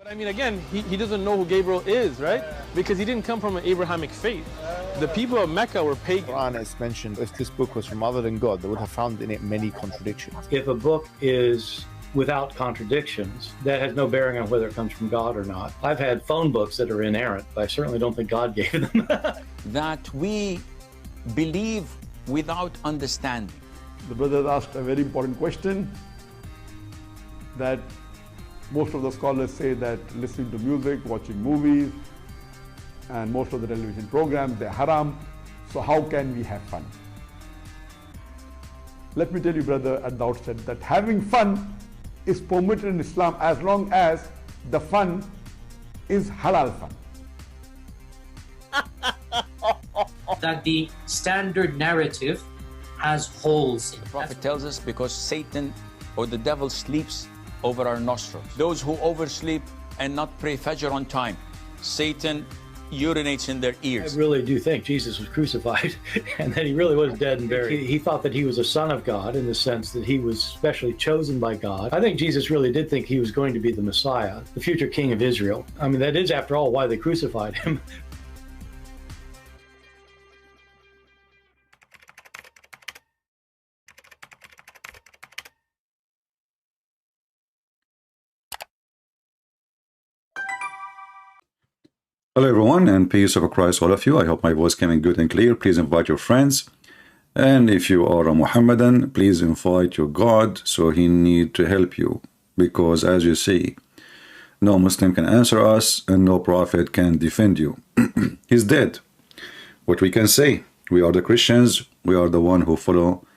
But I mean, again, he doesn't know who Gabriel is, right? Because he didn't come from an Abrahamic faith. The people of Mecca were pagan. Quran is mentioned, if this book was from other than God, they would have found in it many contradictions. If a book is without contradictions, that has no bearing on whether it comes from God or not. I've had phone books that are inerrant, but I certainly don't think God gave them. That we believe without understanding. The brother asked a very important question, that most of the scholars say that listening to music, watching movies, and most of the television programs, they're haram. So how can we have fun? Let me tell you, brother, at the outset, that having fun is permitted in Islam as long as the fun is halal fun. That the standard narrative has holes in it. The Prophet tells us because Satan or the devil sleeps over our nostrils. Those who oversleep and not pray Fajr on time, Satan urinates in their ears. I really do think Jesus was crucified and that he really was dead and buried. He thought that he was a son of God in the sense that he was specially chosen by God. I think Jesus really did think he was going to be the Messiah, the future king of Israel. I mean, that is, after all, why they crucified him. Hello everyone, and peace of Christ all of you. I hope my voice came in good and clear. Please invite your friends, and if you are a Muhammadan, please invite your God, so he need to help you, because as you see, no Muslim can answer us and no prophet can defend you. He's dead. What we can say, we are the Christians, we are the one who follow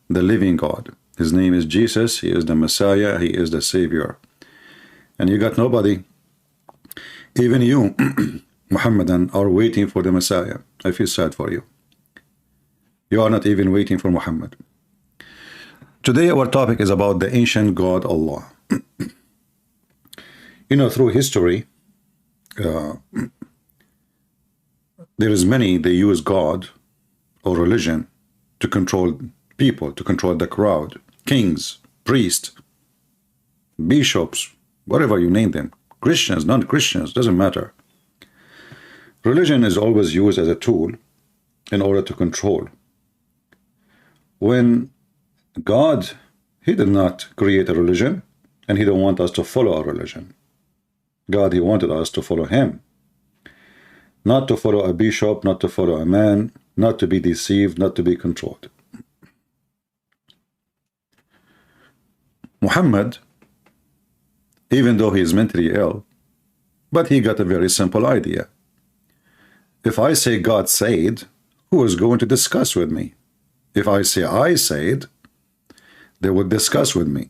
the living God. His name is Jesus, he is the Messiah, he is the Savior, and you got nobody. Even you, Muhammadan, are waiting for the Messiah. I feel sad for you. You are not even waiting for Muhammad. Today our topic is about the ancient God Allah. You know, through history, there is many, they use God or religion to control people, to control the crowd, kings, priests, bishops, whatever you name them. Christians, non-Christians, doesn't matter. Religion is always used as a tool in order to control. When God, he did not create a religion, and he don't want us to follow a religion. God, he wanted us to follow him. Not to follow a bishop, not to follow a man, not to be deceived, not to be controlled. Muhammad, even though he is mentally ill, but he got a very simple idea. If I say God said, who is going to discuss with me? If I say I said, they would discuss with me.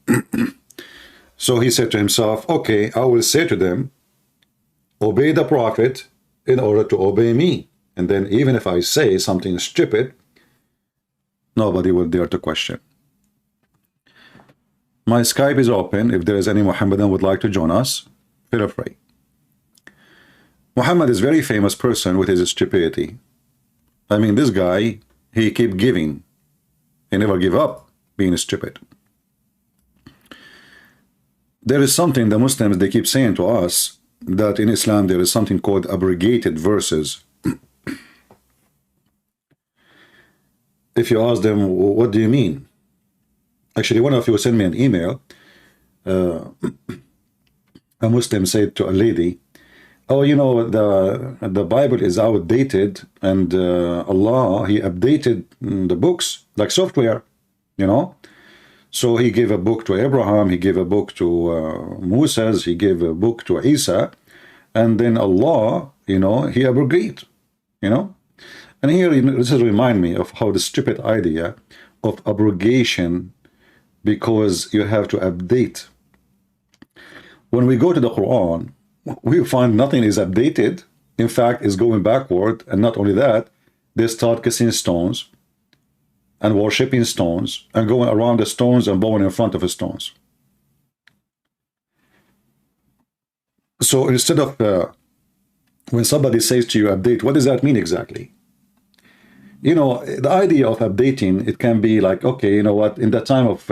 So he said to himself, okay, I will say to them, obey the Prophet in order to obey me. And then even if I say something stupid, nobody will dare to question. My Skype is open. If there is any Muhammadan would like to join us, feel free. Muhammad is a very famous person with his stupidity. I mean, this guy, he keep giving. He never give up being stupid. There is something the Muslims, they keep saying to us, that in Islam there is something called abrogated verses. If you ask them, what do you mean? Actually, one of you sent me an email. A Muslim said to a lady, oh, you know, the Bible is outdated, and Allah, he updated the books like software, you know. So he gave a book to Abraham, he gave a book to Moses, he gave a book to Isa, and then Allah, you know, he abrogated, you know. And here, this is remind me of how the stupid idea of abrogation, because you have to update. When we go to the Quran, we find nothing is updated. In fact, it's going backward. And not only that, they start kissing stones and worshipping stones and going around the stones and bowing in front of the stones. So instead of when somebody says to you update, what does that mean exactly? You know, the idea of updating, it can be like, okay, you know what, in the time of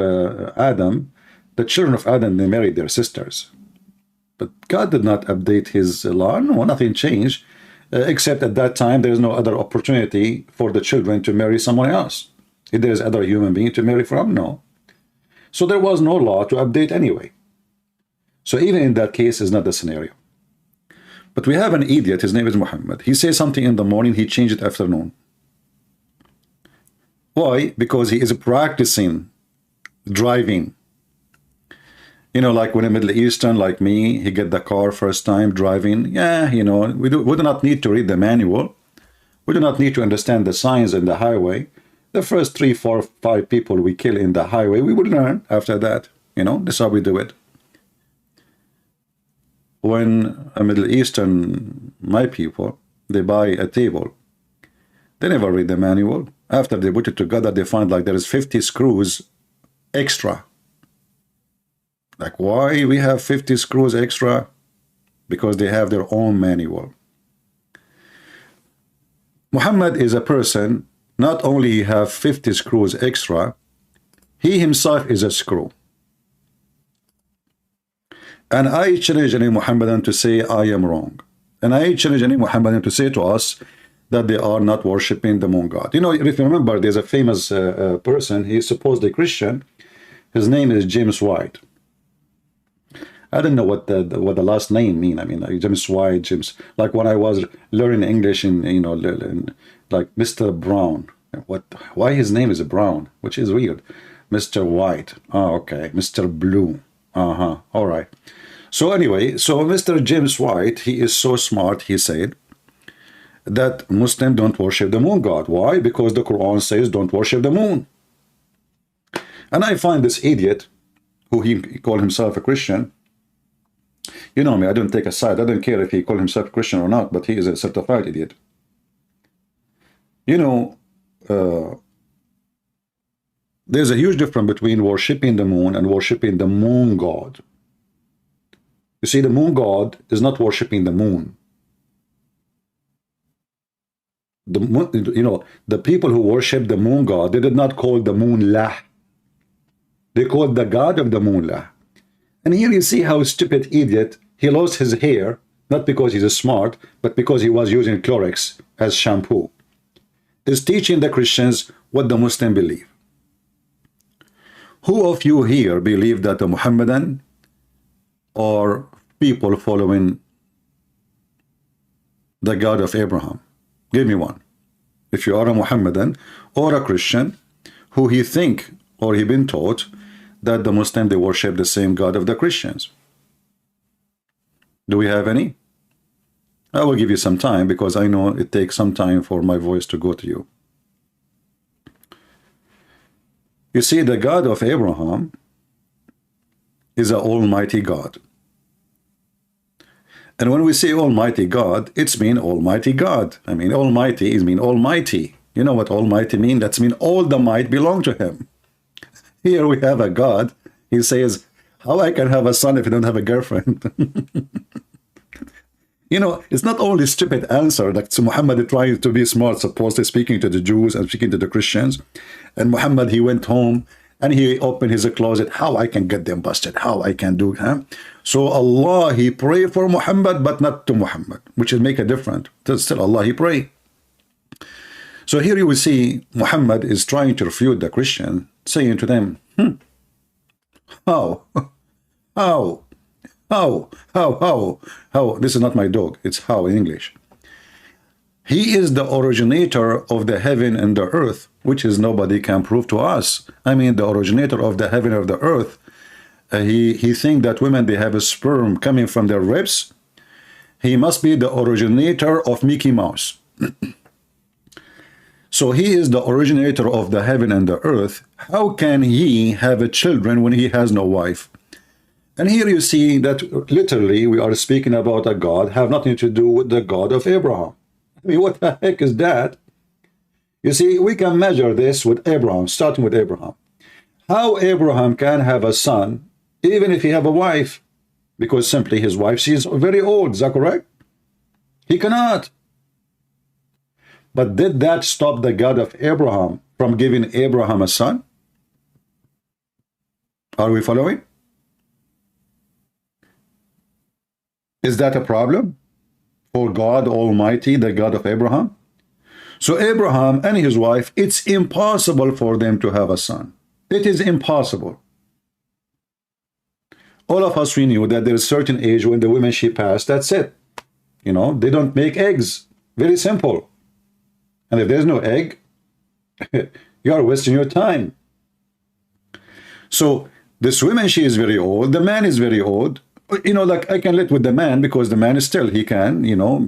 Adam, the children of Adam, they married their sisters. But God did not update his law. No, nothing changed, except at that time there is no other opportunity for the children to marry someone else. If there is other human being to marry from, no. So there was no law to update anyway. So even in that case is not the scenario. But we have an idiot, his name is Muhammad. He says something in the morning, he changed it afternoon. Why? Because he is practicing driving. You know, like when a Middle Eastern like me, he get the car first time driving. Yeah, you know, we do not need to read the manual. We do not need to understand the signs in the highway. The first 3, 4, 5 people we kill in the highway, we would learn after that. You know, that's how we do it. When a Middle Eastern, my people, they buy a table, they never read the manual. After they put it together, they find like there is 50 screws extra. Like, why we have 50 screws extra? Because they have their own manual. Muhammad is a person, not only he have 50 screws extra, he himself is a screw. And I challenge any Muhammadan to say I am wrong. And I challenge any Muhammadan to say to us that they are not worshipping the moon god. You know, if you remember, there's a famous person, he's supposedly Christian. His name is James White. I don't know what the last name mean. I mean, like James White, James. Like when I was learning English in, you know, like Mr. Brown. Why his name is Brown, which is weird. Mr. White. Oh, okay. Mr. Blue. All right. So anyway, so Mr. James White, he is so smart, he said that Muslims don't worship the moon god. Why? Because the Quran says don't worship the moon. And I find this idiot, who he called himself a Christian, you know me, I don't take a side. I don't care if he called himself Christian or not, but he is a certified idiot. You know, there's a huge difference between worshipping the moon and worshipping the moon god. You see, the moon god is not worshipping the moon. You know, the people who worship the moon god, they did not call the moon Lah. They called the god of the moon Lah. And here you see how stupid idiot, he lost his hair, not because he's smart, but because he was using Clorox as shampoo, is teaching the Christians what the Muslims believe. Who of you here believe that the Muhammadan or people following the God of Abraham? Give me one. If you are a Muhammadan or a Christian who he think or he been taught that the Muslim, they worship the same God of the Christians. Do we have any? I will give you some time because I know it takes some time for my voice to go to you. You see, the God of Abraham is an almighty God. And when we say almighty God, it's mean almighty God. I mean, almighty is mean almighty. You know what almighty mean? That's mean all the might belong to him. Here we have a God. He says, how I can have a son if I don't have a girlfriend? You know, it's not only stupid answer, like so Muhammad trying to be smart, supposedly speaking to the Jews and speaking to the Christians. And Muhammad, he went home and he opened his closet. How I can get them busted? How I can do, huh? So Allah, he pray for Muhammad, but not to Muhammad, which is make a difference. Still Allah, he pray. So here you will see Muhammad is trying to refute the Christian, saying to them, how? This is not my dog, it's how in English. He is the originator of the heaven and the earth, which is nobody can prove to us. I mean, the originator of the heaven and the earth, he think that women, they have a sperm coming from their ribs. He must be the originator of Mickey Mouse. So he is the originator of the heaven and the earth. How can he have a children when he has no wife? And here you see that literally we are speaking about a God have nothing to do with the God of Abraham. I mean, what the heck is that? You see, we can measure this with Abraham, starting with Abraham. How Abraham can have a son, even if he have a wife, because simply his wife, she is very old, is that correct? He cannot. But did that stop the God of Abraham from giving Abraham a son? Are we following? Is that a problem for God Almighty, the God of Abraham? So Abraham and his wife, it's impossible for them to have a son. It is impossible. All of us, we knew that there is a certain age when the woman, she passed, that's it. You know, they don't make eggs. Very simple. And if there's no egg, you are wasting your time. So this woman, she is very old. The man is very old. You know, like I can live with the man because the man is still, he can, you know,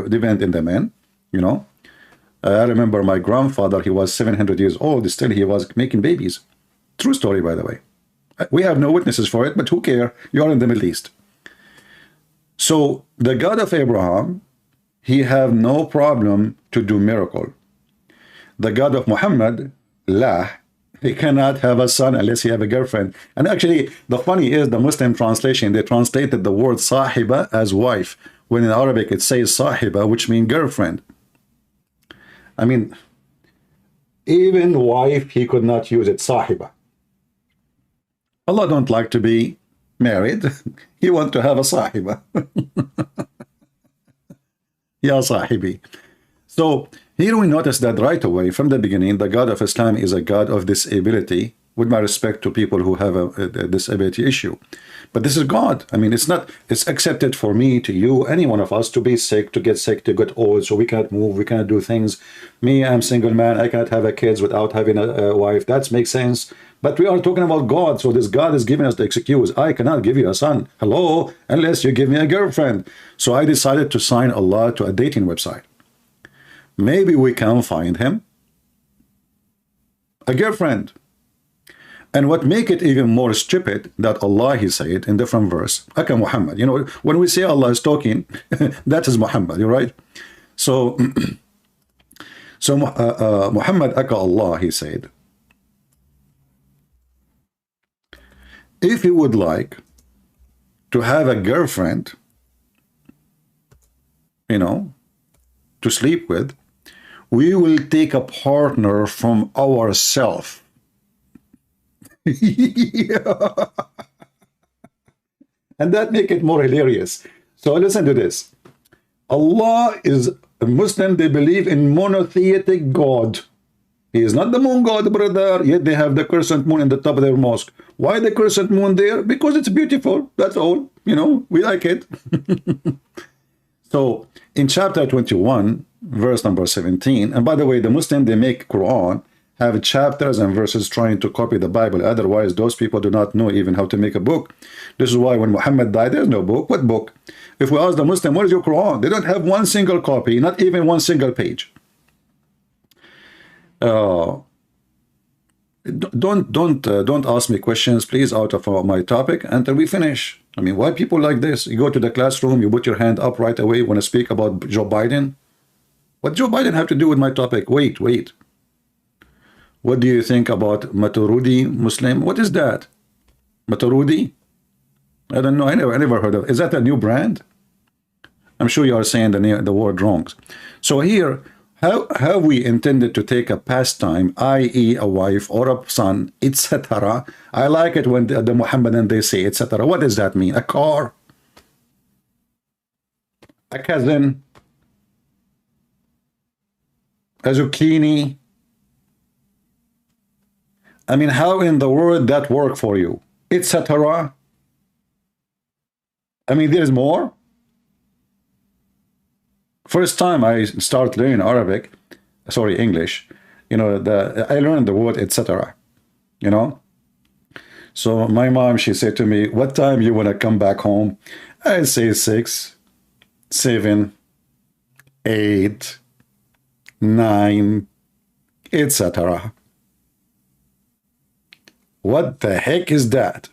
depend in the man, you know. I remember my grandfather, he was 700 years old. Still, he was making babies. True story, by the way. We have no witnesses for it, but who care? You are in the Middle East. So the God of Abraham, he have no problem to do miracle. The God of Muhammad, la, he cannot have a son unless he have a girlfriend. And actually, the funny is the Muslim translation, they translated the word sahiba as wife, when in Arabic it says sahiba, which means girlfriend. I mean, even wife, he could not use it, sahiba. Allah don't like to be married. He want to have a sahiba. Ya sahibi. So here we notice that right away from the beginning, the God of Islam is a God of disability, with my respect to people who have a disability issue. But this is God. I mean, it's not, it's accepted for me, to you, any one of us to be sick, to get old, so we cannot move, we cannot do things. Me, I'm single man, I cannot have a kids without having a wife. That makes sense. But we are talking about God, so this God is giving us the excuse. I cannot give you a son. Hello, unless you give me a girlfriend. So I decided to sign Allah to a dating website. Maybe we can find him a girlfriend. And what make it even more stupid, that Allah, he said in different verse, Aka Muhammad, you know, when we say Allah is talking, that is Muhammad, you're right? So, Muhammad, Aka Allah, he said, if you would like to have a girlfriend, you know, to sleep with, we will take a partner from ourselves. Yeah. And that make it more hilarious. So listen to this. Allah is a Muslim, they believe in monotheistic God. He is not the moon god, brother, yet they have the crescent moon in the top of their mosque. Why the crescent moon there? Because it's beautiful, that's all. You know, we like it. So in chapter 21, verse number 17, and by the way, the Muslim, they make Quran, have chapters and verses trying to copy the Bible. Otherwise, those people do not know even how to make a book. This is why when Muhammad died, there's no book. What book? If we ask the Muslim, what is your Quran? They don't have one single copy, not even one single page. Don't ask me questions, please, out of my topic until we finish. I mean, why people like this? You go to the classroom, you put your hand up right away when I speak about Joe Biden. What Joe Biden have to do with my topic? Wait. What do you think about Maturidi Muslim? What is that? Maturidi? I don't know. I never heard of it. Is that a new brand? I'm sure you are saying the word wrong. So here, how have we intended to take a pastime, i.e. a wife or a son, etc.? I like it when the Muhammadan, they say, etc. What does that mean? A car? A cousin? A zucchini? I mean, how in the world that work for you? Etc. I mean, there is more. First time I start learning English, you know, I learned the word etc. You know. So my mom, she said to me, "What time you want to come back home?" I say 6, 7, 8, 9, etc. What the heck is that?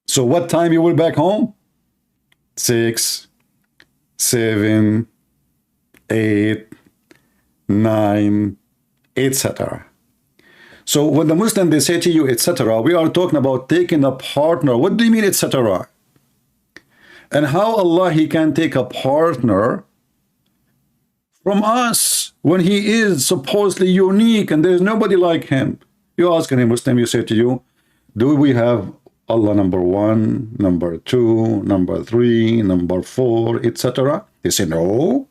So what time you will back home? 6, 7, 8, 9, etc. So when the Muslim, they say to you, etc., we are talking about taking a partner. What do you mean, etc.? And how Allah, he can take a partner from us when he is supposedly unique and there is nobody like him? You ask any Muslim, you say to you, do we have Allah number 1, number 2, number 3, number 4, etc. They say, no,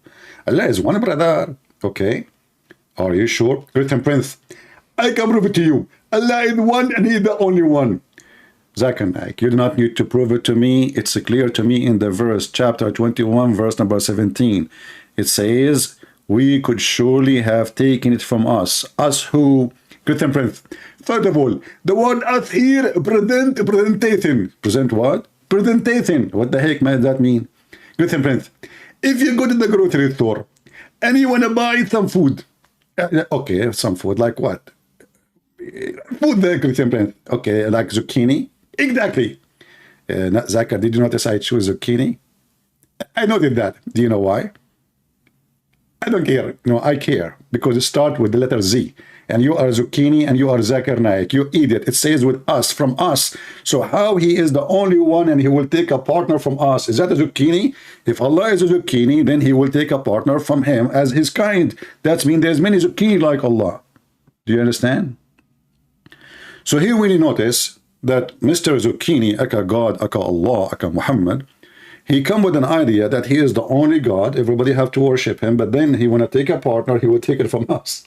Allah is one, brother. Okay, are you sure? Christian Prince, I can prove it to you. Allah is one and He is the only one. Zakir Naik, you do not need to prove it to me. It's clear to me in the verse, chapter 21, verse number 17. It says, we could surely have taken it from us. Us who? Christian Prince. First of all, the word us here, presentation. Present what? Presentation. What the heck does that mean? Christian Prince. If you go to the grocery store and you want to buy some food, okay, some food, like what? Food there, Christian Prince. Okay, like zucchini. Exactly. Zakir, did you notice I choose zucchini? I noted that. Do you know why? I don't care. No, I care because it starts with the letter Z. And you are zucchini and you are Zakir Naik. You idiot. It says with us, from us. So how He is the only one and He will take a partner from us? Is that a zucchini? If Allah is a zucchini, then He will take a partner from Him as His kind. That means there's many zucchini like Allah. Do you understand? So here we notice that Mr. Zucchini, aka God, aka Allah, aka Muhammad, he come with an idea that he is the only God. Everybody have to worship him. But then he want to take a partner. He will take it from us.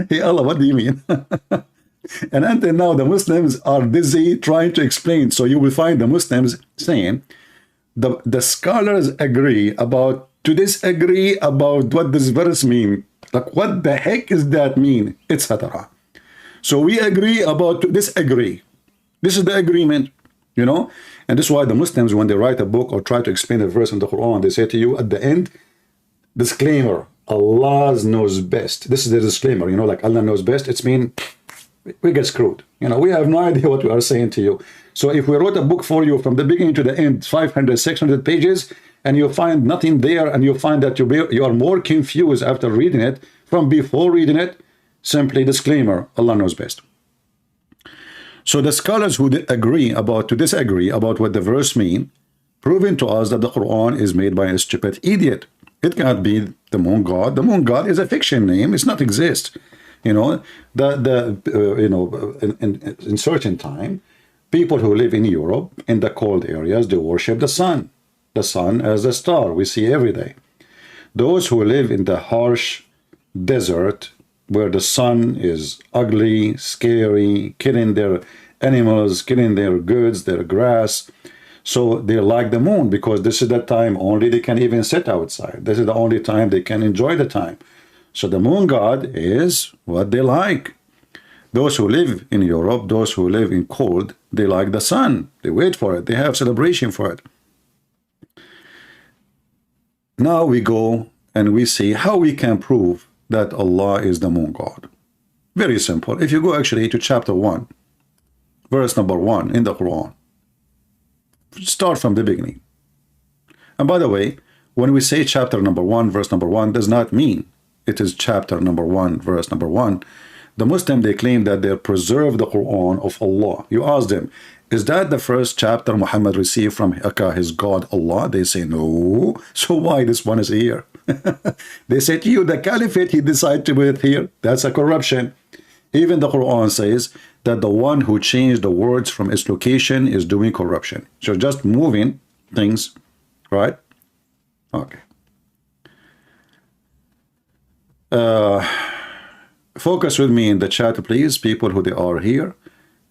Hey Allah, what do you mean? And until now, the Muslims are busy trying to explain. So you will find the Muslims saying, the scholars agree about, to disagree about what this verse mean. Like, what the heck is that mean? Etc. So we agree about to disagree. This is the agreement, you know? And this is why the Muslims, when they write a book or try to explain a verse in the Quran, they say to you at the end, disclaimer, Allah knows best. This is the disclaimer, you know, like Allah knows best. It's mean we get screwed. You know, we have no idea what we are saying to you. So if we wrote a book for you from the beginning to the end, 500, 600 pages, and you find nothing there, and you find that you are more confused after reading it from before reading it, simply disclaimer, Allah knows best. So the scholars who agree about to disagree about what the verse mean, proving to us that the Quran is made by a stupid idiot. It cannot be the moon god. The moon god is a fiction name. It's not exist. You know, in certain time, people who live in Europe in the cold areas, they worship the sun as a star we see every day. Those who live in the harsh desert where the sun is ugly, scary, killing their animals, killing their goods, their grass. So they like the moon because this is the time only they can even sit outside. This is the only time they can enjoy the time. So the moon god is what they like. Those who live in Europe, those who live in cold, they like the sun. They wait for it. They have celebration for it. Now we go and we see how we can prove that Allah is the moon god. Very simple. If you go actually to chapter 1, verse number 1 in the Quran, start from the beginning. And by the way, when we say chapter number 1, verse number 1, does not mean it is chapter number 1, verse number 1. The Muslim, they claim that they preserve the Quran of Allah. You ask them, is that the first chapter Muhammad received from his God Allah? They say no. So why this one is here? They say to you, the caliphate, he decided to put it here. That's a corruption. Even the Quran says that the one who changed the words from its location is doing corruption. So just moving things, right? Okay. Focus with me in the chat, please, people who they are here.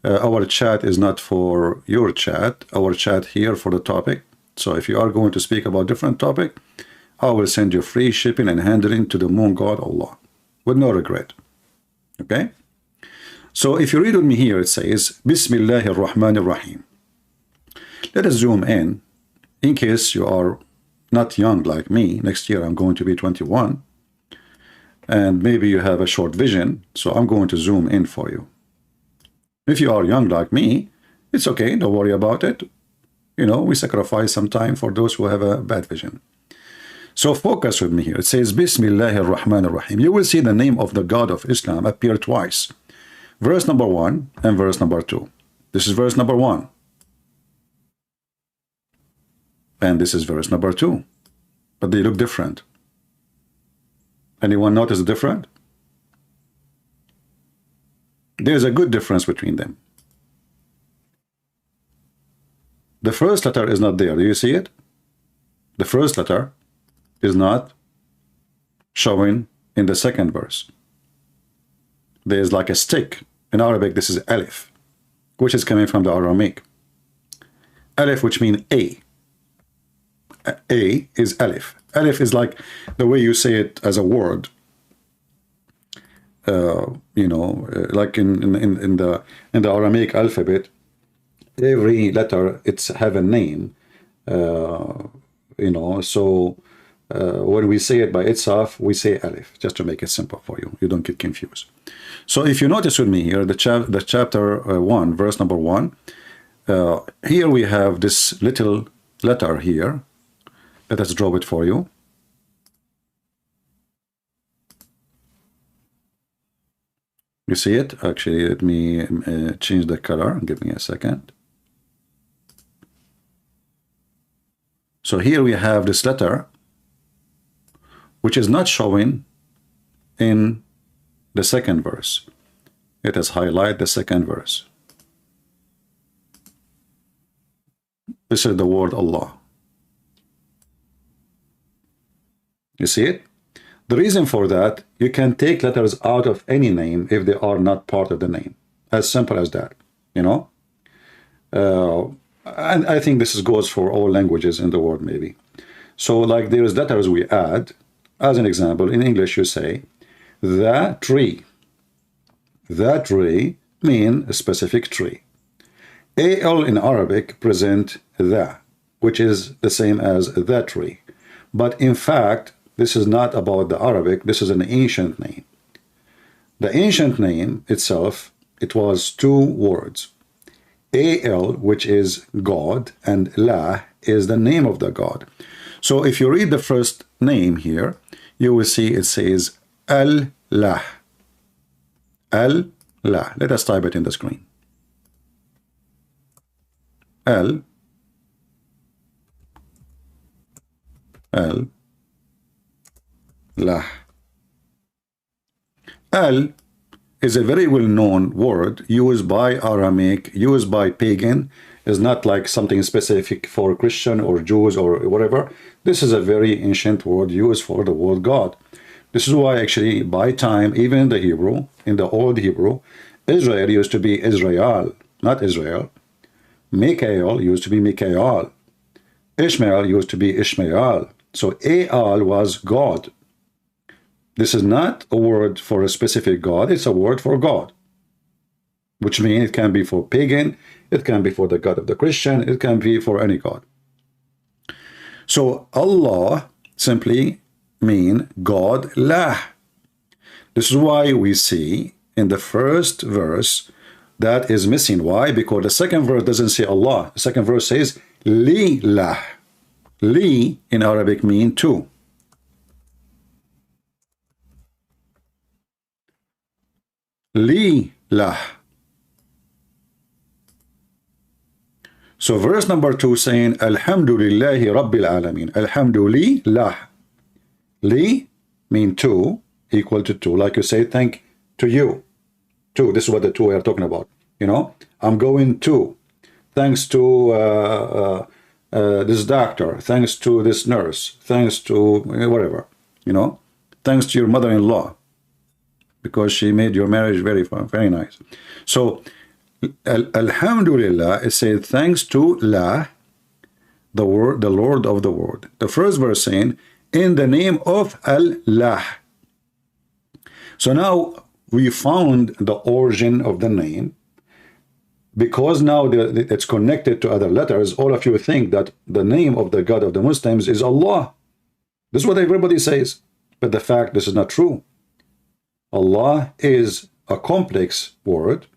Our chat is not for your chat. Our chat here for the topic. So if you are going to speak about different topic, I will send you free shipping and handling to the moon god Allah with no regret. Okay? So if you read with me here, it says, Bismillahir Rahmanir Rahim. Let us zoom in case you are not young like me. Next year I'm going to be 21. And maybe you have a short vision, so I'm going to zoom in for you. If you are young like me, it's okay, don't worry about it. You know, we sacrifice some time for those who have a bad vision. So focus with me here. It says, Bismillahir Rahmanir Rahim. You will see the name of the God of Islam appear twice. Verse number 1 and verse number 2. This is verse number 1. And this is verse number 2. But they look different. Anyone notice the difference? there's a good difference between them. The first letter is not there. Do you see it? The first letter is not showing in the second verse. There's like a stick. In Arabic, this is alif, which is coming from the Aramaic. Alif, which means A. A is alif. Alif is like the way you say it as a word. You know, like in the Aramaic alphabet, every letter it's have a name. You know, so when we say it by itself, we say alif, just to make it simple for you. You don't get confused. So if you notice with me here, the chapter 1, verse number 1, here we have this little letter here. Let us draw it for you. You see it? Actually, let me change the color. Give me a second. So here we have this letter, which is not showing in the second verse. Let us highlight the second verse. This is the word Allah. You see it? The reason for that, you can take letters out of any name if they are not part of the name. As simple as that, you know? And I think this goes for all languages in the world, maybe. So like there's letters we add. As an example, in English you say, the tree. The tree mean a specific tree. Al in Arabic present the, which is the same as the tree. But in fact, this is not about the Arabic, this is an ancient name. The ancient name itself, it was two words. Al, which is God, and La is the name of the God. So if you read the first name here, you will see it says Al-Lah. Al-Lah. Let us type it in the screen. Al-Lah. Al is a very well-known word used by Aramaic, used by pagan. Is not like something specific for Christian or Jews or whatever. This is a very ancient word used for the word God. This is why actually by time, even in the Hebrew, in the old Hebrew, Israel used to be Israel, not Israel. Mikael used to be Mikael. Ishmael used to be Ishmael. So Al was God. This is not a word for a specific God, it's a word for God. Which means it can be for pagan, it can be for the God of the Christian, it can be for any God. So Allah simply mean God lah. This is why we see in the first verse that is missing. Why? Because the second verse doesn't say Allah. The second verse says li lah. Li in Arabic mean two. Li lah. So verse number 2 saying Alhamdulillahi Rabbil Alameen. Alhamdulillah. Li mean two, equal to two. Like you say, thank to you. Two. This is what the two we are talking about. You know, I'm going to. Thanks to this doctor. Thanks to this nurse. Thanks to whatever. You know, thanks to your mother-in-law, because she made your marriage very fun, very nice. So Alhamdulillah, it says thanks to La, the word, the Lord of the world. The first verse saying in the name of Allah. So now we found the origin of the name, because now it's connected to other letters. All of you think that the name of the God of the Muslims is Allah. This is what everybody says, but the fact this is not true. Allah is a complex word.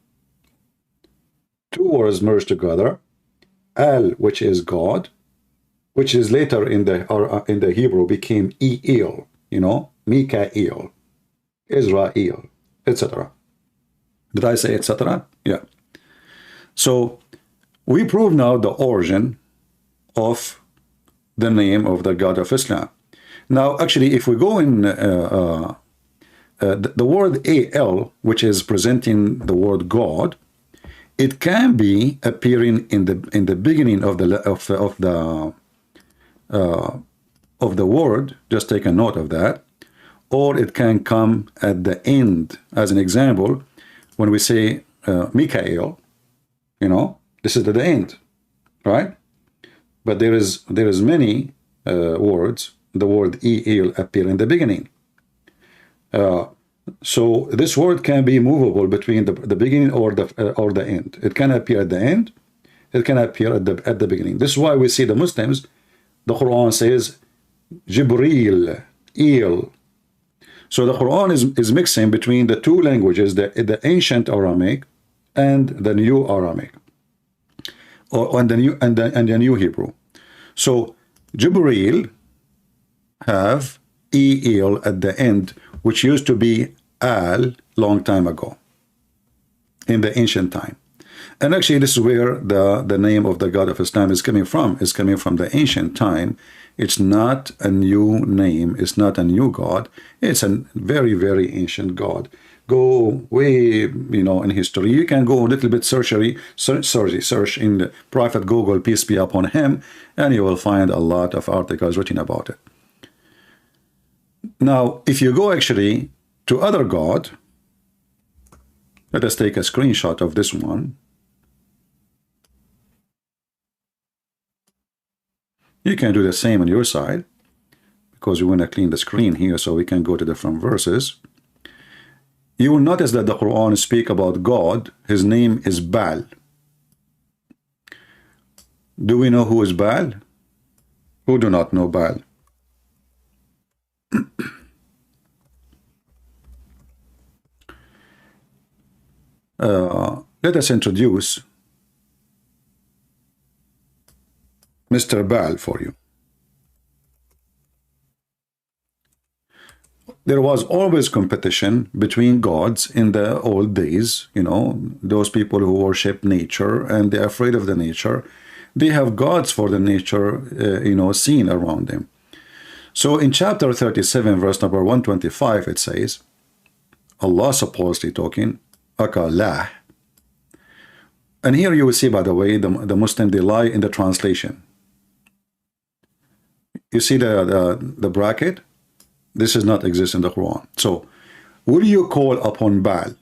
Two words merged together. Al, which is God, which is later in the Hebrew became El, you know, Mikael, Israel, etc. Did I say etc.? Yeah. So we prove now the origin of the name of the God of Islam. Now, actually, if we go in the word al, which is presenting the word God, it can be appearing in the beginning of the word. Just take a note of that. Or it can come at the end. As an example, when we say Mikael, this is at the end, right? But there is many words. The word el appear in the beginning. So this word can be movable between the beginning or the end. It can appear at the end. It can appear at the beginning. This is why we see the Muslims. The Quran says Jibril, El. So the Quran is mixing between the two languages, the ancient Aramaic and the new Aramaic, and the new Hebrew. So Jibril have El at the end, which used to be Al long time ago in the ancient time. And actually this is where the name of the God of Islam is coming from. It's coming from the ancient time. It's not a new name. It's not a new God. It's a very, very ancient God. Go way, in history. You can go a little bit search in the Prophet Google, peace be upon him, and you will find a lot of articles written about it. Now, if you go actually to other God, let us take a screenshot of this one. You can do the same on your side, because we want to clean the screen here so we can go to different verses. You will notice that the Quran speaks about God. His name is Baal. Do we know who is Baal? Who do not know Baal? Let us introduce Mr. Baal for you. There was always competition between gods in the old days. Those people who worship nature and they're afraid of the nature, they have gods for the nature, seen around them. So in chapter 37, verse number 125, it says, Allah supposedly talking, Akalah. And here you will see, by the way, the Muslim, they lie in the translation. You see the bracket? This does not exist in the Quran. So, will you call upon Baal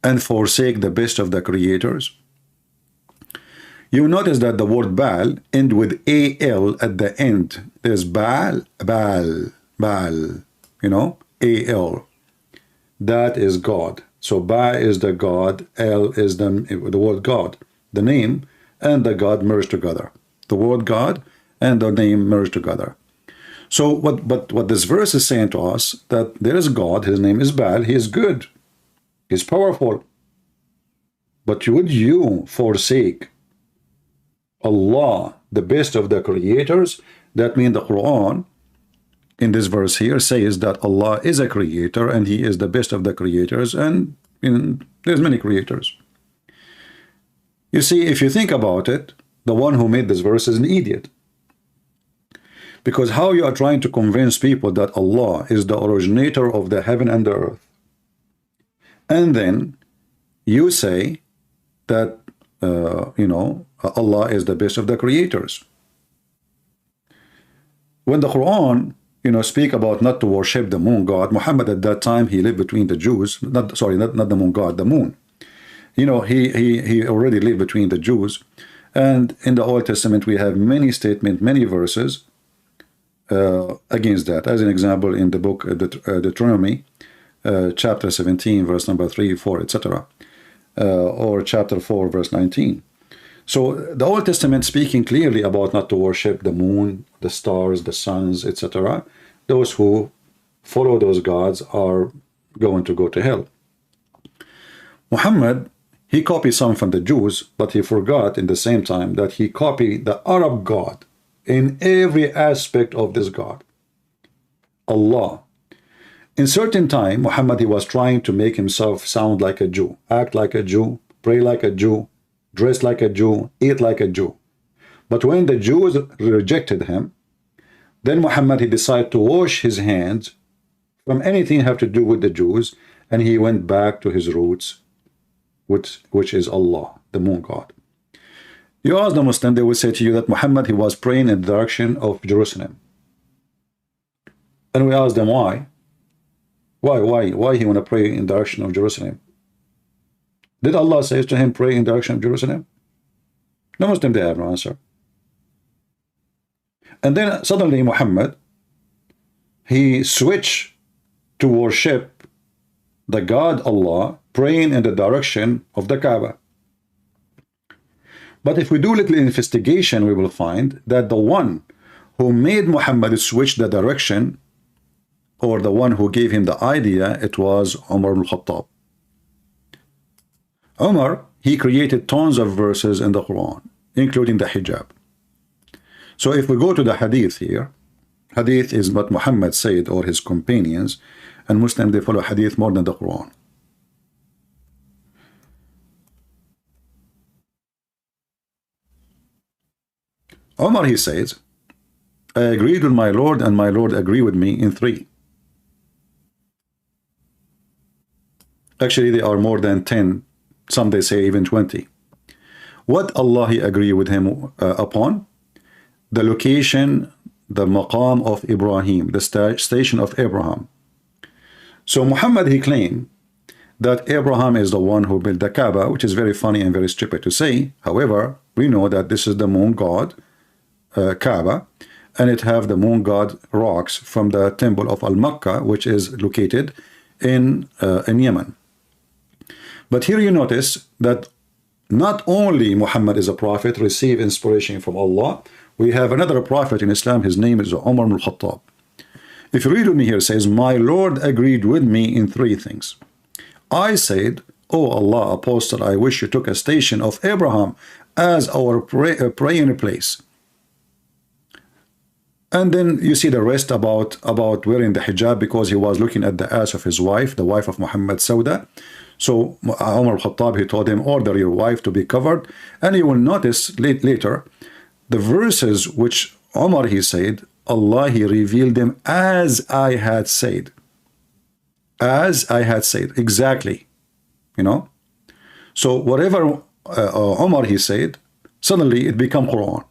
and forsake the best of the creators? You notice that the word Baal end with al at the end. There's Baal, Baal, Baal. Al. That is God. So Ba is the God, El is the word God, the name and the God merged together. The word God and the name merged together. So what this verse is saying to us, that there is God, his name is Baal, he is good, he's powerful. But would you forsake Allah, the best of the creators? That means the Quran in this verse here says that Allah is a creator and he is the best of the creators, and there's many creators. You see, if you think about it, the one who made this verse is an idiot. Because how you are trying to convince people that Allah is the originator of the heaven and the earth, and then you say that Allah is the best of the creators. When the Quran speak about not to worship the moon god, Muhammad at that time, he lived between the Jews, not the moon god, the moon. He already lived between the Jews. And in the Old Testament, we have many statements, many verses against that. As an example, in the book Deuteronomy, chapter 17, verse number 3, 4, etc. Or chapter 4, verse 19. So the Old Testament speaking clearly about not to worship the moon, the stars, the suns, etc. Those who follow those gods are going to go to hell. Muhammad, he copied some from the Jews, but he forgot in the same time that he copied the Arab God in every aspect of this God, Allah. In certain time, Muhammad, he was trying to make himself sound like a Jew, act like a Jew, pray like a Jew, dress like a Jew, eat like a Jew. But when the Jews rejected him, Then Muhammad, he decided to wash his hands from anything have to do with the Jews, and he went back to his roots, which is Allah, the moon god. You ask the Muslim, they will say to you that Muhammad, he was praying in the direction of Jerusalem. And we ask them why. Why he want to pray in the direction of Jerusalem? Did Allah say to him, pray in the direction of Jerusalem? No Muslim, they have no answer. And then suddenly Muhammad, he switched to worship the God Allah, praying in the direction of the Kaaba. But if we do a little investigation, we will find that the one who made Muhammad switch the direction, or the one who gave him the idea, it was Umar ibn Khattab. Umar, he created tons of verses in the Quran, including the hijab. So if we go to the hadith here, hadith is what Muhammad said or his companions, and Muslims, they follow hadith more than the Quran. Umar, he says, I agreed with my Lord, and my Lord agreed with me in 3. Actually, they are more than 10. Some they say even 20. What Allah he agreed with him upon? The location, the maqam of Ibrahim, the station of Abraham. So Muhammad, he claimed that Abraham is the one who built the Kaaba, which is very funny and very stupid to say. However, we know that this is the moon god, Kaaba, and it have the moon god rocks from the temple of Al-Makkah, which is located in Yemen. But here you notice that not only Muhammad is a prophet, receive inspiration from Allah, we have another prophet in Islam, his name is Umar ibn Khattab. If you read with me here, it says, my Lord agreed with me in 3 things. I said, O Allah, apostle, I wish you took a station of Abraham as our praying place. And then you see the rest about wearing the hijab, because he was looking at the ass of his wife, the wife of Muhammad, Sauda. So Umar al-Khattab, he told him, order your wife to be covered. And you will notice later, the verses which Umar, he said, Allah, he revealed them as I had said. As I had said, exactly. You know? So whatever Umar, he said, suddenly it became Quran.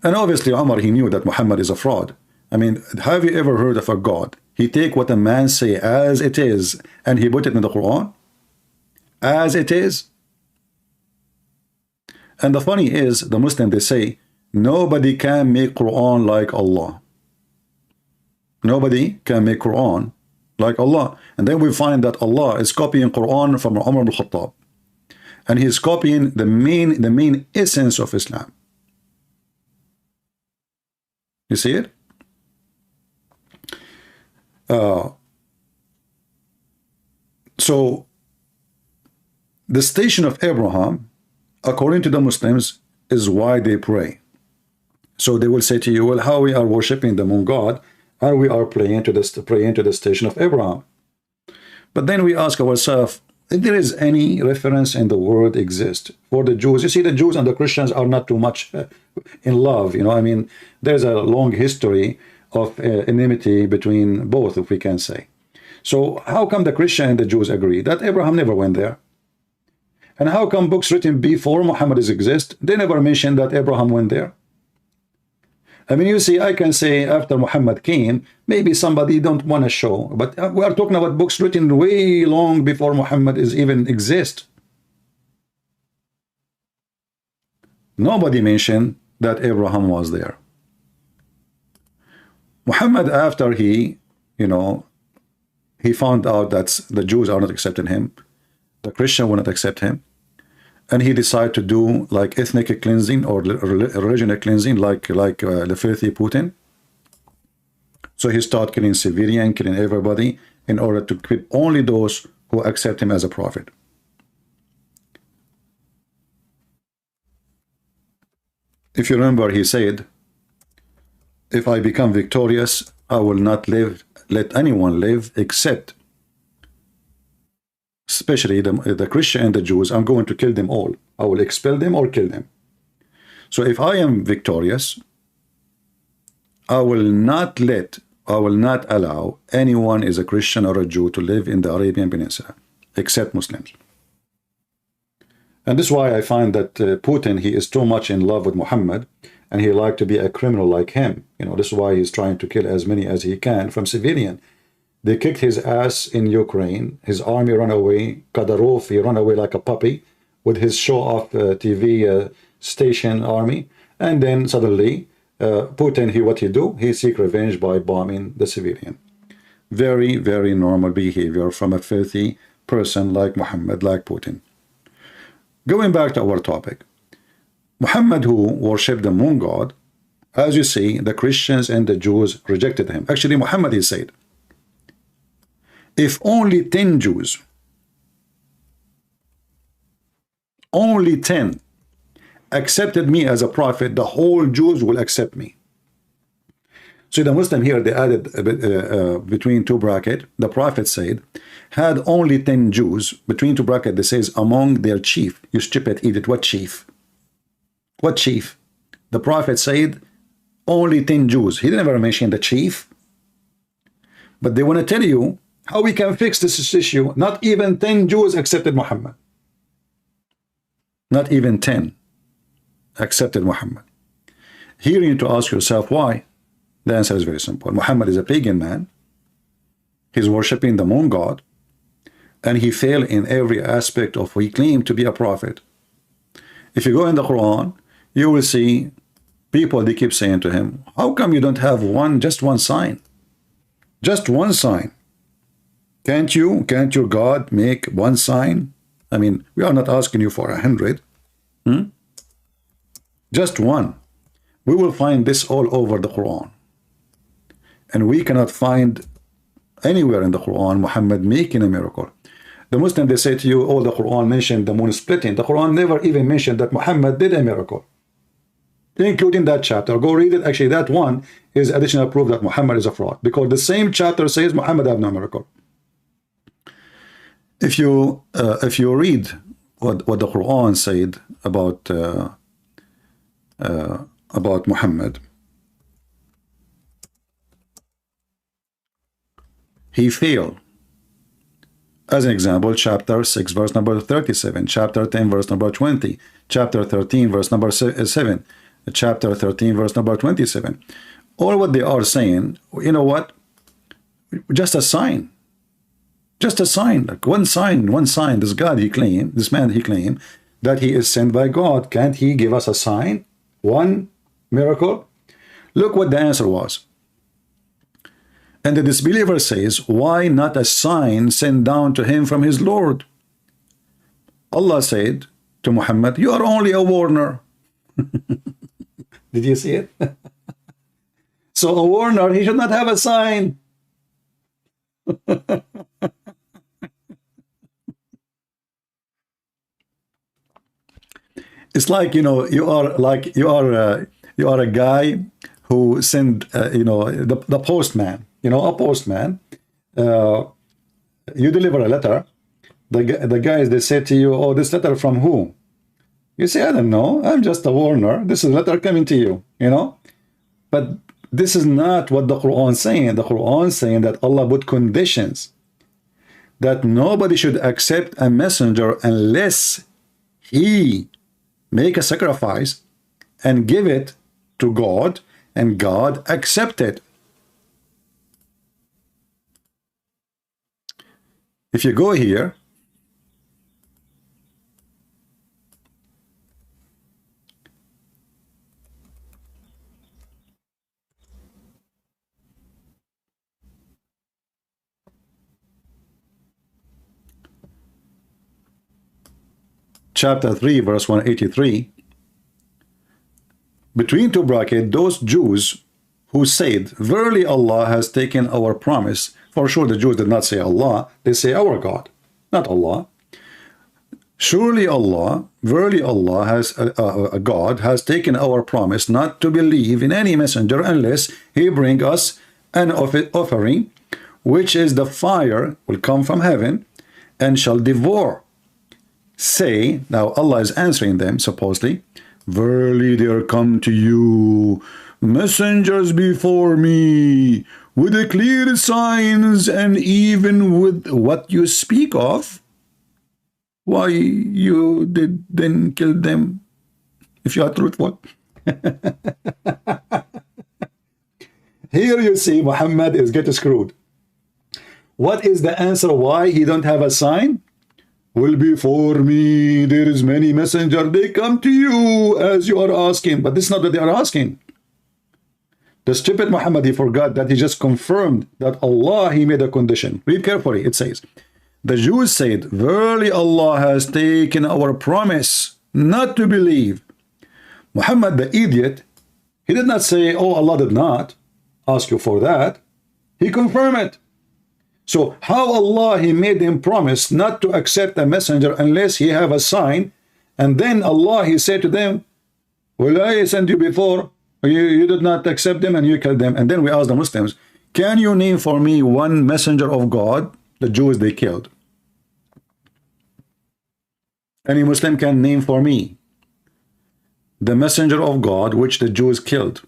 And obviously Umar, he knew that Muhammad is a fraud. I mean, have you ever heard of a God? He take what a man say as it is, and he put it in the Quran? As it is? And the funny is, the Muslim, they say, nobody can make Quran like Allah. Nobody can make Quran like Allah. And then we find that Allah is copying Quran from Umar ibn Khattab. And he's copying the main essence of Islam. You see it? So the station of Abraham, according to the Muslims, is why they pray. So they will say to you, well, how we are worshiping the moon god, and we are praying to the station of Abraham. But then we ask ourselves, if there is any reference in the world exist for the Jews. You see, the Jews and the Christians are not too much in love, you know. I mean, there's a long history of enmity between both, if we can say. So how come the Christian and the Jews agree that Abraham never went there? And how come books written before Muhammad exist, they never mention that Abraham went there? I mean, you see, I can say after Muhammad came, maybe somebody don't want to show, but we are talking about books written way long before Muhammad is even exist. Nobody mentioned that Abraham was there. Muhammad, after he, you know, he found out that the Jews are not accepting him, the Christian will not accept him, and he decided to do like ethnic cleansing or regional cleansing, like the filthy Putin. So he started killing civilian, killing everybody, in order to keep only those who accept him as a prophet. If you remember, he said, if I become victorious, I will not let anyone live except, especially the Christian and the Jews. I'm going to kill them all. I will expel them or kill them. So if I am victorious, I will not allow anyone is a Christian or a Jew to live in the Arabian Peninsula, except Muslims. And this is why I find that Putin, he is too much in love with Muhammad, and he like to be a criminal like him. You know, this is why he's trying to kill as many as he can from civilian. They kicked his ass in Ukraine. His army ran away. Kadyrov, he ran away like a puppy with his show-off TV station army. And then suddenly, Putin, what he do? He seek revenge by bombing the civilian. Very, very normal behavior from a filthy person like Muhammad, like Putin. Going back to our topic, Muhammad, who worshipped the moon god, as you see, the Christians and the Jews rejected him. Actually, Muhammad, he said, if only 10 Jews, only 10 accepted me as a prophet, the whole Jews will accept me. So the Muslim here, they added between two brackets, the prophet said, had only 10 Jews, between two brackets, they says, among their chief. You stupid idiot, what chief? What chief? The prophet said, only 10 Jews. He didn't ever mention the chief. But they want to tell you how we can fix this issue. Not even 10 Jews accepted Muhammad. Not even 10 accepted Muhammad. Here you need to ask yourself why. The answer is very simple. Muhammad is a pagan man. He's worshipping the moon god, and he failed in every aspect of what he claimed to be a prophet. If you go in the Quran, you will see people, they keep saying to him, how come you don't have just one sign? Just one sign. Can't your God make one sign? I mean, we are not asking you for 100. Just one. We will find this all over the Quran. And we cannot find anywhere in the Quran Muhammad making a miracle. The Muslim, they say to you, oh, the Quran mentioned the moon splitting. The Quran never even mentioned that Muhammad did a miracle, including that chapter. Go read it. Actually, that one is additional proof that Muhammad is a fraud, because the same chapter says Muhammad have no miracle. If you read what the Quran said about Muhammad, he failed. As an example, chapter 6, verse number 37, chapter 10, verse number 20, chapter 13, verse number 7, chapter 13, verse number 27. All what they are saying, you know what? Just a sign. Just a sign. Like one sign. This God, this man, he claimed that he is sent by God. Can't he give us a sign? One miracle? Look what the answer was. And the disbeliever says, why not a sign sent down to him from his Lord? Allah said to Muhammad, you are only a warner. Did you see it? So a warner, he should not have a sign. It's like, you know, you are a guy who sent, the postman. You know, a postman, you deliver a letter, the guys, they say to you, oh, this letter from who? You say, I don't know, I'm just a warner. This is a letter coming to you, you know. But this is not what the Quran is saying. The Quran is saying that Allah put conditions, that nobody should accept a messenger unless he make a sacrifice and give it to God, and God accept it. If you go here, chapter 3, verse 183, between two brackets, those Jews who said, verily Allah has taken our promise. For sure, the Jews did not say Allah, they say our God, not Allah. Surely Allah, verily Allah has God has taken our promise not to believe in any messenger unless he bring us an offering, which is the fire will come from heaven and shall devour. Say, now Allah is answering them supposedly, Verily there come to you messengers before me with the clear signs, and even with what you speak of, why you did then kill them if you are truthful. Here you see Muhammad is getting screwed. What is the answer why he don't have a sign? Well, before me there is many messengers, they come to you as you are asking, but this is not what they are asking. The stupid Muhammad, he forgot that he just confirmed that Allah, he made a condition. Read carefully, it says, the Jews said, verily Allah has taken our promise not to believe. Muhammad, the idiot, he did not say, oh, Allah did not ask you for that. He confirmed it. So how Allah, he made him promise not to accept a messenger unless he have a sign, and then Allah, he said to them, well, I sent you before, you did not accept them and you killed them. And then we asked the Muslims, can you name for me one messenger of God the Jews they killed? Any Muslim can name for me the messenger of God which the Jews killed?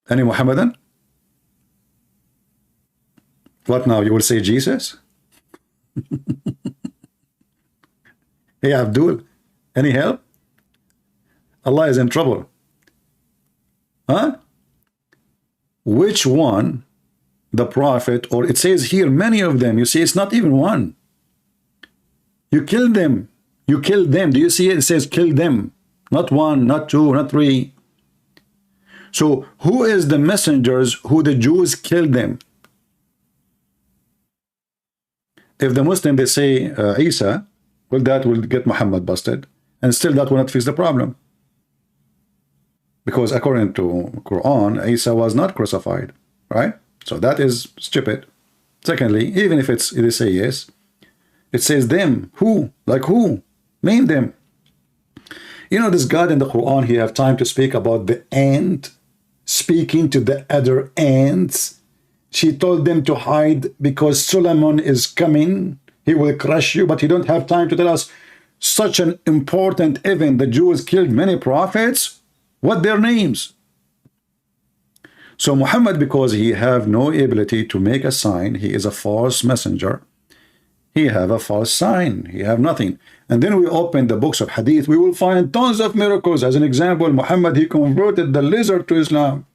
Any Muhammadan? What now? You will say Jesus? Hey Abdul, any help? Allah is in trouble. Huh? Which one? The Prophet, or it says here many of them. You see, it's not even one. You kill them. You kill them. Do you see it? It says kill them. Not one, not two, not three. So who is the messengers who the Jews killed them? If the Muslim, they say Isa, well, that will get Muhammad busted. And still that will not fix the problem. Because according to Quran, Isa was not crucified, right? So that is stupid. Secondly, even if they say yes, it says them. Who? Like who? Name them. You know, this God in the Quran, he have time to speak about the ant speaking to the other ants. She told them to hide because Solomon is coming. He will crush you, but he don't have time to tell us such an important event. The Jews killed many prophets. What their names? So Muhammad, because he have no ability to make a sign, he is a false messenger. He have a false sign. He have nothing. And then we open the books of hadith. We will find tons of miracles. As an example, Muhammad, he converted the lizard to Islam.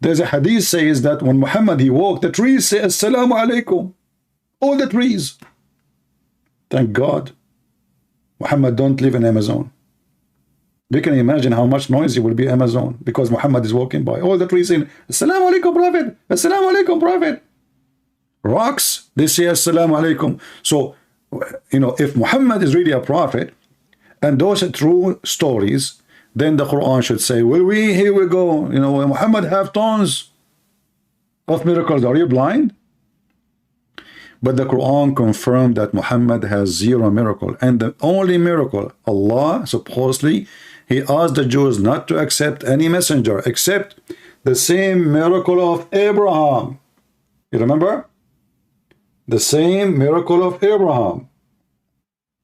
There's a hadith says that when Muhammad, he walked, the trees say, Assalamu alaikum. All the trees. Thank God. Muhammad don't live in Amazon. You can imagine how much noisy will be Amazon because Muhammad is walking by. All the trees saying, Assalamu alaikum, Prophet. Assalamu alaikum, Prophet. Rocks, they say Assalamu alaikum. So, you know, if Muhammad is really a prophet and those are true stories, then the Quran should say, well, here we go. You know, Muhammad have tons of miracles. Are you blind? But the Quran confirmed that Muhammad has zero miracle. And the only miracle, Allah supposedly, he asked the Jews not to accept any messenger except the same miracle of Abraham. You remember? The same miracle of Abraham.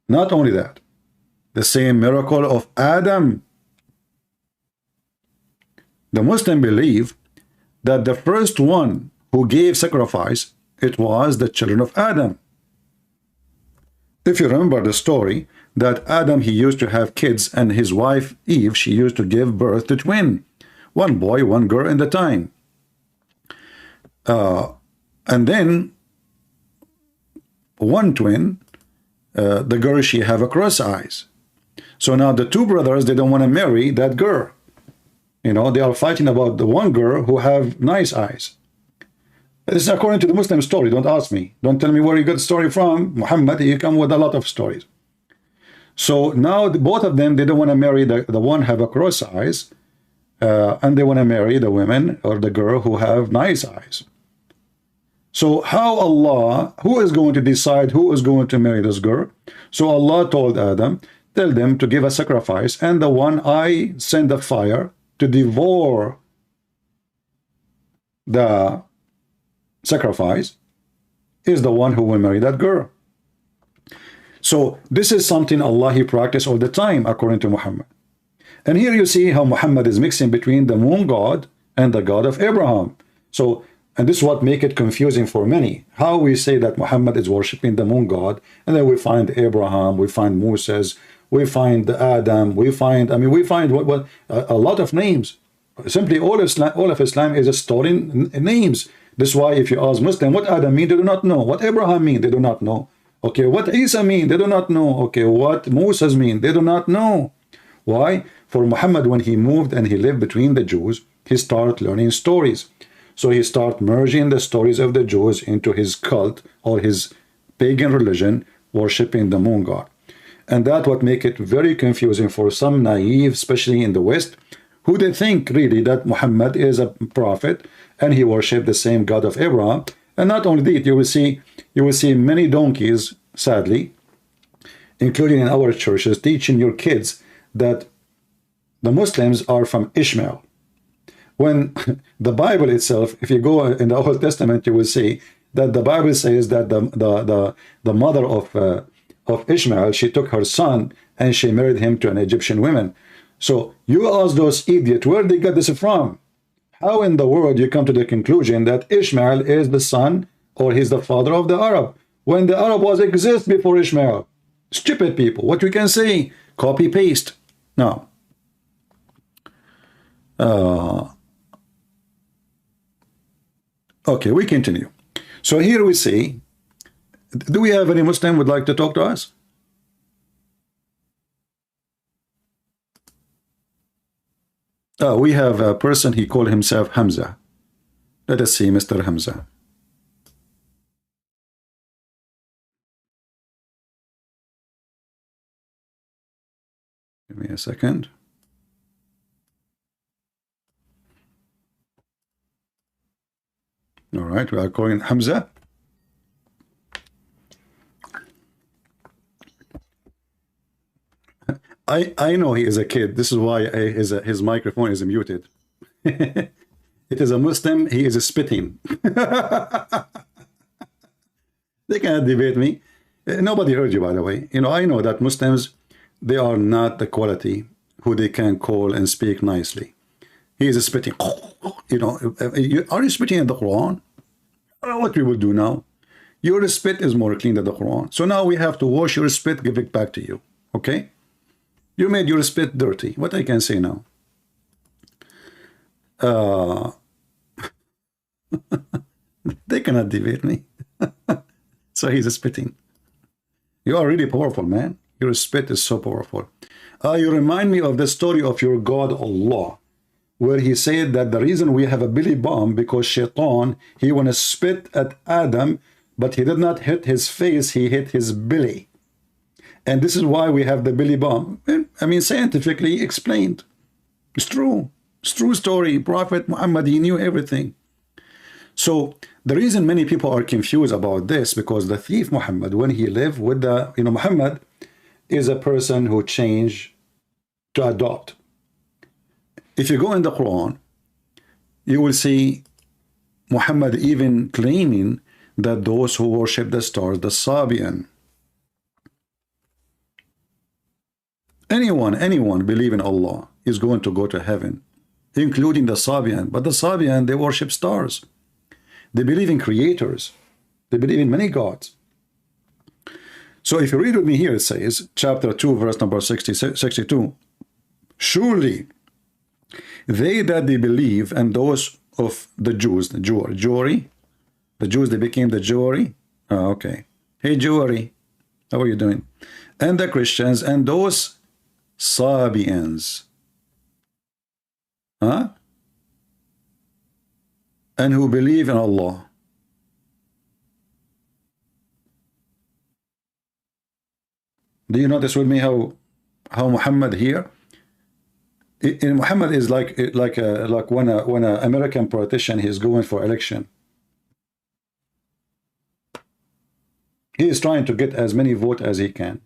Not only that, the same miracle of Adam. The Muslim believe that the first one who gave sacrifice, it was the children of Adam. If you remember the story, that Adam, he used to have kids, and his wife Eve, she used to give birth to twin. One boy, one girl in the time. And then one twin, the girl, she have a cross eyes. So now the two brothers, they don't want to marry that girl. You know, they are fighting about the one girl who have nice eyes. This is according to the Muslim story. Don't ask me. Don't tell me where you got the story from. Muhammad, he come with a lot of stories. So now both of them, they don't want to marry the one have a cross eyes, and they want to marry the women or the girl who have nice eyes. So how Allah, who is going to decide who is going to marry this girl? So Allah told Adam, tell them to give a sacrifice, and the one I send the fire to devour the sacrifice is the one who will marry that girl. So this is something Allah He practiced all the time according to Muhammad. And here you see how Muhammad is mixing between the moon god and the God of Abraham. So, and this is what make it confusing for many. How we say that Muhammad is worshiping the moon god, and then we find Abraham, we find Moses, we find Adam, we find what a lot of names. Simply all of Islam is a story in names. This is why if you ask Muslim what Adam mean, they do not know. What Abraham mean, they do not know. Okay, what Isa mean, they do not know. Okay, what Moses mean, they do not know. Why? For Muhammad, when he moved and he lived between the Jews, he started learning stories. So he started merging the stories of the Jews into his cult or his pagan religion, worshipping the moon god. And that what make it very confusing for some naive, especially in the West, who they think really that Muhammad is a prophet and he worshipped the same God of Abraham. And not only that, you will see many donkeys, sadly, including in our churches, teaching your kids that the Muslims are from Ishmael. When the Bible itself, if you go in the Old Testament, you will see that the Bible says that the mother of Ishmael, she took her son and she married him to an Egyptian woman. So you ask those idiots where they got this from. How in the world you come to the conclusion that Ishmael is the son or he's the father of the Arab, when the Arab was exist before Ishmael? Stupid people. What we can say? Copy paste. Now, okay, we continue. So here we see, do we have any Muslim would like to talk to us? We have a person, he called himself Hamza. Let us see, Mr. Hamza. Give me a second. All right, we are calling Hamza. I know he is a kid. This is why his microphone is muted. It is a Muslim. He is spitting. They cannot debate me. Nobody heard you, by the way. You know, I know that Muslims, they are not the quality who they can call and speak nicely. He is spitting. You know, are you spitting in the Quran? What we will do now? Your spit is more clean than the Quran. So now we have to wash your spit, give it back to you. Okay? You made your spit dirty. What I can say now? They cannot debate me. So he's spitting. You are really powerful, man. Your spit is so powerful. You remind me of the story of your God Allah, where he said that the reason we have a belly bomb because Shaitan, he want to spit at Adam, but he did not hit his face, he hit his belly. And this is why we have the belly bomb. I mean, scientifically explained. It's true. It's true story. Prophet Muhammad, he knew everything. So the reason many people are confused about this, because the thief Muhammad, when he lived with the, Muhammad is a person who changed to adopt. If you go in the Quran, you will see Muhammad even claiming that those who worship the stars, the Sabian, anyone believe in Allah is going to go to heaven, including the Sabian. But the Sabian, they worship stars. They believe in creators. They believe in many gods. So if you read with me here, it says, chapter 2, verse number 62, surely they that they believe, and those of the Jews, the Jewry, the Jews, they became the Jewry. Oh, okay. Hey, Jewry, how are you doing? And the Christians, and those Sabians, and who believe in Allah. Do you notice with me how Muhammad here? Muhammad is like when an American politician is going for election. He is trying to get as many votes as he can.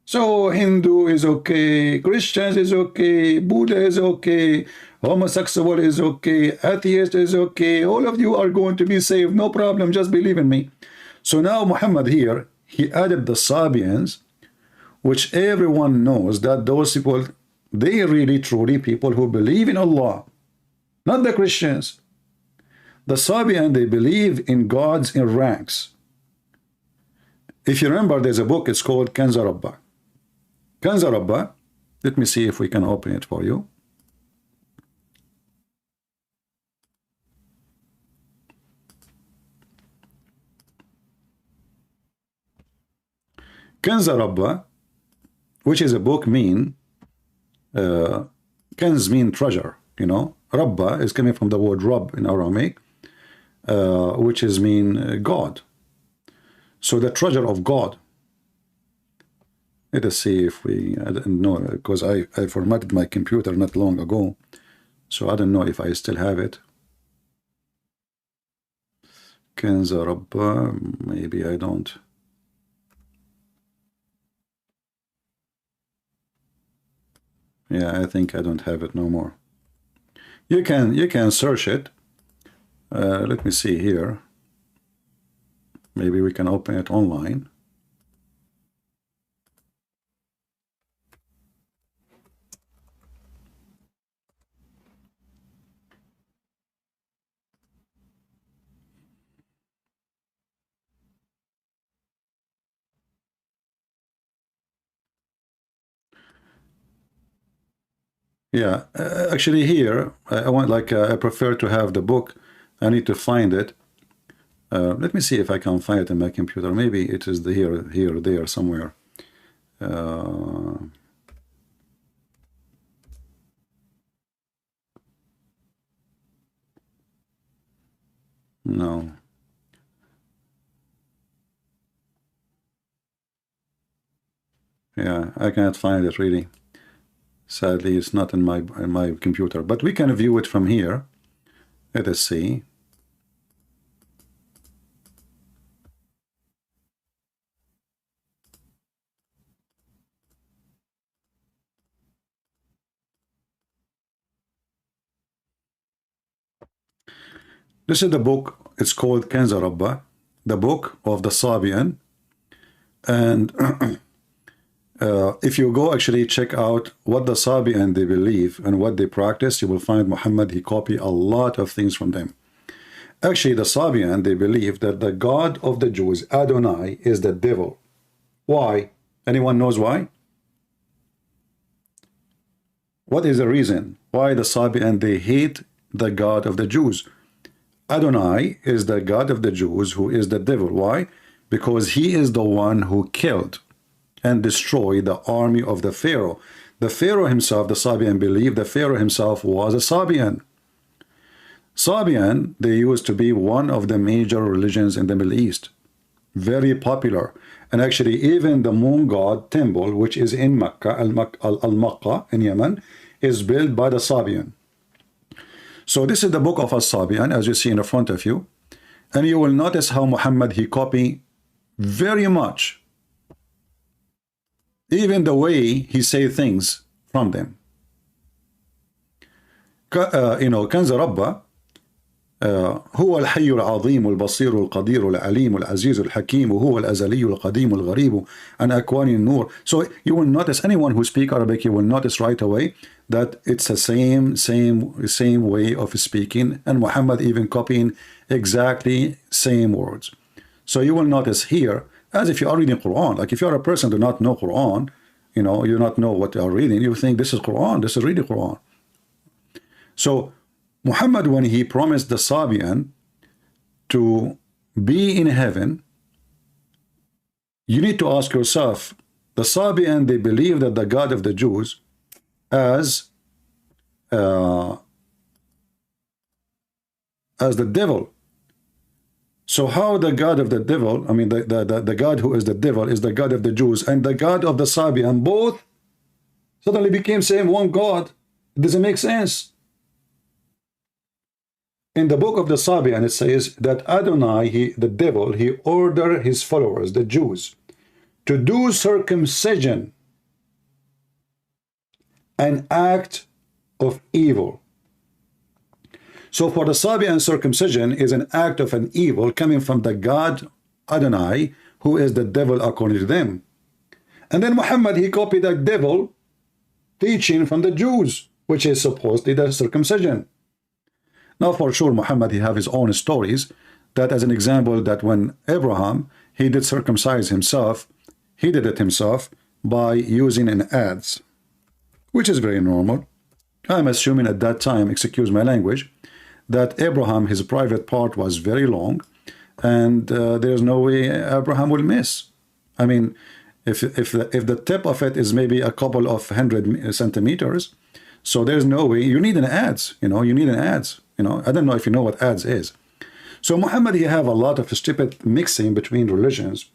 So Hindu is okay, Christians is okay, Buddha is okay, homosexual is okay, atheist is okay, all of you are going to be saved, no problem, just believe in me. So now Muhammad here, he added the Sabians, which everyone knows that those people, they really truly people who believe in Allah, not the Christians. The Sabian, they believe in gods in ranks. If you remember, there's a book, it's called Kanza Rabba. Kanza Rabba, let me see if we can open it for you. Kanza Rabba, which is a book mean, Kanz mean treasure, you know. Rabba is coming from the word Rabb in Aramaic, which is mean God. So the treasure of God. Let us see if we, I don't know, because I formatted my computer not long ago, so I don't know if I still have it. Kanza Rabba, maybe I don't. Yeah, I think I don't have it no more. You can search it. Let me see here. Maybe we can open it online. Yeah, actually here, I want like, I prefer to have the book. I need to find it. Let me see if I can find it in my computer. Maybe it is here, there, somewhere. No. Yeah, I cannot find it really. Sadly, it's not in my computer, but we can view it from here. Let us see. This is the book. It's called Kanza Rabba, the book of the Sabian. And if you go actually check out what the Sabian they believe and what they practice, you will find Muhammad, he copied a lot of things from them. Actually, the Sabian, they believe that the God of the Jews, Adonai, is the devil. Why? Anyone knows why? What is the reason why the Sabian, they hate the God of the Jews? Adonai is the God of the Jews, who is the devil. Why? Because he is the one who killed and destroyed the army of the Pharaoh. The Pharaoh himself, the Sabian believed the Pharaoh himself was a Sabian. Sabian, they used to be one of the major religions in the Middle East. Very popular. And actually even the moon god temple, which is in Mecca, Al-Makkah in Yemen, is built by the Sabian. So this is the book of As-Sabian, as you see in the front of you. And you will notice how Muhammad, he copied very much, even the way he say things from them. You know, Kanza Rabba, هو الحي العظيم البصير القدير العليم العزيز الحكيم وهو الأزلي القديم الغريب عن أكوان النور. So you will notice, anyone who speak Arabic, you will notice right away that it's the same way of speaking, and Muhammad even copying exactly same words. So you will notice here, as if you are reading Quran, like if you are a person who do not know Quran, you know, you not know what you are reading, you think this is Quran, this is really Quran. So Muhammad, when he promised the Sabian to be in heaven, you need to ask yourself, the Sabian, they believe that the God of the Jews as the devil. So how the God of the devil, I mean the God who is the devil is the God of the Jews, and the God of the Sabian both suddenly became same one God? It doesn't make sense. In the book of the Sabian, it says that Adonai, the devil, he ordered his followers, the Jews, to do circumcision, an act of evil. So for the Sabian, circumcision is an act of an evil coming from the God Adonai, who is the devil according to them. And then Muhammad, he copied that devil teaching from the Jews, which is supposedly the circumcision. Now, for sure, Muhammad, he have his own stories, that as an example, that when Abraham, he did circumcise himself, he did it himself by using an adze, which is very normal. I'm assuming at that time, excuse my language, that Abraham, his private part was very long, and there's no way Abraham will miss. I mean, if the tip of it is maybe a couple of 100 centimeters, so there's no way. You need an adze, you know, you need an adze, you know. I don't know if you know what adze is. So Muhammad, he have a lot of stupid mixing between religions,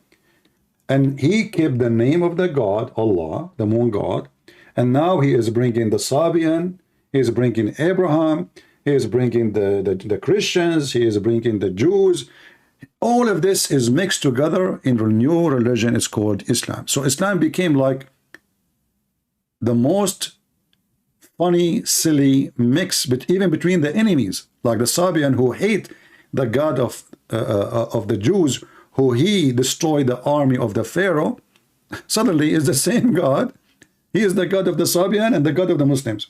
and he kept the name of the God, Allah, the one God, and now he is bringing the Sabian, he is bringing Abraham, he is bringing the Christians, he is bringing the Jews. All of this is mixed together in a new religion. It's called Islam. So Islam became like the most funny, silly mix, but even between the enemies, like the Sabian who hate the God of the Jews, who he destroyed the army of the Pharaoh, suddenly is the same God. He is the God of the Sabian and the God of the Muslims.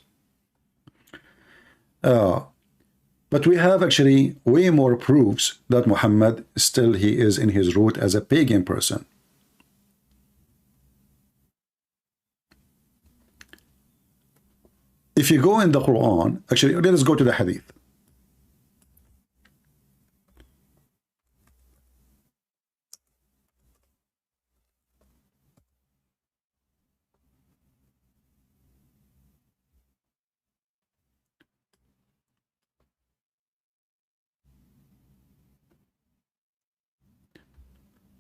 But we have actually way more proofs that Muhammad still he is in his root as a pagan person. If you go in the Quran, actually, let us go to the Hadith.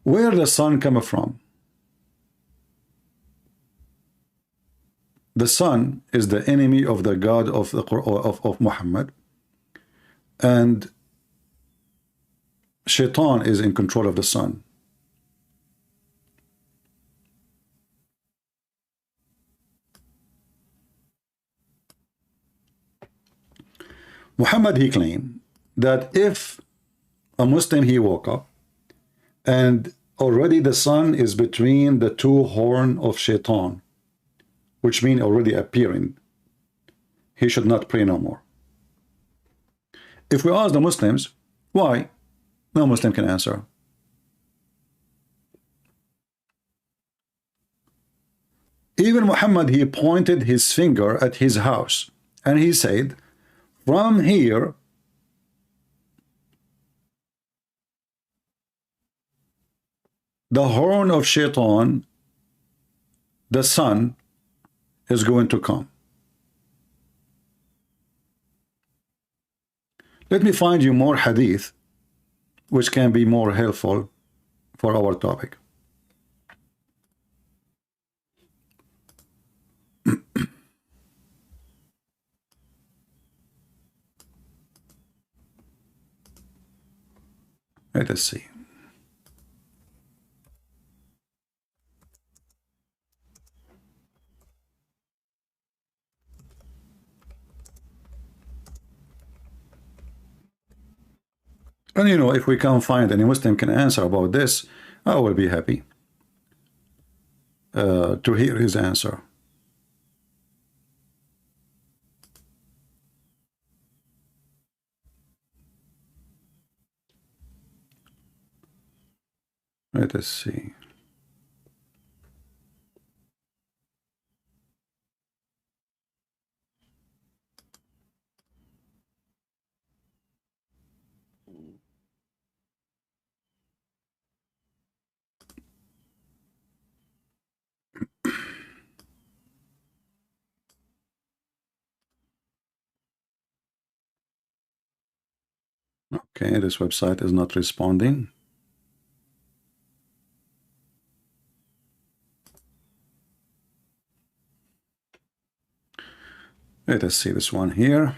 Where the sun come from? The sun is the enemy of the God of the of Muhammad, and Shaitan is in control of the sun. Muhammad, he claimed that if a Muslim, he woke up and already the sun is between the two horns of Shaitan, which means already appearing, he should not pray no more. If we ask the Muslims, why? No Muslim can answer. Even Muhammad, he pointed his finger at his house and he said, from here, the horn of Shaitan, the sun, is going to come. Let me find you more hadith which can be more helpful for our topic. Let us see. And you know, if we can't find any Muslim can answer about this, I will be happy to hear his answer. Let us see. Okay, this website is not responding. Let us see this one here.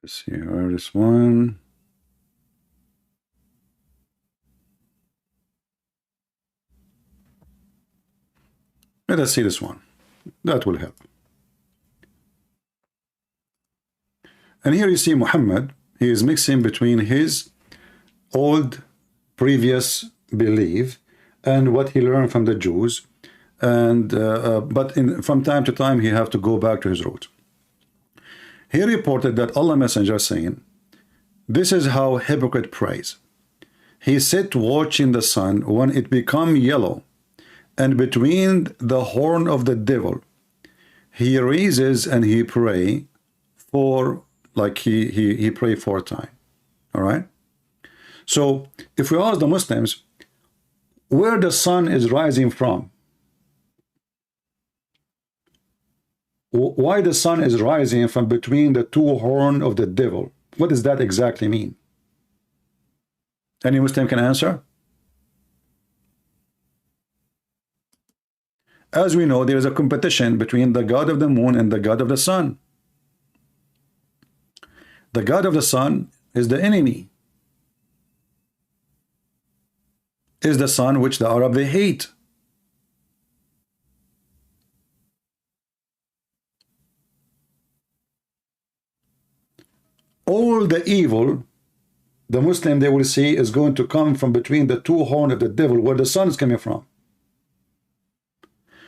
Let's see, where is one? Let us see this one. That will help. And here you see Muhammad. He is mixing between his old previous belief and what he learned from the Jews, and but from time to time he have to go back to his roots. He reported that Allah Messenger saying, this is how hypocrite prays. He sit watching the sun when it become yellow, and between the horn of the devil he raises and he pray for, like he pray 4 times. All right. So if we ask the Muslims where the sun is rising from, why the sun is rising from between the 2 horns of the devil, what does that exactly mean? Any Muslim can answer? As we know, there is a competition between the god of the moon and the god of the sun. The god of the sun is the enemy, is the sun which the Arab they hate. All the evil the Muslim they will see is going to come from between the 2 horns of the devil, where the sun is coming from.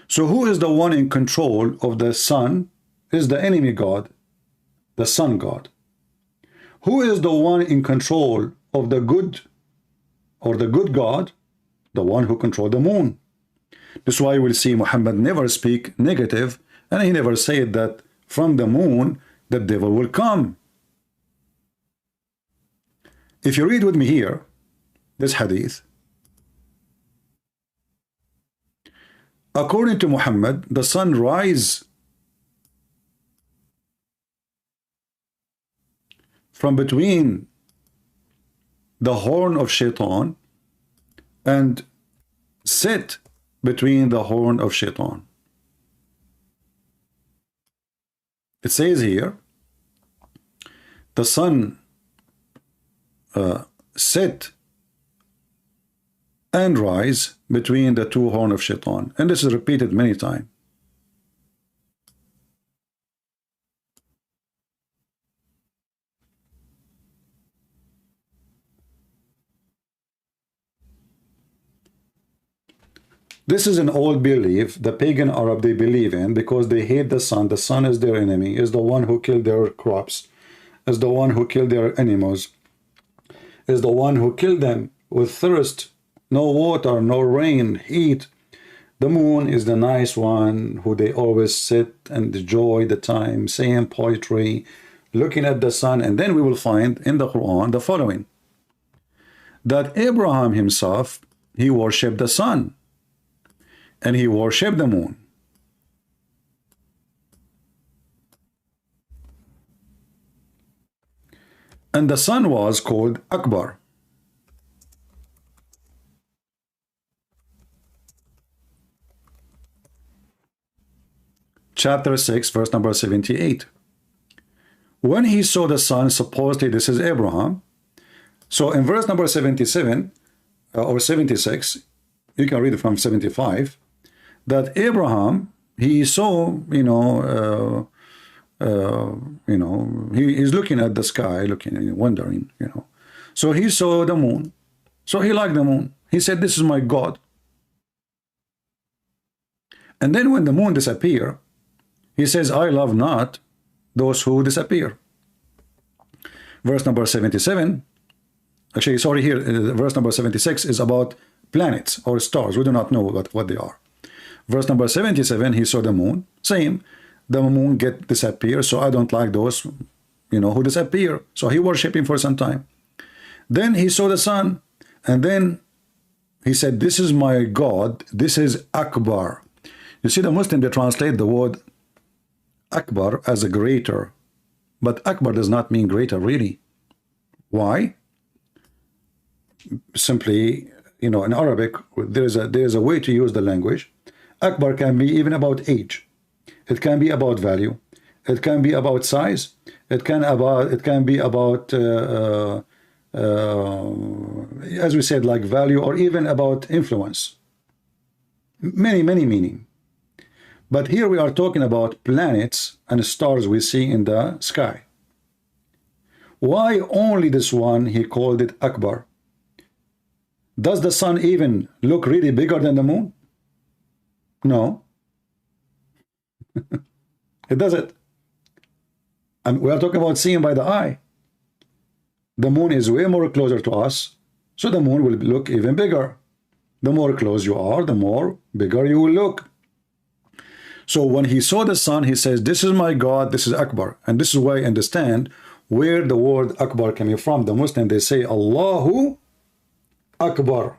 So who is the one in control of the sun? Is the enemy god, the sun god. Who is the one in control of the good, or the good god? The one who controls the moon. That's why we'll see Muhammad never speak negative, and he never said that from the moon the devil will come. If you read with me here, this hadith, according to Muhammad, the sun rises from between the horn of Shaitan and set between the horn of Shaitan. It says here, the sun set and rise between the 2 horns of Shaitan, and this is repeated many times. This is an old belief the pagan Arab they believe in, because they hate the sun. The sun is their enemy, is the one who killed their crops, is the one who killed their animals, is the one who killed them with thirst, no water, no rain, heat. The moon is the nice one who they always sit and enjoy the time, saying poetry, looking at the sun. And then we will find in the Quran the following, that Abraham himself, he worshipped the sun and he worshipped the moon. And the sun was called Akbar. Chapter 6, verse number 78. When he saw the sun, supposedly this is Abraham. So in verse number 77 or 76, you can read it from 75, that Abraham, he saw, he is looking at the sky, looking and wondering, So he saw the moon. So he liked the moon. He said, this is my God. And then when the moon disappeared, he says, I love not those who disappear. Verse number 77, actually, sorry, here, verse number 76 is about planets or stars. We do not know what they are. Verse number 77, he saw the moon. Same, the moon disappear, so I don't like those, who disappear. So he worshiped him for some time. Then he saw the sun, and then he said, this is my God, this is Akbar. You see, the Muslim, they translate the word Akbar as a greater, but Akbar does not mean greater, really. Why? Simply, in Arabic, there is a way to use the language. Akbar can be even about age. It can be about value. It can be about size. It can be about as we said, like value, or even about influence. Many meaning. But here we are talking about planets and stars we see in the sky. Why only this one he called it Akbar? Does the sun even look really bigger than the moon? No. It doesn't. And we are talking about seeing by the eye. The moon is way more closer to us, so the moon will look even bigger. The more close you are, the more bigger you will look. So when he saw the sun, he says, this is my God, this is Akbar. And this is why I understand where the word Akbar coming from. The Muslim, they say Allahu Akbar.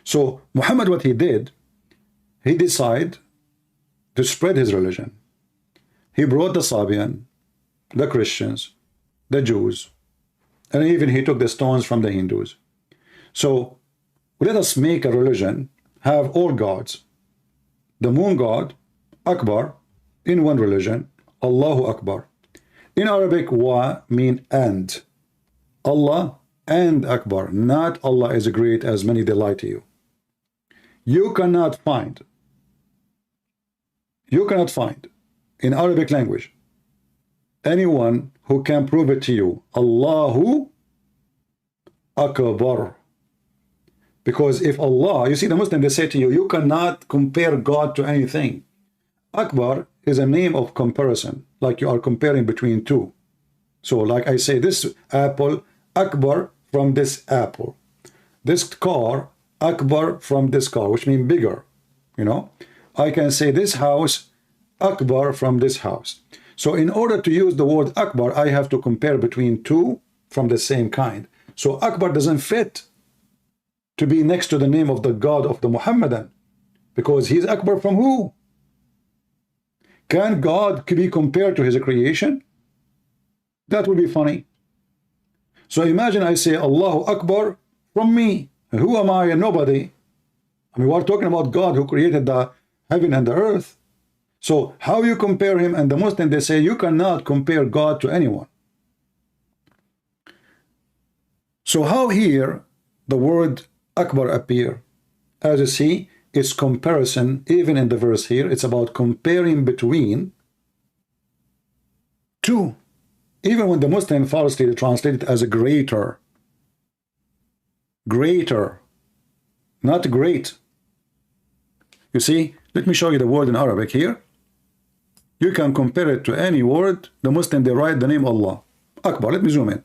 So Muhammad, what he did, he decided to spread his religion. He brought the Sabian, the Christians, the Jews, and even he took the stones from the Hindus. So let us make a religion, have all gods. The moon god, Akbar, in one religion, Allahu Akbar. In Arabic, wa mean and. Allah and Akbar, not Allah is great as many they lie to you. You cannot find in Arabic language anyone who can prove it to you, Allahu Akbar. Because if Allah, you see the Muslim, they say to you, you cannot compare God to anything. Akbar is a name of comparison, like you are comparing between two. So like I say, this apple, Akbar from this apple. This car, Akbar from this car, which means bigger. You know, I can say this house, Akbar from this house. So in order to use the word Akbar, I have to compare between two from the same kind. So Akbar doesn't fit to be next to the name of the God of the Muhammadan, because he's Akbar from who? Can God be compared to his creation? That would be funny. So imagine I say Allahu Akbar from me. And who am I? And nobody. I mean, we're talking about God who created the heaven and the earth. So how you compare him? And the Muslim, they say you cannot compare God to anyone. So how here the word Akbar appear? As you see, it's comparison. Even in the verse here, it's about comparing between two. Even when the Muslim falsely translate it as a greater. Greater, not great. You see, let me show you the word in Arabic here. You can compare it to any word. The Muslim, they write the name Allah. Akbar, let me zoom in.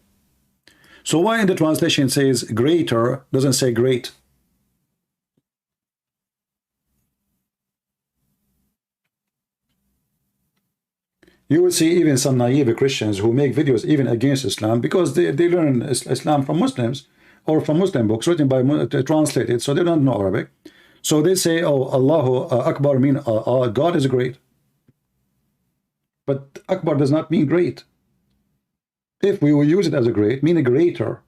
So why in the translation says greater, doesn't say great? You will see even some naive Christians who make videos even against Islam because they learn Islam from Muslims or from Muslim books written by translated, so they don't know Arabic. So they say, oh, Allahu Akbar mean God is great. But Akbar does not mean great. If we will use it as a great, mean a greater,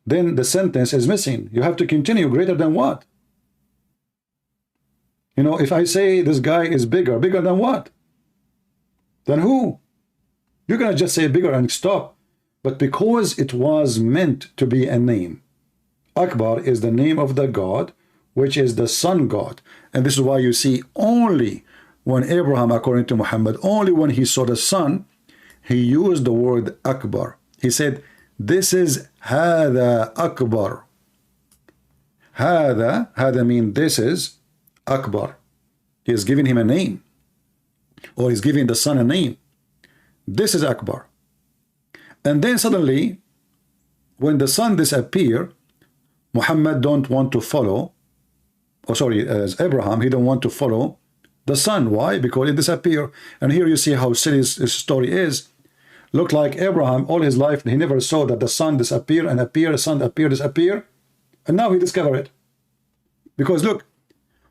then the sentence is missing. You have to continue. Greater than what? You know, if I say this guy is bigger than what? Then who? You're going to just say bigger and stop. But because it was meant to be a name, Akbar is the name of the God, which is the sun God. And this is why you see only when Abraham, according to Muhammad, only when he saw the sun, he used the word Akbar. He said, this is Hada Akbar. Hada means this is Akbar. He is giving him a name. Or he's giving the sun a name. This is Akbar. And then suddenly, when the sun disappeared, Muhammad don't want to follow, as Abraham, he don't want to follow the sun. Why? Because it disappeared. And here you see how silly this story is. Look like Abraham, all his life, he never saw that the sun disappear and appear, the sun appear, disappear. And now he discovered it. Because look,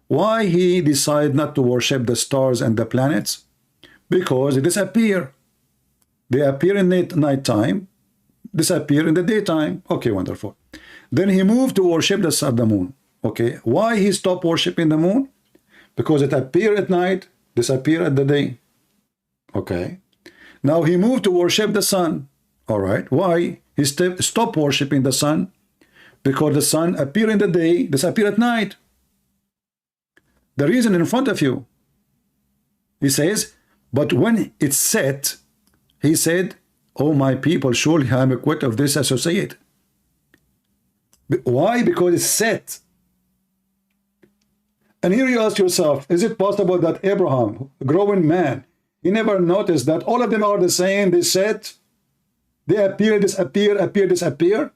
why he decided not to worship the stars and the planets? Because they disappear. They appear in night time, disappear in the daytime. Okay, wonderful. Then he moved to worship the moon. Okay, why he stopped worshiping the moon? Because it appeared at night, disappear at the day. Okay. Now he moved to worship the sun. All right. Why? He stopped worshiping the sun because the sun appeared in the day, disappear at night. The reason in front of you. He says, but when it's set, he said, oh my people, surely I am quit of this associate. Why? Because it's set. And here you ask yourself, is it possible that Abraham, a growing man, he never noticed that all of them are the same, they set, they appear, disappear, appear, disappear?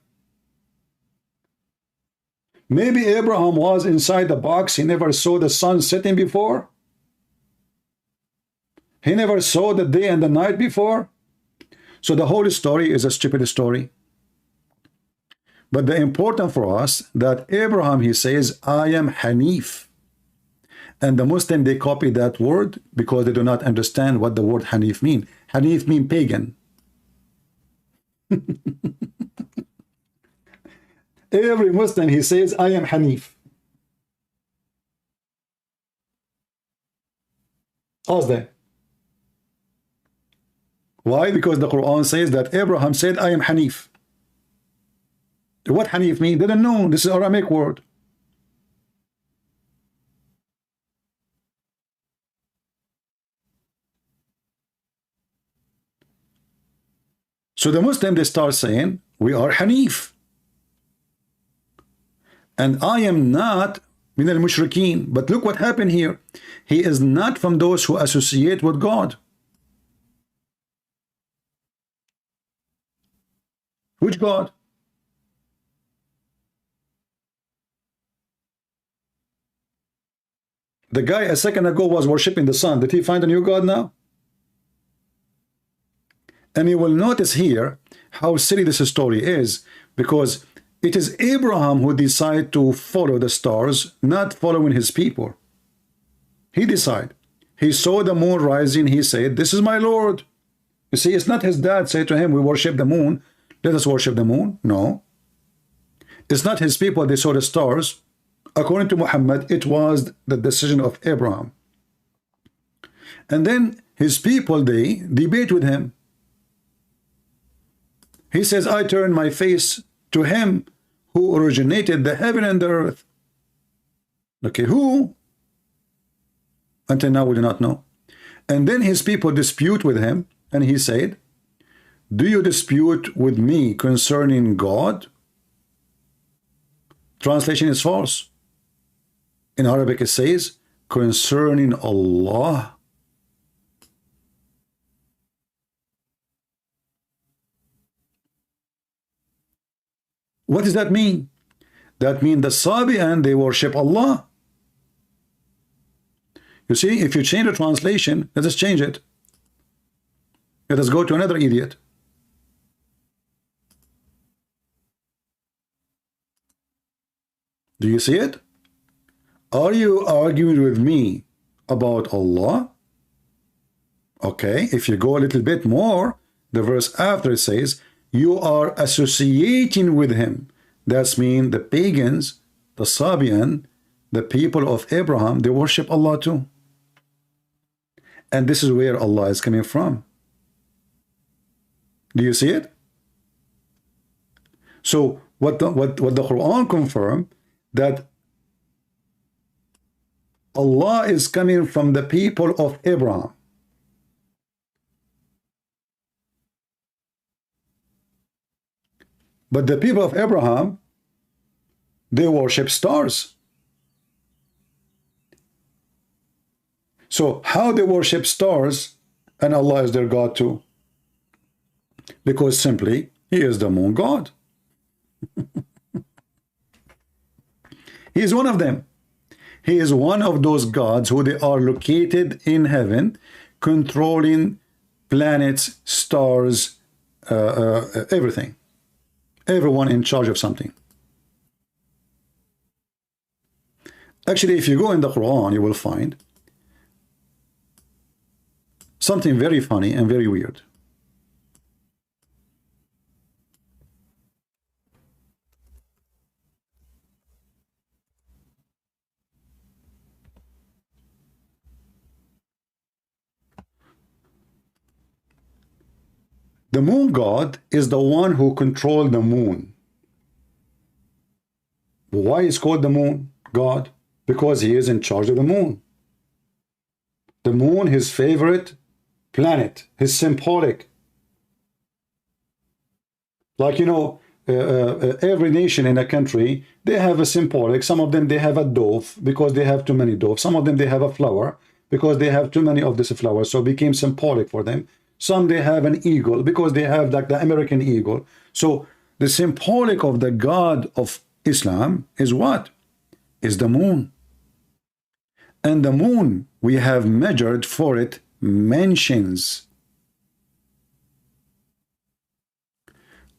Maybe Abraham was inside the box, he never saw the sun setting before. He never saw the day and the night before. So the whole story is a stupid story. But the important for us that Abraham, he says, I am Hanif. And the Muslim, they copy that word because they do not understand what the word Hanif mean. Hanif mean pagan. Every Muslim, he says, I am Hanif. How's that? Why? Because the Quran says that Abraham said, I am Hanif. What Hanif mean? They don't know. This is an Aramaic word. So the Muslim, they start saying, we are Hanif. And I am not min al-mushrikeen. But look what happened here. He is not from those who associate with God. Which God? The guy a second ago was worshipping the sun. Did he find a new God now? And you will notice here how silly this story is, because it is Abraham who decided to follow the stars, not following his people. He decided. He saw the moon rising. He said, this is my Lord. You see, it's not his dad said to him, we worship the moon. Let us worship the moon. No. It's not his people. They saw the stars. According to Muhammad, it was the decision of Abraham. And then his people, they debate with him. He says, I turn my face to him who originated the heaven and the earth. Okay, who? Until now we do not know. And then his people dispute with him, and he said, do you dispute with me concerning God? Translation is false. In Arabic it says, concerning Allah. What does that mean? That means the Sabi'an, they worship Allah. You see, if you change the translation, let us change it. Let us go to another idiot. Do you see it? Are you arguing with me about Allah? Okay, if you go a little bit more, the verse after it says, you are associating with him. That's mean the pagans, the Sabian, the people of Abraham, they worship Allah too. And this is where Allah is coming from. Do you see it? So what the Quran confirmed, that Allah is coming from the people of Abraham. But the people of Abraham, they worship stars. So how they worship stars and Allah is their God too? Because simply, He is the moon God. He is one of them. He is one of those gods who they are located in heaven, controlling planets, stars, everything. Everyone in charge of something. Actually, if you go in the Quran, you will find something very funny and very weird. The moon god is the one who controlled the moon. Why is called the moon god? Because he is in charge of the moon. The moon, his favorite planet, his symbolic. Like, you know, every nation in a country, they have a symbolic. Some of them, they have a dove because they have too many doves. Some of them, they have a flower because they have too many of this flower, so it became symbolic for them. Some, they have an eagle because they have like the American eagle. So the symbolic of the God of Islam is what? Is the moon. And the moon, we have measured for it mentions.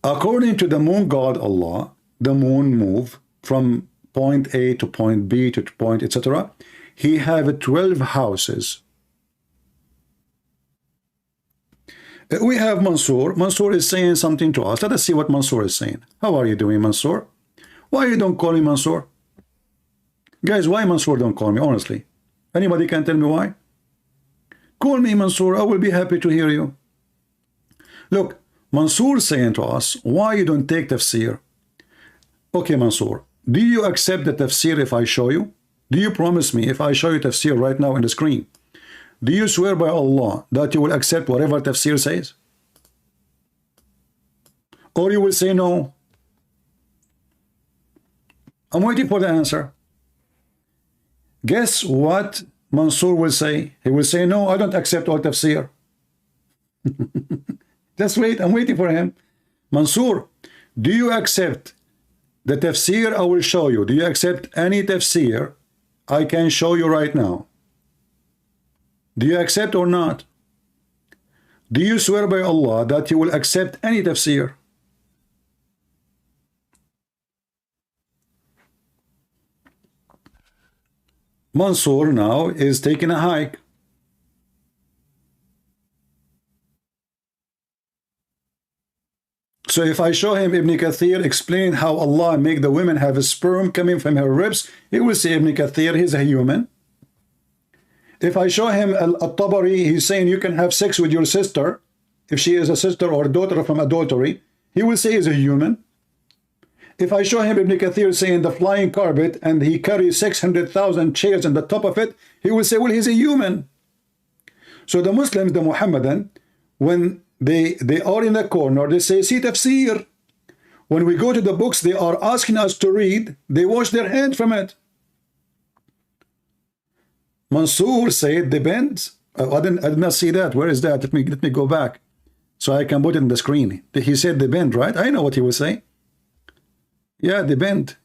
According to the moon god Allah, the moon move from point A to point B to point etc. He have 12 houses. We have Mansour. Mansour is saying something to us. Let us see what Mansour is saying. How are you doing, Mansour? Why you don't call me Mansour? Guys, why Mansour don't call me, honestly? Anybody can tell me why? Call me Mansour. I will be happy to hear you. Look, Mansour saying to us, why you don't take tafsir? Okay, Mansour, do you accept the tafsir if I show you? Do you promise me if I show you tafsir right now on the screen? Do you swear by Allah that you will accept whatever tafsir says? Or you will say no? I'm waiting for the answer. Guess what Mansour will say? He will say, no, I don't accept all tafsir. Just wait, I'm waiting for him. Mansour, do you accept the tafsir I will show you? Do you accept any tafsir I can show you right now? Do you accept or not? Do you swear by Allah that you will accept any tafsir? Mansour now is taking a hike. So if I show him Ibn Kathir explain how Allah make the women have a sperm coming from her ribs, he will say Ibn Kathir, he's a human. If I show him Al-Tabari, he's saying you can have sex with your sister, if she is a sister or daughter from adultery, he will say he's a human. If I show him Ibn Kathir saying the flying carpet and he carries 600,000 chairs on the top of it, he will say, well, he's a human. So the Muslims, the Muhammadan, when they are in the corner, they say, see tafsir. When we go to the books they are asking us to read, they wash their hand from it. Mansour said, depends. I did not see that. Where is that? Let me go back so I can put it in the screen. He said depend, right? I know what he was saying. Yeah, depend.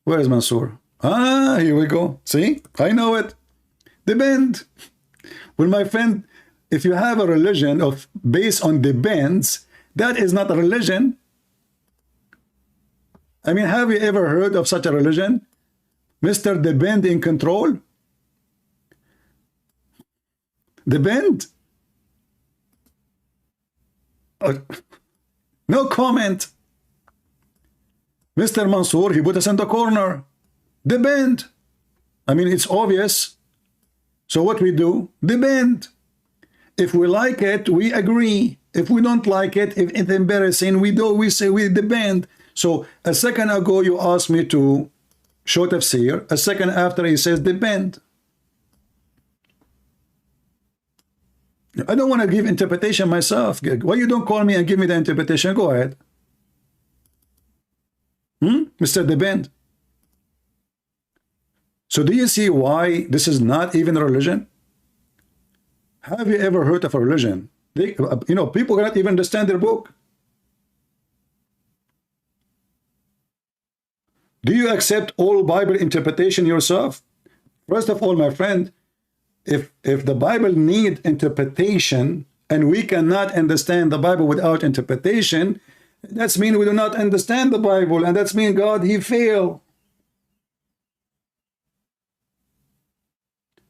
Where is Mansour? Ah, here we go. See? I know it. Depend. Well, my friend, if you have a religion of based on depends, that is not a religion. I mean, have you ever heard of such a religion? Mr. Depend in control? Depend? No comment. Mr. Mansour, he put us in the corner. Depend. I mean, it's obvious. So what we do? Depend. If we like it, we agree. If we don't like it, if it's embarrassing, we say we depend. So a second ago, you asked me to show tafsir. A second after, he says depend. I don't want to give interpretation myself. Why you don't call me and give me the interpretation? Go ahead. Mr. Depend. So do you see why this is not even a religion? Have you ever heard of a religion? People cannot even understand their book. Do you accept all Bible interpretation yourself? First of all, my friend, if the Bible need interpretation and we cannot understand the Bible without interpretation, that's mean we do not understand the Bible, and that's mean God, he failed.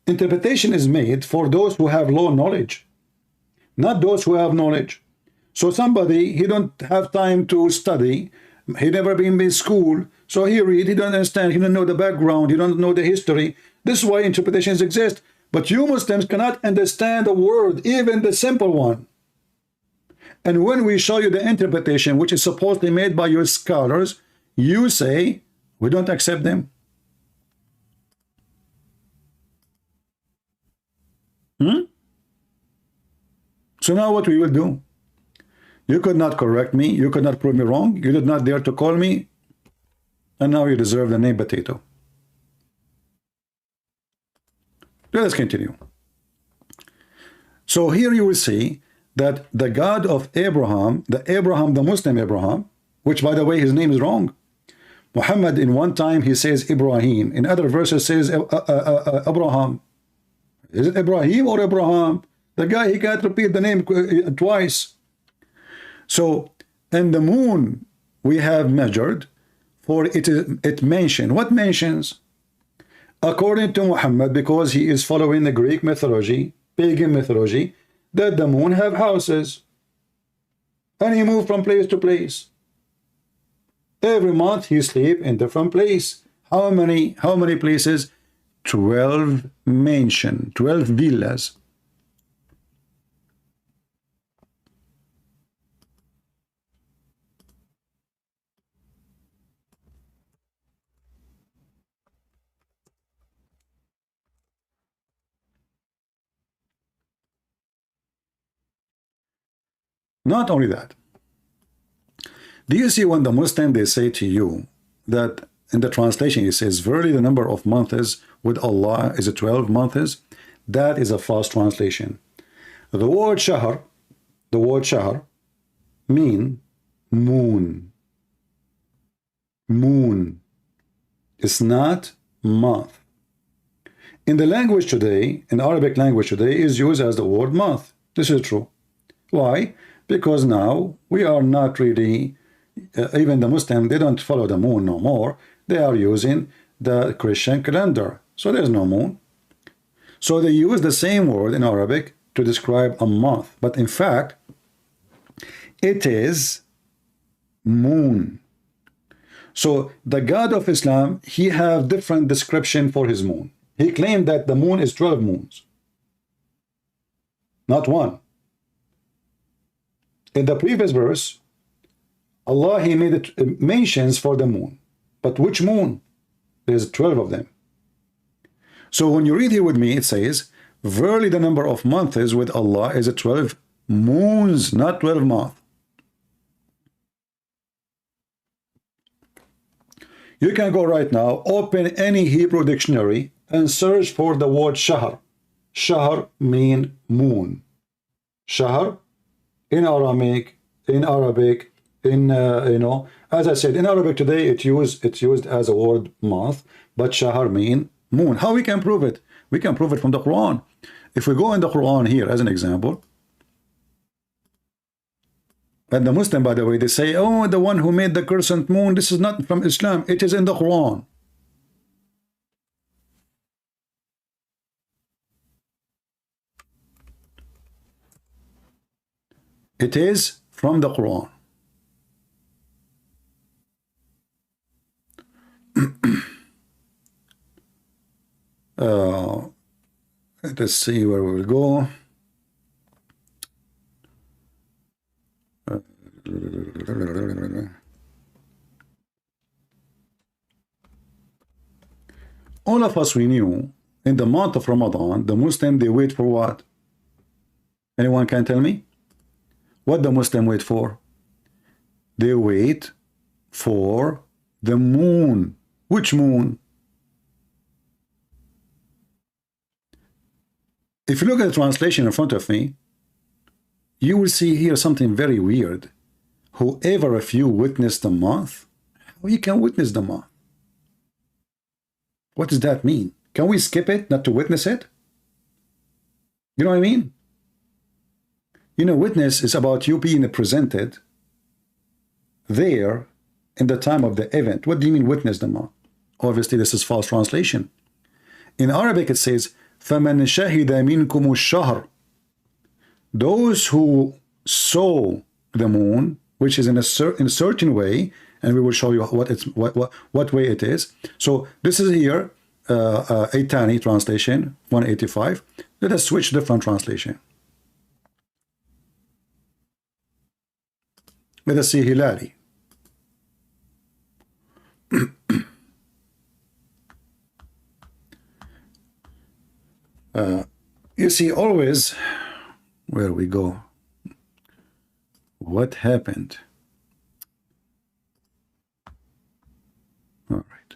Interpretation is made for those who have low knowledge, not those who have knowledge. So somebody, he don't have time to study, he never been in school, so he read, he don't understand, he don't know the background, he don't know the history. This is why interpretations exist. But you Muslims cannot understand a word, even the simple one. And when we show you the interpretation, which is supposedly made by your scholars, you say, we don't accept them. So now what we will do? You could not correct me. You could not prove me wrong. You did not dare to call me. And now you deserve the name potato. Let us continue. So here you will see that the God of Abraham, the Muslim Abraham, which by the way his name is wrong. Muhammad in one time he says Ibrahim, in other verses says Abraham. Is it Ibrahim or Abraham? The guy, he can't repeat the name twice. So in the moon we have measured, for it mentioned, what mentions? According to Muhammad, because he is following the Greek mythology, pagan mythology, that the moon have houses, and he moved from place to place. Every month he sleep in different place. How many places? 12 mansion, 12 villas. Not only that, do you see when the Muslim, they say to you that in the translation it says, verily the number of months with Allah is 12 months? That is a false translation. The word shahr mean moon. Moon. It's not month. In the language today, in Arabic language today, is used as the word month. This is true. Why? Because now we are not really, even the Muslim, they don't follow the moon no more. They are using the Christian calendar. So there's no moon. So they use the same word in Arabic to describe a month. But in fact, it is moon. So the God of Islam, he have different description for his moon. He claimed that the moon is 12 moons. Not one. In the previous verse, Allah, he made it mentions for the moon. But which moon? There's 12 of them. So when you read here with me, it says, verily the number of months with Allah is 12 moons, not 12 months. You can go right now, open any Hebrew dictionary and search for the word shahr. Shahr mean moon. Shahr in Aramaic, in Arabic, in as I said, in Arabic today it's used as a word month, but shahr mean moon. How we can prove it? We can prove it from the Quran. If we go in the Quran here as an example, and the Muslim, by the way, they say, oh, the one who made the crescent moon, this is not from Islam. It is in the Quran. It is from the Quran. Let's see where we will go. All of us, we knew in the month of Ramadan, the Muslim, they wait for what? Anyone can tell me? What the Muslim wait for? They wait for the moon. Which moon? If you look at the translation in front of me, you will see here something very weird. Whoever of you witnessed the month, how you can witness the month? What does that mean? Can we skip it, not to witness it? You know what I mean? You know, witness is about you being presented there in the time of the event. What do you mean witness the month? Obviously, this is false translation. In Arabic, it says, فَمَنْ شَهِدَ مِنْكُمُ الشَّهْرِ. Those who saw the moon, which is in a certain way, and we will show you what way it is. So this is here Aitani translation, 185. Let us switch different translation. Let us see Hilali. You see, always, where we go, what happened? All right.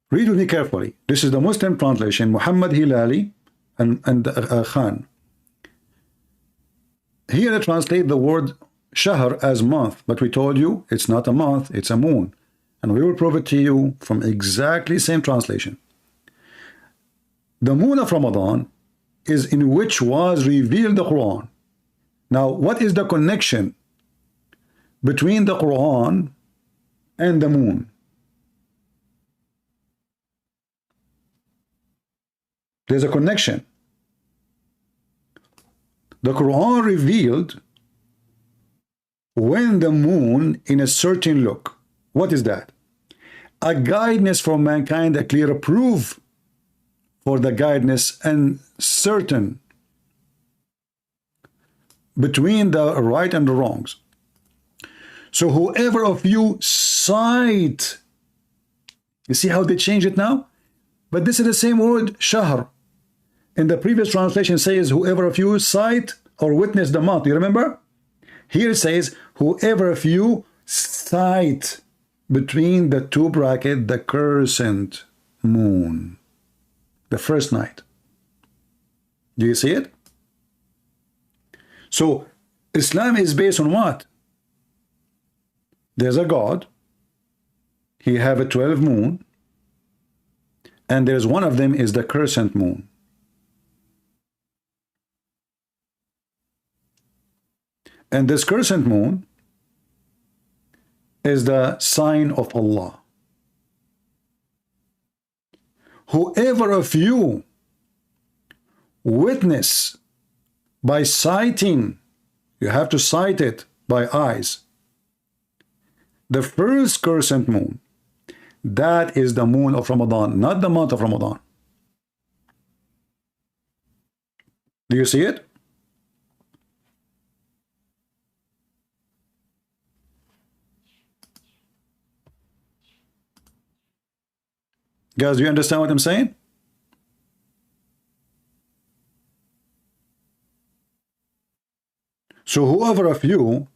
Read with me carefully. This is the Muslim translation, Muhammad Hilali and Khan. Here they translate the word shahr as month, but we told you it's not a month, it's a moon. And we will prove it to you from exactly same translation. The moon of Ramadan is in which was revealed the Quran. Now, what is the connection between the Quran and the moon? There's a connection. The Quran revealed when the moon in a certain look. What is that? A guidance for mankind, a clear proof for the guidance and certain between the right and the wrongs. So whoever of you sight, you see how they change it now? But this is the same word, shahr. In the previous translation says, whoever of you sight or witness the month. You remember? Here it says, whoever of you sight between the two brackets, the crescent moon, the first night. Do you see it? So Islam is based on what? There's a God. He have a 12 moon. And there's one of them is the crescent moon. And this crescent moon is the sign of Allah. Whoever of you witness by sighting, you have to sight it by eyes, the first crescent moon, that is the moon of Ramadan, not the month of Ramadan. Do you see it? Guys, do you understand what I'm saying? So whoever of you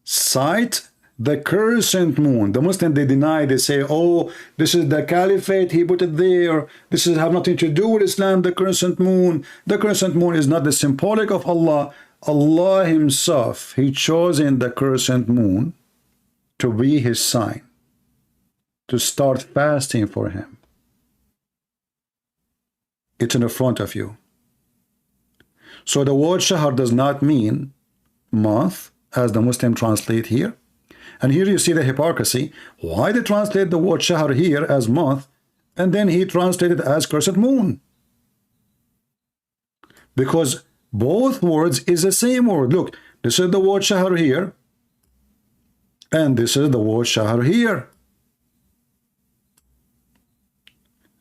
sight the crescent moon, the Muslim, they deny, they say, oh, this is the caliphate, he put it there, this is have nothing to do with Islam, the crescent moon. The crescent moon is not the symbolic of Allah. Allah himself, he chosen the crescent moon to be his sign, to start fasting for him. It's in the front of you. So the word shahr does not mean month, as the Muslim translate here. And here you see the hypocrisy. Why they translate the word shahr here as month, and then he translated as crescent moon? Because both words is the same word. Look, this is the word shahr here, and this is the word shahr here.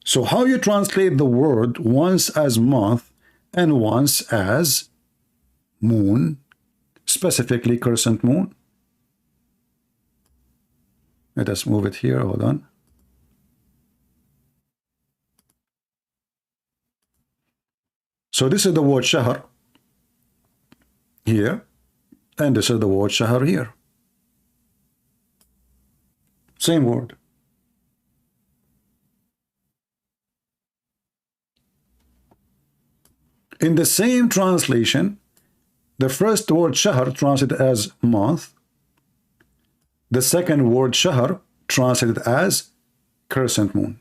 So how you translate the word once as month and once as moon, specifically crescent moon? Let us move it here, hold on. So this is the word shahr here, and this is the word shahr here. Same word. In the same translation, the first word shahr translated as month, the second word shahr translated as crescent moon.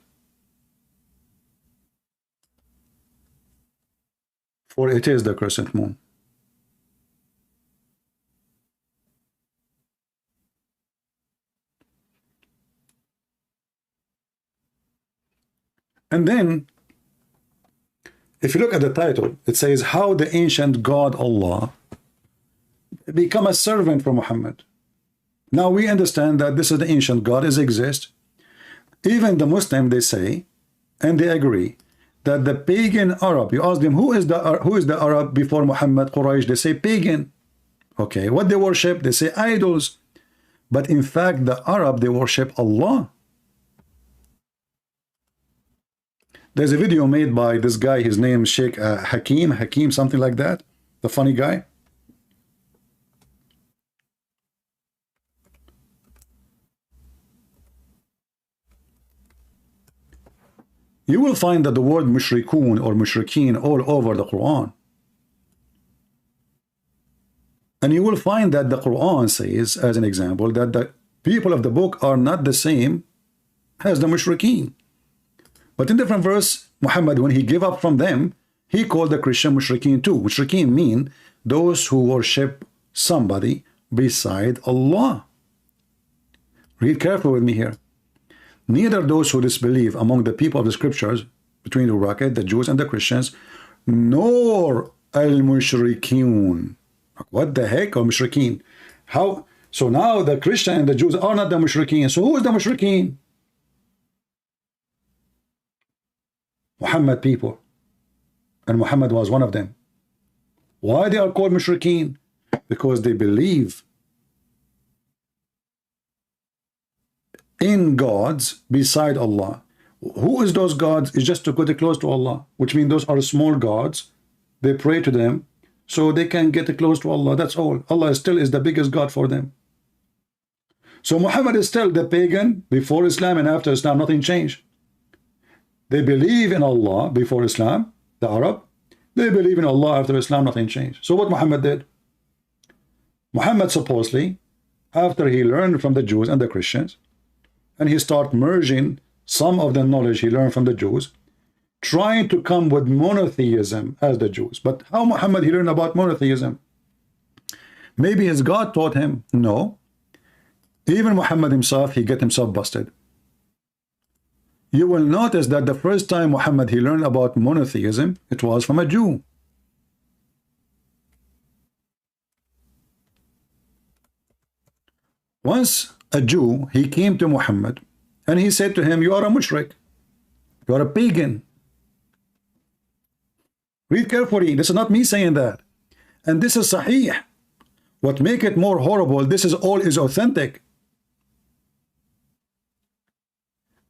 For it is the crescent moon. And then, if you look at the title, it says, how the ancient God Allah become a servant for Muhammad. Now we understand that this is the ancient God, it exists. Even the Muslim, they say, and they agree, that the pagan Arab, you ask them, who is the Arab before Muhammad, Quraysh? They say pagan. Okay, what they worship? They say idols. But in fact, the Arab, they worship Allah. There's a video made by this guy, his name is Sheikh Hakim, something like that, the funny guy. You will find that the word mushrikun or mushrikeen all over the Quran. And you will find that the Quran says, as an example, that the people of the book are not the same as the mushrikeen. But in different verse, Muhammad, when he gave up from them, he called the Christian mushrikeen too. Mushrikeen mean those who worship somebody beside Allah. Read carefully with me here. Neither those who disbelieve among the people of the scriptures, between the bracket, the Jews and the Christians, nor al-mushrikeen. What the heck are mushrikeen? How? So now the Christian and the Jews are not the mushrikeen. So who is the mushrikeen? Muhammad people. And Muhammad was one of them. Why they are called mushrikeen? Because they believe in gods beside Allah. Who is those gods? It's just to get close to Allah, which means those are small gods. They pray to them so they can get close to Allah. That's all. Allah still is the biggest God for them. So Muhammad is still the pagan before Islam, and after Islam nothing changed. They believe in Allah before Islam, the Arab. They believe in Allah after Islam, nothing changed. So what Muhammad did? Muhammad supposedly, after he learned from the Jews and the Christians, and he started merging some of the knowledge he learned from the Jews, trying to come with monotheism as the Jews. But how Muhammad he learned about monotheism? Maybe his God taught him? No. Even Muhammad himself, he get himself busted. You will notice that the first time Muhammad he learned about monotheism, it was from a Jew. Once a Jew, he came to Muhammad and he said to him, you are a mushrik, you are a pagan. Read carefully, this is not me saying that. And this is sahih. What make it more horrible, this is all is authentic.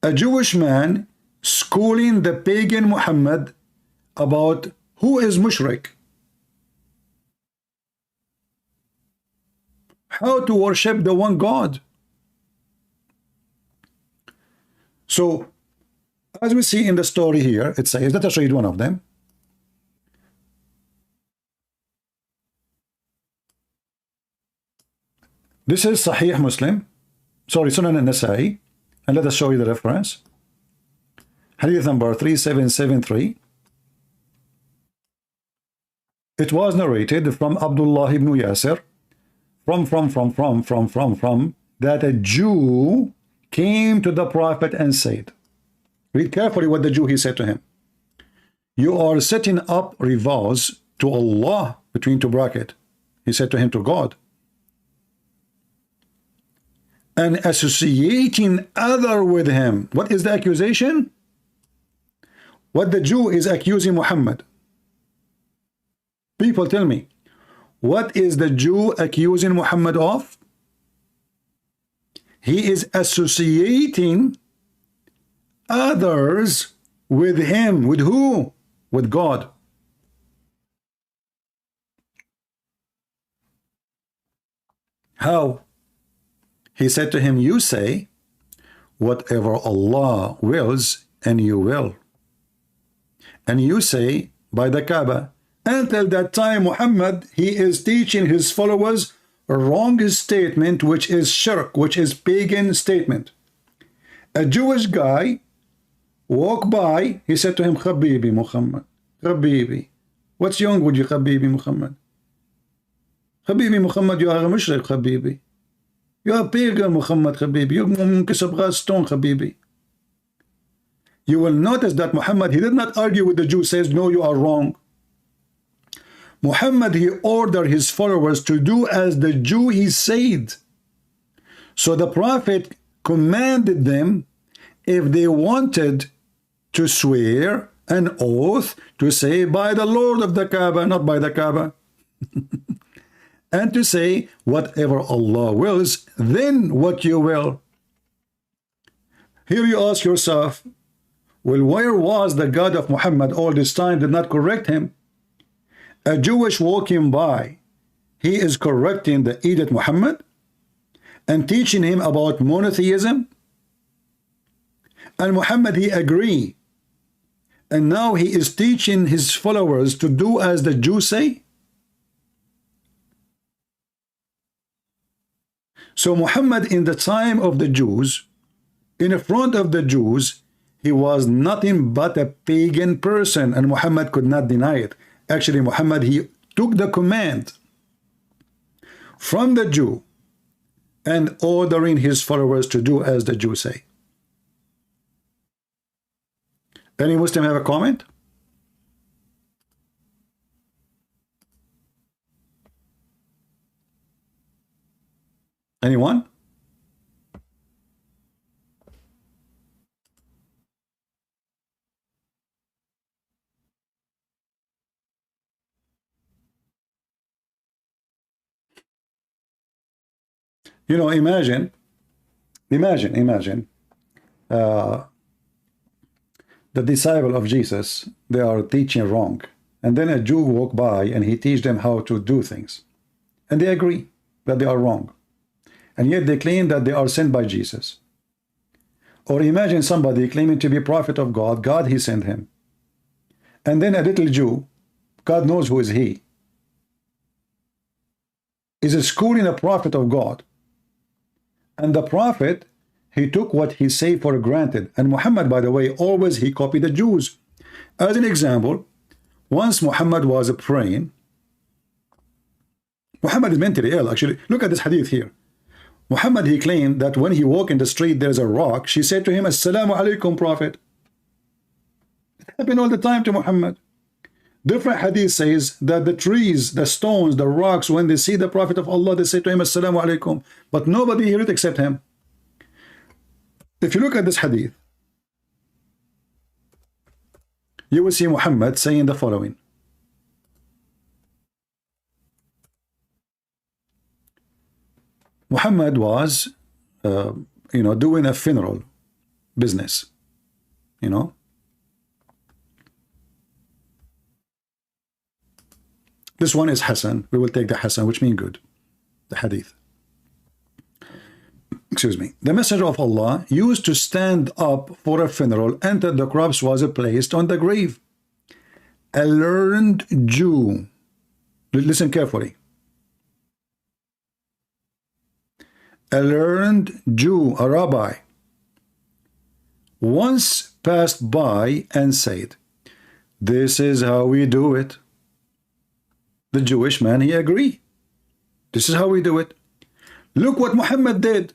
A Jewish man schooling the pagan Muhammad about who is mushrik, how to worship the one God. So as we see in the story here, it says, let us read one of them. This is Sahih Muslim, sorry, Sunan al-Nasai, and let us show you the reference. Hadith number 3773. It was narrated from Abdullah ibn Yasir, from, that a Jew came to the Prophet and said, read carefully what the Jew he said to him. You are setting up rivals to Allah, between two bracket. He said to him, to God, and associating other with him. What is the accusation? What the Jew is accusing Muhammad. People tell me, what is the Jew accusing Muhammad of? He is associating others with him. With who? With God. How? He said to him, you say whatever Allah wills, and you will. And you say by the Kaaba. Until that time, Muhammad, he is teaching his followers a wrong statement, which is shirk, which is pagan statement. A Jewish guy walked by, he said to him, Habibi Muhammad, Habibi, what's wrong with you, Habibi Muhammad? Habibi Muhammad, you are a mushrik, Habibi. You are pagan, Muhammad, Habibi. You stone, Habibi. You will notice that Muhammad, he did not argue with the Jew, says, no, you are wrong. Muhammad, he ordered his followers to do as the Jew he said. So the Prophet commanded them if they wanted to swear an oath to say by the Lord of the Kaaba, not by the Kaaba, and to say whatever Allah wills, then what you will. Here you ask yourself, well, where was the God of Muhammad all this time, did not correct him? A Jewish walking by, he is correcting the idiot Muhammad and teaching him about monotheism, and Muhammad he agree, and now he is teaching his followers to do as the Jews say. So Muhammad in the time of the Jews, in front of the Jews, he was nothing but a pagan person, and Muhammad could not deny it. Actually, Muhammad, he took the command from the Jew and ordering his followers to do as the Jews say. Any Muslim have a comment? Anyone? You know, imagine, the disciple of Jesus, they are teaching wrong, and then a Jew walk by and he teach them how to do things, and they agree that they are wrong, and yet they claim that they are sent by Jesus. Or imagine somebody claiming to be prophet of God, God he sent him, and then a little Jew, God knows who is he, is schooling a prophet of God, and the prophet, he took what he say for granted. And Muhammad, by the way, always he copied the Jews. As an example, once Muhammad was praying, Muhammad is mentally ill, actually. Look at this hadith here. Muhammad, he claimed that when he walked in the street, there's a rock. She said to him, Assalamu alaikum, Prophet. It happened all the time to Muhammad. Different hadith says that the trees, the stones, the rocks, when they see the Prophet of Allah, they say to him, Assalamu alaikum. But nobody heard it except him. If you look at this hadith, you will see Muhammad saying the following. Muhammad was, doing a funeral business, This one is Hassan. We will take the Hassan, which means good. The hadith. Excuse me. The Messenger of Allah used to stand up for a funeral, and the corpse was placed on the grave. A learned Jew, listen carefully. A learned Jew, a rabbi, once passed by and said, "This is how we do it." The Jewish man, he agreed. This is how we do it. Look what Muhammad did.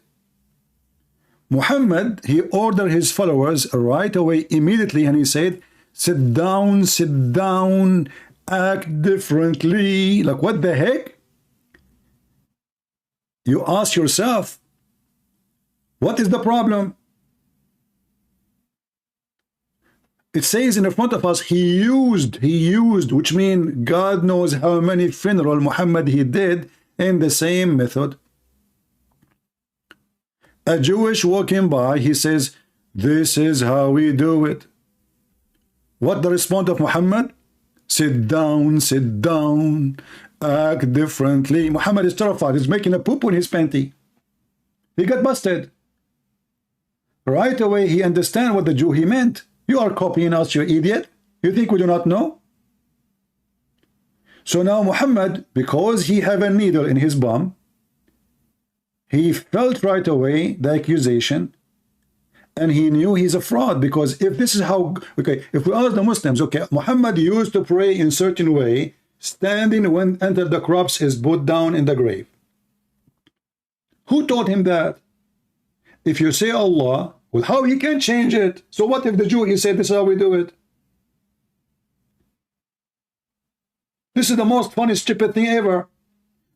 Muhammad, he ordered his followers right away, immediately, and he said, sit down, act differently. Like, what the heck? You ask yourself, what is the problem? It says in front of us, he used, which means God knows how many funerals Muhammad he did in the same method. A Jewish walking by, he says, this is how we do it. What the response of Muhammad? Sit down, act differently. Muhammad is terrified. He's making a poop in his panty. He got busted. Right away, he understand what the Jew he meant. You are copying us, you idiot. You think we do not know? So now Muhammad, because he have a needle in his bum, he felt right away the accusation, and he knew he's a fraud, because if this is how, if we ask the Muslims, Muhammad used to pray in certain way, standing when the corpse is put down in the grave. Who taught him that? If you say Allah, well, how he can change it? So what if the Jew, he said, this is how we do it? This is the most funny, stupid thing ever.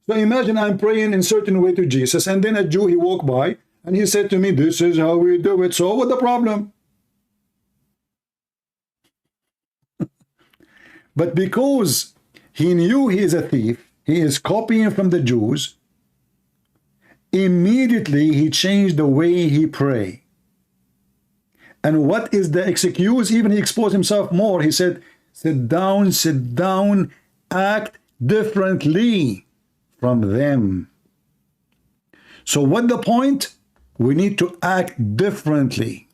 So imagine I'm praying in certain way to Jesus, and then a Jew, he walk by, And he said to me, this is how we do it. So what's the problem? But because he knew he is a thief, he is copying from the Jews, immediately he changed the way he pray. And what is the excuse? Even he exposed himself more. He said, sit down, act differently from them. So what the point? We need to act differently.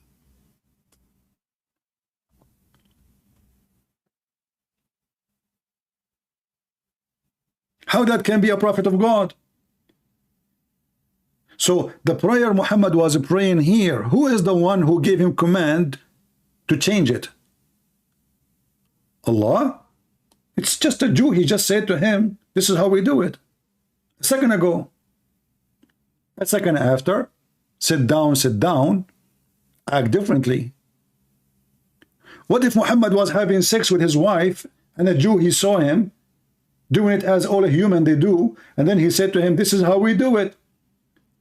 How that can be a prophet of God? So the prayer Muhammad was praying here, who is the one who gave him command to change it? Allah? It's just a Jew. He just said to him, this is how we do it. A second ago. A second after, sit down, act differently. What if Muhammad was having sex with his wife and a Jew, he saw him doing it as all a human they do, and then he said to him, this is how we do it.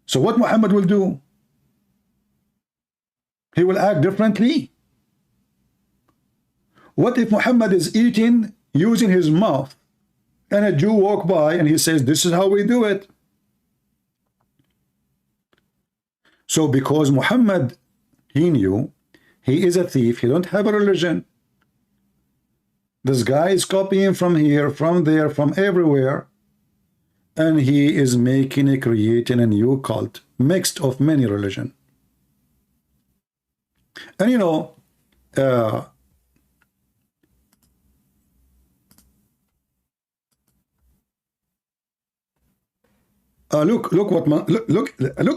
So what Muhammad will do? He will act differently. What if Muhammad is eating using his mouth and a Jew walk by and he says, this is how we do it? So because Muhammad, he knew he is a thief, he don't have a religion. This guy is copying from here, from there, from everywhere, and he is creating a new cult, mixed of many religion. And you know, look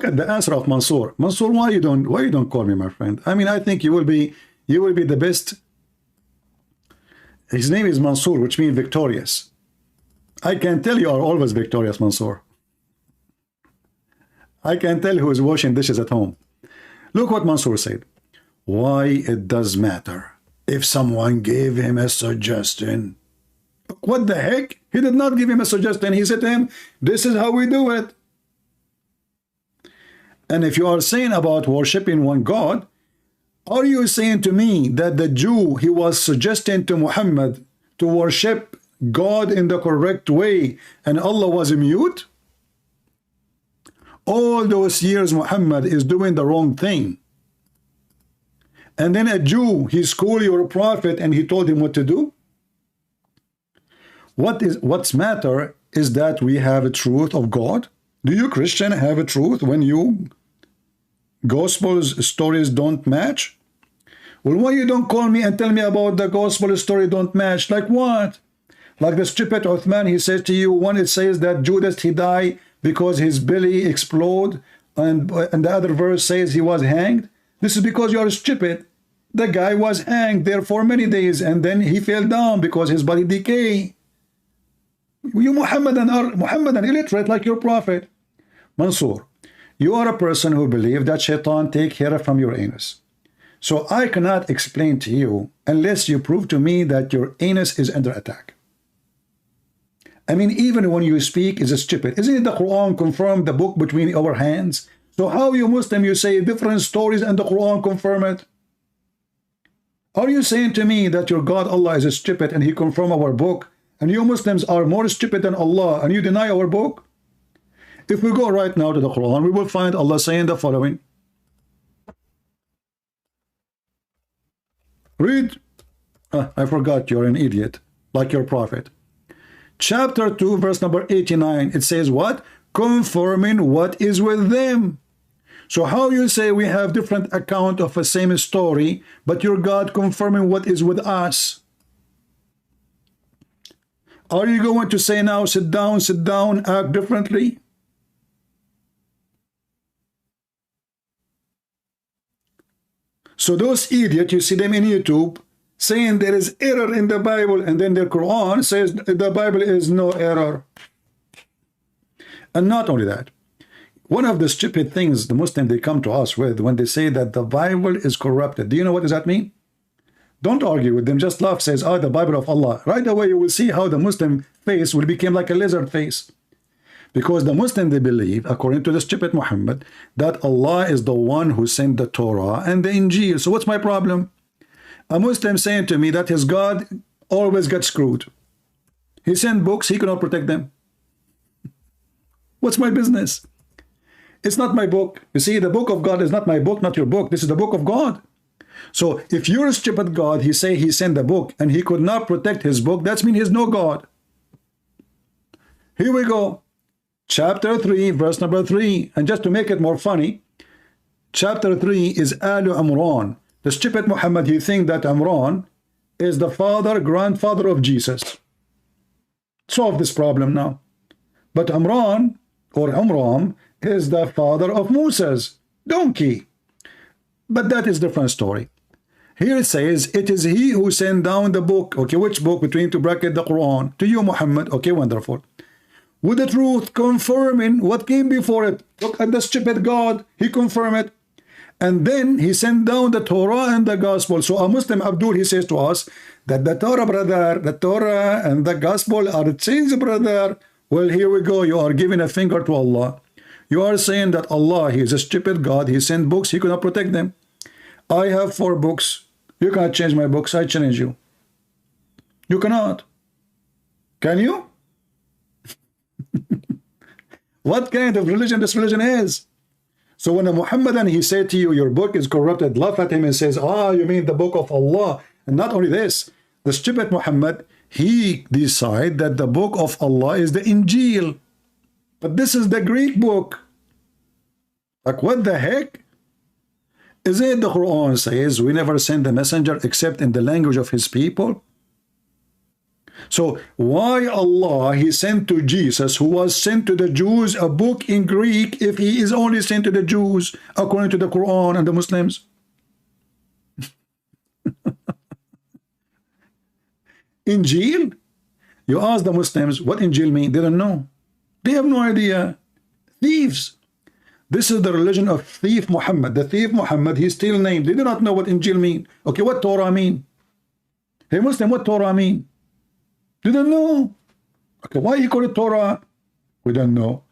at the answer of Mansour. Mansour, why you don't call me my friend? I mean, I think you will be the best. His name is Mansour, which means victorious. I can tell you are always victorious, Mansour. I can tell who is washing dishes at home. Look what Mansour said. Why it does matter if someone gave him a suggestion. What the heck? He did not give him a suggestion. He said to him, this is how we do it. And if you are saying about worshiping one God, are you saying to me that the Jew, he was suggesting to Muhammad to worship God in the correct way and Allah was mute? All those years Muhammad is doing the wrong thing. And then a Jew, he schooled your prophet and he told him what to do? What's matter is that we have a truth of God. Do you Christian have a truth when you gospel stories don't match? Well, why you don't call me and tell me about the gospel story don't match? Like what? Like the stupid Uthman, he said to you, one it says that Judas, he died because his belly exploded, and the other verse says he was hanged. This is because you are stupid. The guy was hanged there for many days and then he fell down because his body decayed. You Muhammadan illiterate like your prophet. Mansour, you are a person who believes that shaitan take hair from your anus. So I cannot explain to you unless you prove to me that your anus is under attack. I mean, even when you speak is stupid. Isn't it the Quran confirmed the book between our hands? So how you Muslim, you say different stories and the Quran confirm it? Are you saying to me that your God Allah is stupid and he confirmed our book? And you Muslims are more stupid than Allah and you deny our book? If we go right now to the Quran, we will find Allah saying the following. Read. I forgot, you're an idiot, like your prophet. Chapter 2, verse number 89. It says what? Confirming what is with them. So how you say we have different account of the same story, but your God confirming what is with us? Are you going to say now, sit down, act differently? So those idiots, you see them in YouTube, saying there is error in the Bible, and then their Quran says the Bible is no error. And not only that, one of the stupid things the Muslims they come to us with when they say that the Bible is corrupted. Do you know what does that mean? Don't argue with them, just laugh, says, the Bible of Allah. Right away you will see how the Muslim face will become like a lizard face. Because the Muslim, they believe, according to the stupid Muhammad, that Allah is the one who sent the Torah and the Injil. So what's my problem? A Muslim saying to me that his God always gets screwed. He sent books, he cannot protect them. What's my business? It's not my book. You see, the book of God is not my book, not your book. This is the book of God. So if you're a stupid God, he say he sent the book and he could not protect his book, that means he's no God. Here we go. Chapter 3, verse number 3. And just to make it more funny, chapter 3 is Alu Imran. The stupid Muhammad, he think that Imran is the grandfather of Jesus. Solve this problem now. But Imran, or Amram, is the father of Moses donkey. But that is a different story. Here it says, it is he who sent down the book. Okay, which book? Between two brackets, the Quran. To you, Muhammad. Okay, wonderful. With the truth, confirming what came before it. Look at the stupid God. He confirmed it. And then he sent down the Torah and the Gospel. So a Muslim, Abdul, he says to us that the Torah, brother, the Torah and the Gospel are changed, brother. Well, here we go. You are giving a finger to Allah. You are saying that Allah, he is a stupid God. He sent books. He could not protect them. I have 4 books. You cannot change my books. I challenge you. You cannot. Can you? What kind of religion this religion is? So when a Muhammadan, he said to you, your book is corrupted, laugh at him and says, you mean the book of Allah. And not only this, the stupid Muhammad, he decide that the book of Allah is the Injil. But this is the Greek book. Like, what the heck? Is it the Quran says we never send the messenger except in the language of his people? So why Allah, he sent to Jesus, who was sent to the Jews, a book in Greek, if he is only sent to the Jews according to the Quran and the Muslims? Injil? You ask the Muslims what Injil mean, they don't know. They have no idea. Thieves. This is the religion of thief Muhammad. The thief Muhammad, he still named. They do not know what Injil mean. Okay, what Torah mean? Hey Muslim, what Torah mean? They don't know. Okay, why he call it Torah? We don't know.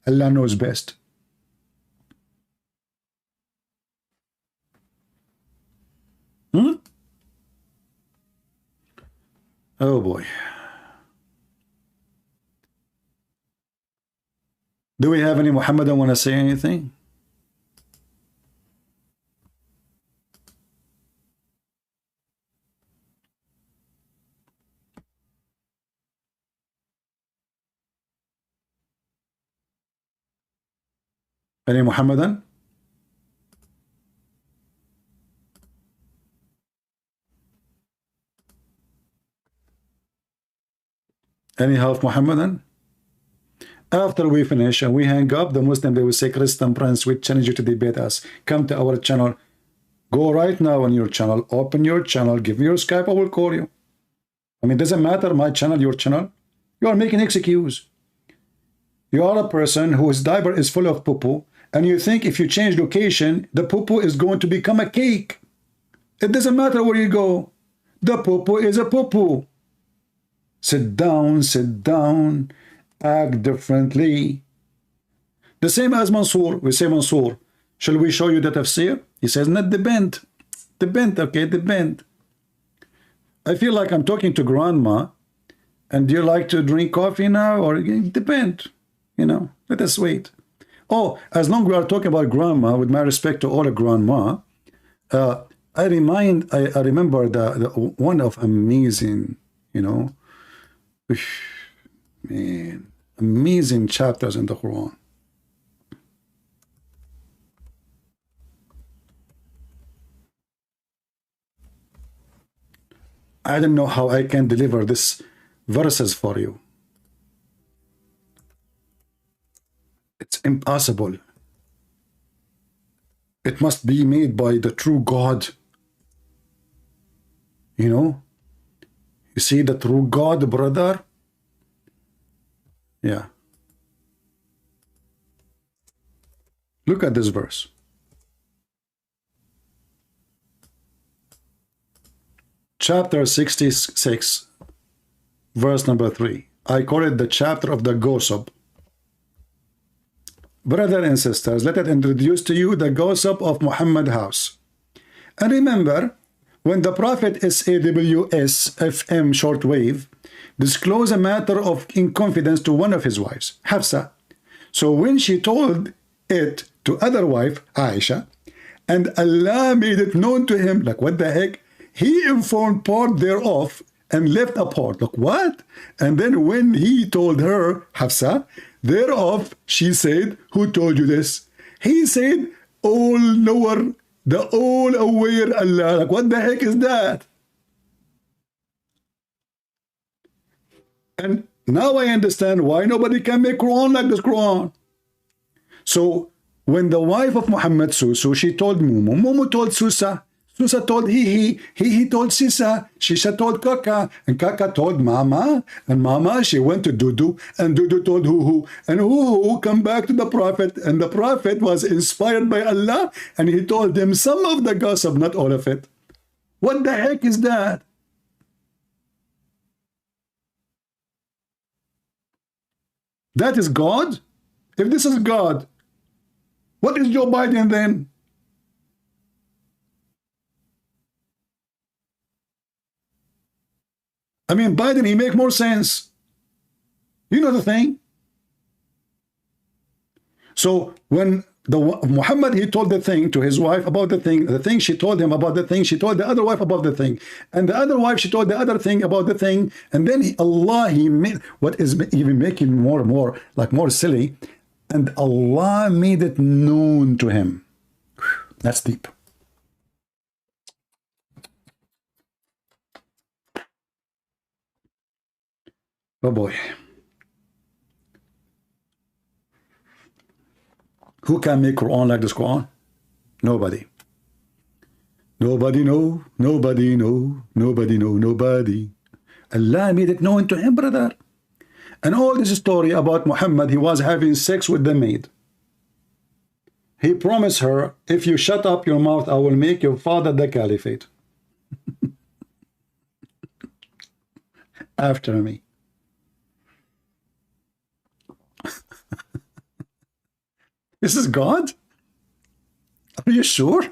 Allah knows best. Oh boy. Do we have any Muhammadan want to say anything? Any Muhammadan? Any half Muhammadan? After we finish and we hang up, the Muslim, they will say, Christian Prince, we challenge you to debate us. Come to our channel. Go right now on your channel. Open your channel. Give me your Skype. I will call you. I mean, doesn't matter my channel, your channel. You are making excuse. You are a person whose diaper is full of poo-poo, and you think if you change location, the poo-poo is going to become a cake. It doesn't matter where you go. The poo-poo is a poo-poo. Sit down, act differently. The same as Mansour. We say, Mansour, shall we show you the tafsir? He says, not the bent. The bent, okay, the bent. I feel like I'm talking to grandma, and do you like to drink coffee now? Or depend, you know, let us wait. Oh, as long as we are talking about grandma, with my respect to all the grandma, I remember the one of amazing, you know, man, amazing chapters in the Quran. I don't know how I can deliver this verses for you. It's impossible. It must be made by the true God. You know? You see the true God, brother? Yeah. Look at this verse. Chapter 66, verse number 3. I call it the chapter of the gossip. Brothers and sisters, let us introduce to you the gossip of Muhammad house. And remember, when the Prophet SAWS FM shortwave disclosed a matter of in confidence to one of his wives, Hafsa. So when she told it to other wife, Aisha, and Allah made it known to him, like what the heck, he informed part thereof and left a part. Like what? And then when he told her, Hafsa, thereof, she said, who told you this? He said, all knower, the all aware Allah. Like what the heck is that? And now I understand why nobody can make Quran like this Quran. So when the wife of Muhammad Susu, she told Mumu, Mumu told Susa, Susa told he told Sisa, Sisa told Kaka, and Kaka told Mama, and Mama, she went to Dudu, and Dudu told Huhu, and Huhu come back to the Prophet, and the Prophet was inspired by Allah, and he told them some of the gossip, not all of it. What the heck is that? That is God? If this is God, what is Joe Biden then? I mean, Biden, he make more sense. You know the thing? So when Muhammad, he told the thing to his wife about the thing she told him about the thing, she told the other wife about the thing, and the other wife, she told the other thing about the thing, and then Allah, he made, what is even making more and more, like more silly, and Allah made it known to him. That's deep. Oh boy. Who can make Quran like this Quran? Nobody. Nobody know, nobody know, nobody know, nobody. Allah made it known to him, brother. And all this story about Muhammad, he was having sex with the maid. He promised her, if you shut up your mouth, I will make your father the caliphate. After me. This is God? Are you sure?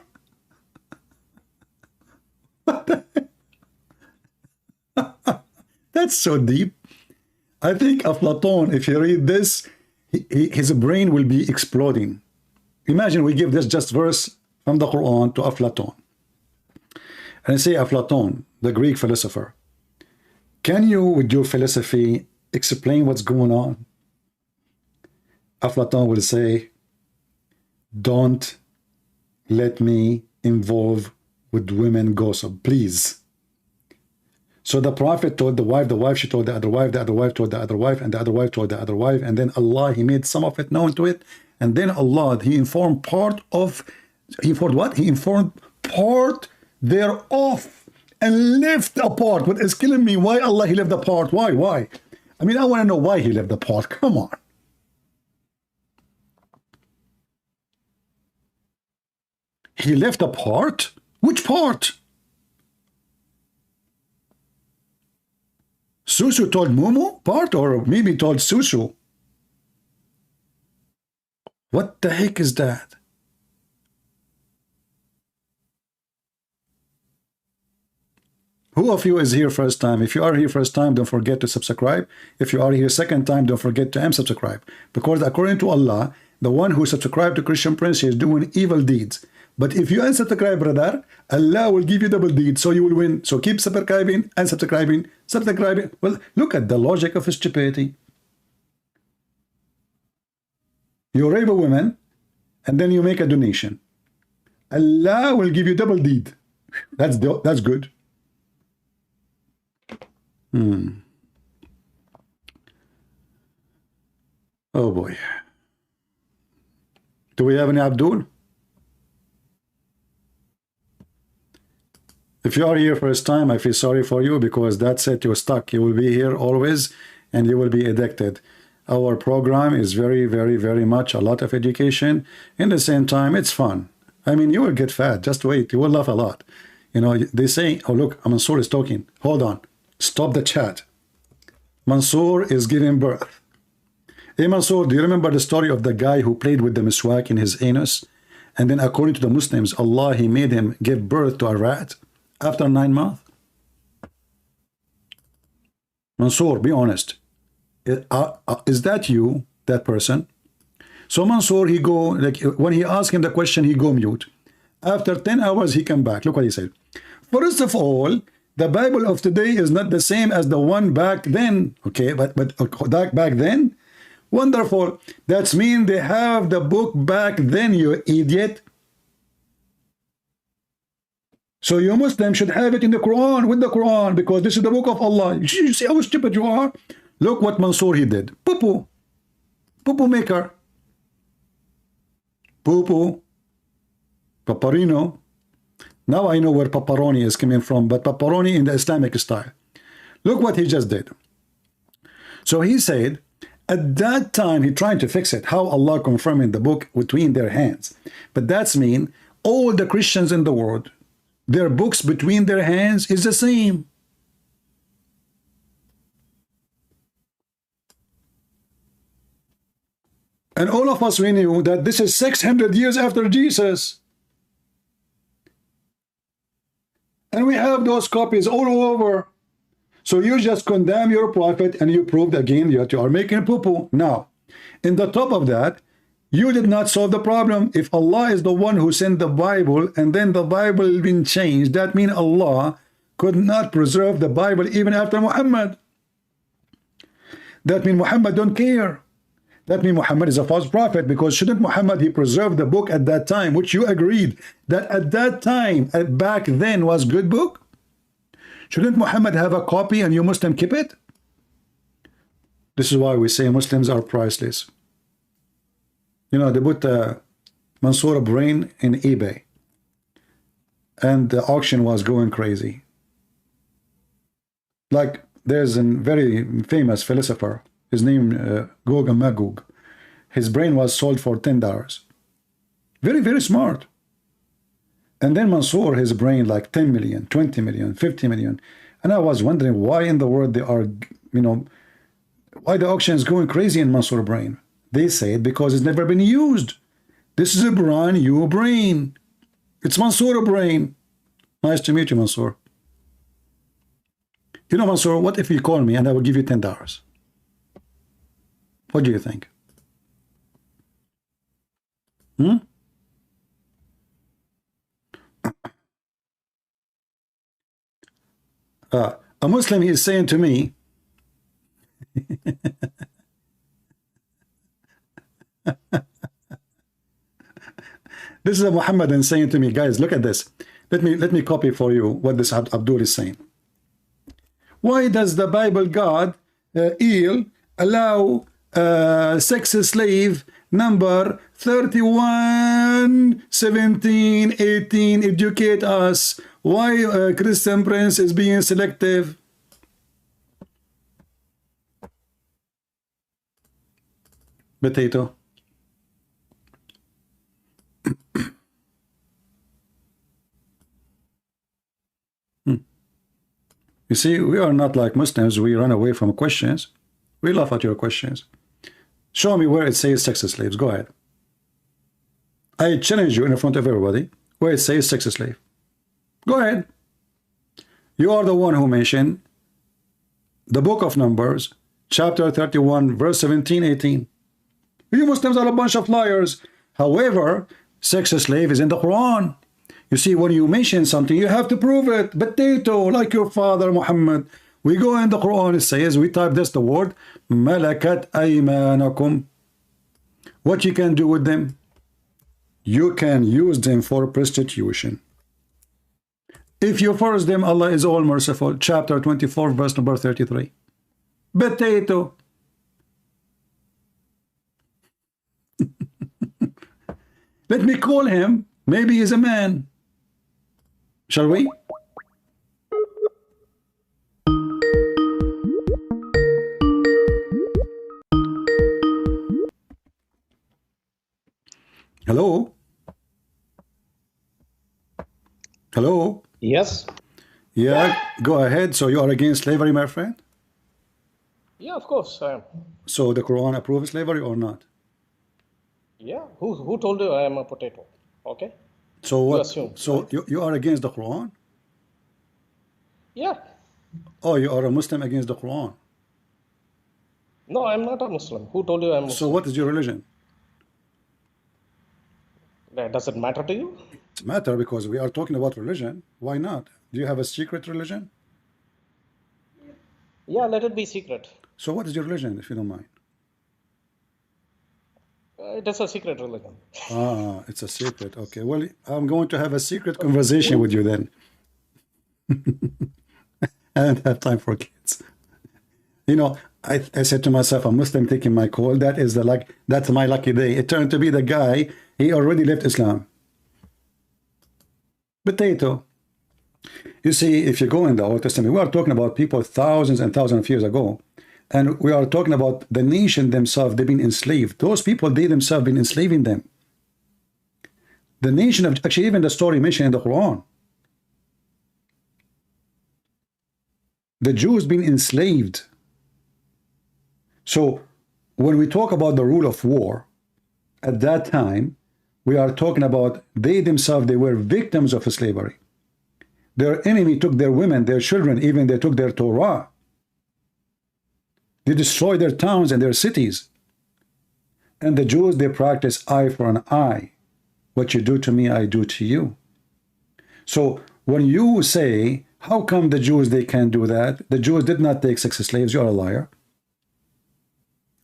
That's so deep. I think Aflatun, if you read this, his brain will be exploding. Imagine we give this just verse from the Quran to Aflatun. And I say, Aflatun, the Greek philosopher, can you, with your philosophy, explain what's going on? Aflatun will say, don't let me involve with women gossip, please. So the Prophet told the wife she told the other wife told the other wife, and the other wife told the other wife, and then Allah, he made some of it known to it, and then Allah, he informed part of, he informed what? He informed part thereof, and left a part. What is killing me? Why Allah, he left the part? Why? I mean, I want to know why he left the part. Come on. He left a part? Which part? Susu told Mumu part, or maybe told Susu? What the heck is that? Who of you is here first time? If you are here first time, don't forget to subscribe. If you are here second time, don't forget to unsubscribe. Because according to Allah, the one who subscribed to Christian Prince is doing evil deeds. But if you unsubscribe, brother, Allah will give you double deeds, so you will win. So keep subscribing, unsubscribing, subscribing. Well, look at the logic of stupidity. You rape a woman, and then you make a donation. Allah will give you double deed. That's good. Oh boy. Do we have any Abdul? If you are here first time, I feel sorry for you, because that's it, you're stuck. You will be here always, and you will be addicted. Our program is very, very, very much a lot of education. In the same time, it's fun. I mean, you will get fat. Just wait. You will laugh a lot. You know, they say, oh, look, Mansour is talking. Hold on. Stop the chat. Mansour is giving birth. Hey Mansour, do you remember the story of the guy who played with the miswak in his anus? And then according to the Muslims, Allah, he made him give birth to a rat after 9 months? Mansour, be honest. Is that you, that person? So Mansour, he go, like when he asked him the question, he go mute. After 10 hours, he come back. Look what he said. First of all, the Bible of today is not the same as the one back then. Okay, but back then? Wonderful. That's mean they have the book back then, you idiot. So you Muslims should have it in the Quran, with the Quran, because this is the book of Allah. You see how stupid you are? Look what Mansour he did. Poo-poo. Poo-poo maker. Poo-poo. Paparino. Now I know where pepperoni is coming from, but pepperoni in the Islamic style. Look what he just did. So he said, at that time, he trying to fix it, how Allah confirming the book between their hands. But that's mean all the Christians in the world, their books between their hands is the same. And all of us, we knew that this is 600 years after Jesus. And we have those copies all over. So you just condemn your prophet and you proved again that you are making poo-poo. Now, in the top of that, you did not solve the problem. If Allah is the one who sent the Bible and then the Bible has been changed, that means Allah could not preserve the Bible even after Muhammad. That means Muhammad don't care. That means Muhammad is a false prophet, because shouldn't Muhammad, he preserved the book at that time, which you agreed that at that time, back then was good book? Shouldn't Muhammad have a copy and you Muslim keep it? This is why we say Muslims are priceless. You know, they put Mansour brain in eBay and the auction was going crazy. Like there's a very famous philosopher, his name Gog and Magog. His brain was sold for $10. Very, very smart. And then Mansour, his brain like 10 million, 20 million, 50 million. And I was wondering why in the world they are, you know, why the auction is going crazy in Mansour brain. They say it because it's never been used. This is a brand new brain. It's Mansour brain. Nice to meet you, Mansour. You know, Mansour, what if you call me and I will give you $10? What do you think? A Muslim, he is saying to me, this is a Muhammadan saying to me, guys, look at this. Let me copy for you what this Abdul is saying. Why does the Bible God allow sex slave number 31, 17, 18 educate us? Why Christian Prince is being selective? Potato. You see, we are not like Muslims. We run away from questions. We laugh at your questions. Show me where it says sex slaves. Go ahead. I challenge you in front of everybody where it says sex slave. Go ahead. You are the one who mentioned the book of Numbers, chapter 31, verse 17, 18. You Muslims are a bunch of liars. However, sex slave is in the Quran. You see, when you mention something, you have to prove it. Potato, like your father Muhammad. We go in the Quran, it says, we type this, the word, malakat aymanakum. What you can do with them? You can use them for prostitution. If you force them, Allah is all merciful. Chapter 24, verse number 33. Potato. Let me call him. Maybe he's a man. Shall we? Hello? Hello? Yes. Yeah, go ahead. So you are against slavery, my friend? Yeah, of course I am. So the Quran approves slavery or not? Yeah, who told you I am a potato? Okay, So you what? assume, So right? you are against the Quran? Yeah. Oh, you are a Muslim against the Quran. No, I'm not a Muslim. Who told you I'm So Muslim? what is your religion? Does it matter to you? It matter because we are talking about religion. Why not? Do you have a secret religion? Yeah, let it be secret. So what is your religion, if you don't mind? It is a secret religion. Ah, it's a secret. Okay. Well, I'm going to have a secret conversation with you then. I don't have time for kids. You know, I said to myself, a Muslim taking my call, that is that's my lucky day. It turned to be the guy, he already left Islam. Potato. You see, if you go in the Old Testament, we are talking about people thousands and thousands of years ago. And we are talking about the nation themselves, they've been enslaved. Those people, they themselves been enslaving them. The nation of, actually even the story mentioned in the Quran. The Jews been enslaved. So when we talk about the rule of war, at that time, we are talking about they themselves, they were victims of slavery. Their enemy took their women, their children, even they took their Torah. They destroyed their towns and their cities. And the Jews, they practice eye for an eye. What you do to me, I do to you. So when you say, how come the Jews, they can't do that? The Jews did not take sex slaves. You're a liar.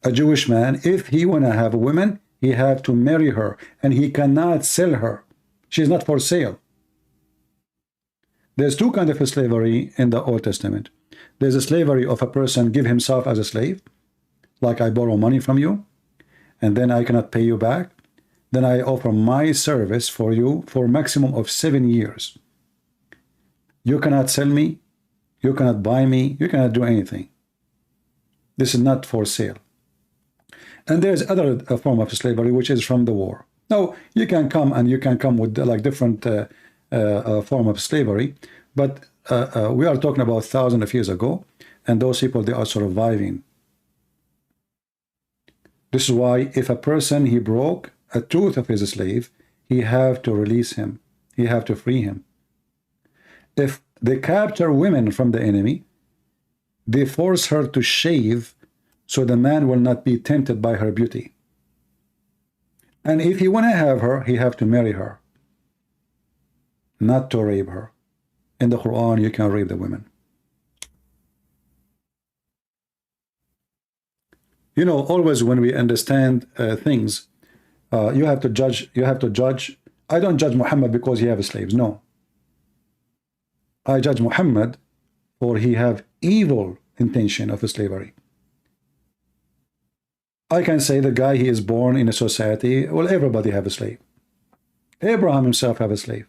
A Jewish man, if he want to have a woman, he have to marry her, and he cannot sell her. She's not for sale. There's two kinds of slavery in the Old Testament. There's a slavery of a person give himself as a slave, like I borrow money from you, and then I cannot pay you back. Then I offer my service for you for a maximum of 7 years. You cannot sell me, you cannot buy me, you cannot do anything. This is not for sale. And there's other form of slavery, which is from the war. Now, you can come and you can come with like different form of slavery, but we are talking about thousands of years ago, and those people, they are surviving. This is why if a person, he broke a tooth of his slave, he have to release him. He have to free him. If they capture women from the enemy, they force her to shave so the man will not be tempted by her beauty. And if he want to have her, he have to marry her, not to rape her. In the Quran, you can rape the women. You know, always when we understand things, you have to judge. You have to judge. I don't judge Muhammad because he have slaves. No. I judge Muhammad for he have evil intention of slavery. I can say the guy, he is born in a society, well, everybody have a slave. Abraham himself have a slave.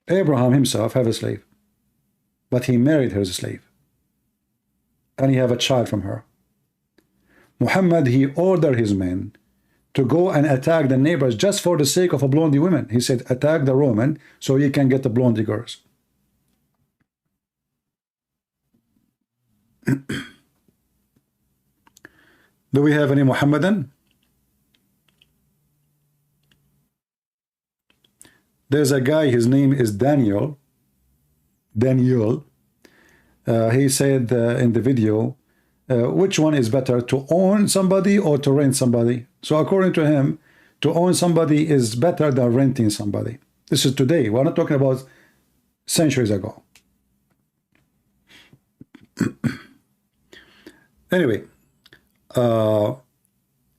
Abraham himself have a slave. But he married her as a slave. And he have a child from her. Muhammad, he ordered his men to go and attack the neighbors just for the sake of a blondie woman. He said, attack the Roman so you can get the blondie girls. Do we have any Muhammadan? There's a guy, his name is Daniel. He said in the video, which one is better, to own somebody or to rent somebody? So according to him, to own somebody is better than renting somebody. This is today. We're not talking about centuries ago. Anyway,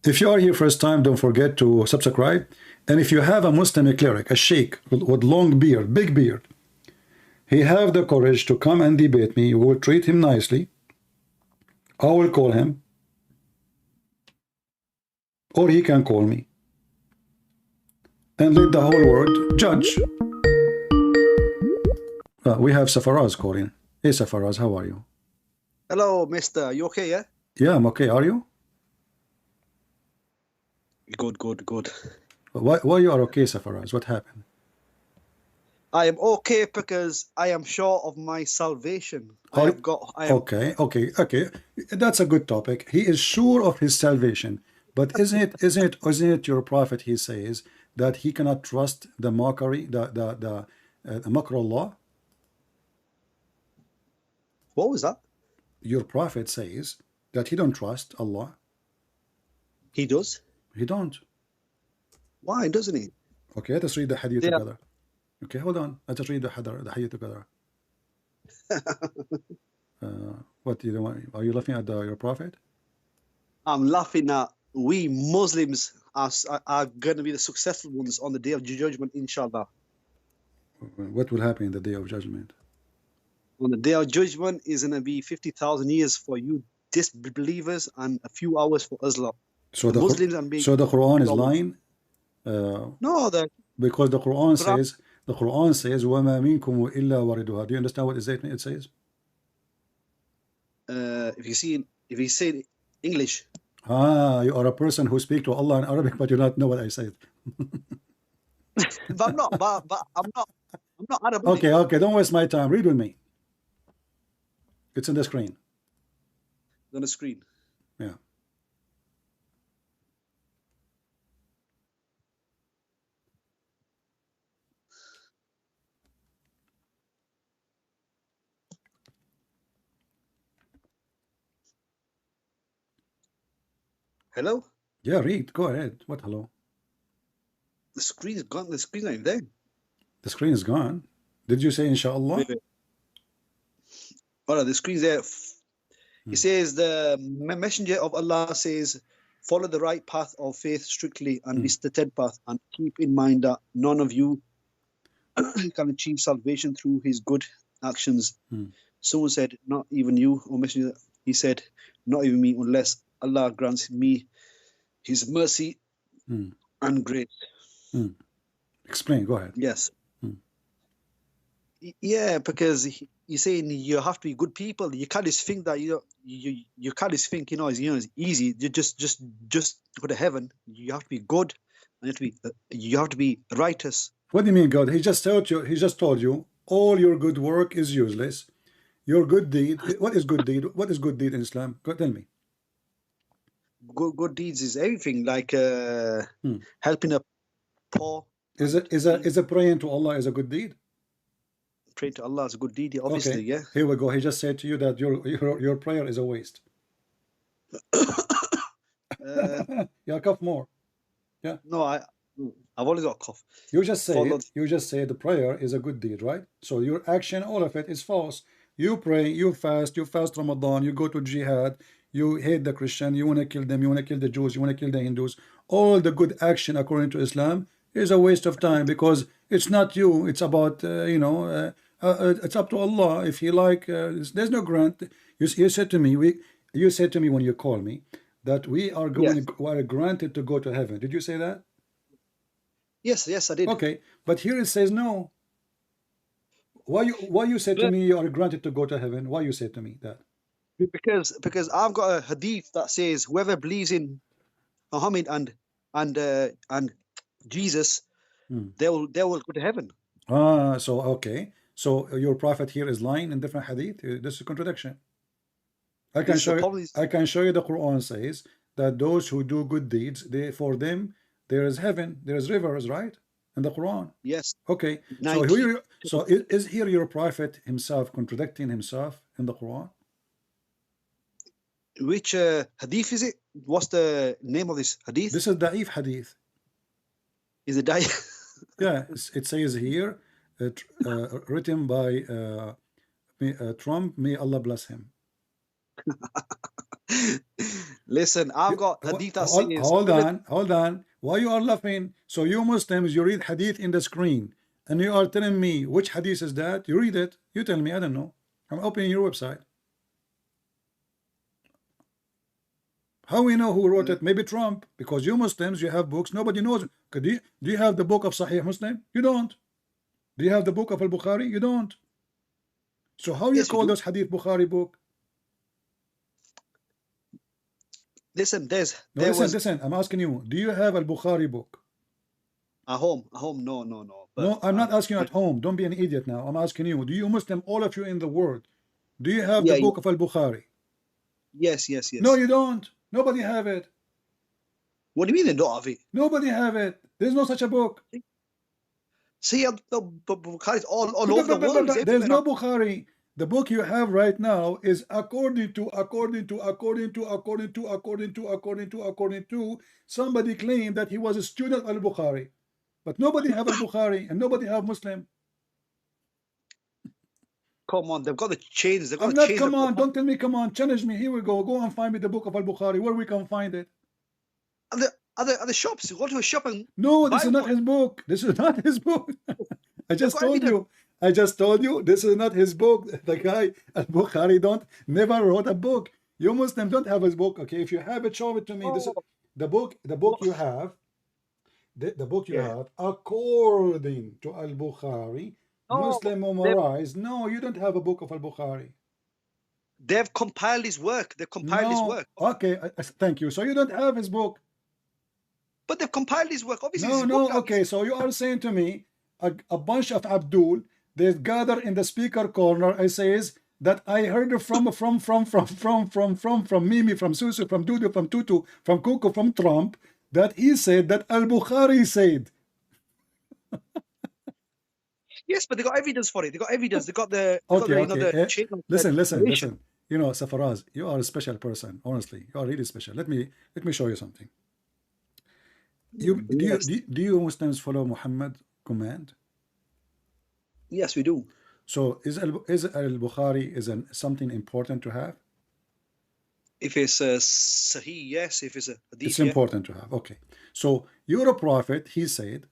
if you are here first time, don't forget to subscribe. And if you have a Muslim cleric, a sheikh with long beard, big beard, he have the courage to come and debate me. You will treat him nicely. I will call him, or he can call me, and let the whole world judge. We have Safaraz calling. Hey Safaraz, how are you? Hello, mister. You okay, yeah? Yeah, I'm okay. Are you? Good. Why you are okay, Safaraz? What happened? I am okay because I am sure of my salvation. I have got. I am, Okay. That's a good topic. He is sure of his salvation, but isn't it your prophet? He says that he cannot trust the mockery, the makr Allah. What was that? Your prophet says that he don't trust Allah. He does. He don't. Why doesn't he? Okay, let us read the hadith Yeah. together. Okay, hold on. Let us read the hadith together. What do you want? Are you laughing at your prophet? I'm laughing at we Muslims are going to be the successful ones on the day of judgment, inshallah. What will happen in the day of judgment? On the day of judgment is going to be 50,000 years for you disbelievers and a few hours for us lot. So The Muslims and being so the Quran is lying. no, the Because the Quran says وَمَا مِنْكُمْ إِلَّا وَرِدُهَا. Do you understand what it says? if you say in English, You are a person who speak to Allah in Arabic, but you don't know what I said. but I'm not. But I'm not Arab. Okay. Don't waste my time. Read with me. It's on the screen. On the screen. Yeah. Hello. Yeah, read. Go ahead. What hello? The screen is gone. The screen's not even there. The screen is gone. Did you say inshallah? Wait. Oh no, the screen's there. It says the messenger of Allah says, follow the right path of faith strictly and this the dead path, and keep in mind that none of you can achieve salvation through his good actions. Someone said, not even you, O messenger. He said, not even me, unless Allah grants me his mercy and grace. Explain. Go ahead. Yes. Yeah, because he's saying you have to be good people. You can't just think that you can't just think it's easy. You just go to heaven. You have to be good, and you have to be righteous. What do you mean, God? He just told you all your good work is useless. Your good deed. What is good deed? What is good deed in Islam? Go tell me. Good deeds is everything, like helping a poor. Is it praying to Allah is a good deed? Praying to Allah is a good deed, obviously. Okay. Yeah. Here we go. He just said to you that your prayer is a waste. Yeah, cough more. Yeah. No, I've always got a cough. You just say the prayer is a good deed, right? So your action, all of it is false. You pray, you fast Ramadan, you go to jihad, you hate the Christian, you want to kill them, you want to kill the Jews, you want to kill the Hindus. All the good action according to Islam is a waste of time, because it's not you. It's about it's up to Allah. If He like, there's no grant. You said to me when you called me that we are granted to go to heaven. Did you say that? Yes, I did. Okay, but here it says no. Why you said to me you are granted to go to heaven? Why you said to me that? Because I've got a hadith that says whoever believes in Muhammad and Jesus, they will go to heaven. So okay. So your prophet here is lying in different hadith. This is a contradiction. I can show you the Quran says that those who do good deeds, for them there is heaven, there is rivers, right? In the Quran. Yes. Okay. So is here your prophet himself contradicting himself in the Quran? Which hadith is it? What's the name of this hadith? This is Da'if hadith. Is it Da'if? Yeah, it says here, written by Trump, may Allah bless him. Listen, I've got hadith that says... Hold on. Why you are laughing? So you Muslims, you read hadith in the screen, and you are telling me which hadith is that? You read it. You tell me. I don't know. I'm opening your website. How we know who wrote it? Maybe Trump, because you Muslims, you have books. Nobody knows. Do you have the book of Sahih Muslim? You don't. Do you have the book of Al-Bukhari? You don't. So how you call this hadith Bukhari book? Listen, listen. I'm asking you. Do you have Al-Bukhari book? At home, no. But No, I'm not asking you at home. Don't be an idiot now. I'm asking you. Do you Muslim, all of you in the world, do you have Yeah, the book of Al-Bukhari? yes. No, you don't. Nobody have it. What do you mean they don't have it? Nobody have it. There's no such a book. See, the Bukhari's all over the world. It's There's everywhere. no Bukhari. The book you have right now is according to somebody claimed that he was a student of Al-Bukhari. But nobody have Al-Bukhari and nobody have Muslim. Come on, they've got the chains. They've got I'm the not, chains. come on, don't tell me, come on, challenge me. Here we go. Go and find me the book of Al-Bukhari, where we can find it. Are the shops? You go to a shop and No, this buy is not one. his book. This is not his book. I just got told you. I just told you this is not his book. The guy Al-Bukhari never wrote a book. You Muslims don't have his book. Okay, if you have it, show it to me. This is the book you have. The book you have according to Al-Bukhari, Muslim memorized. No, you don't have a book of Al-Bukhari. They've compiled his work. They've compiled his work. Okay, thank you. So you don't have his book. But they've compiled his work. Obviously, No. Okay, so you are saying to me a bunch of Abdul, they gather in the speaker corner and says that I heard from Mimi, from Susu, from Dudu, from Tutu, from Kuku, from Trump, that he said that Al-Bukhari said. Yes, but they got evidence for it. They got evidence. They got the. Okay. Listen. You know, Safaraz, you are a special person. Honestly, you are really special. Let me show you something. Do you Muslims follow Muhammad command? Yes, we do. So is Al-Bukhari something important to have? If it's a Sahih, yes. If it's a Hadith, it's important to have. Okay. So your prophet, he said,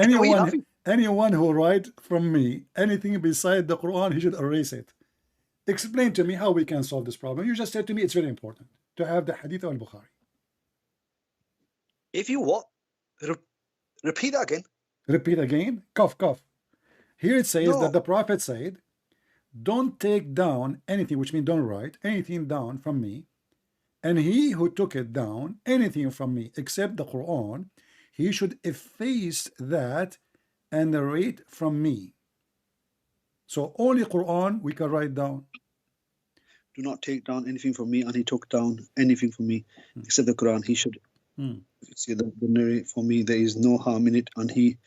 anyone who write from me anything beside the Quran, he should erase it. Explain to me how we can solve this problem. You just said to me it's very important to have the Hadith of Al-Bukhari. If you what? Repeat that again. Repeat again. Cough. Here it says that the prophet said, don't take down anything, which means don't write anything down from me, and he who took it down anything from me except the Quran, he should efface that and narrate from me. So only Quran we can write down. Do not take down anything from me, and he took down anything from me except the Quran. He should see the narrate for me. There is no harm in it, and he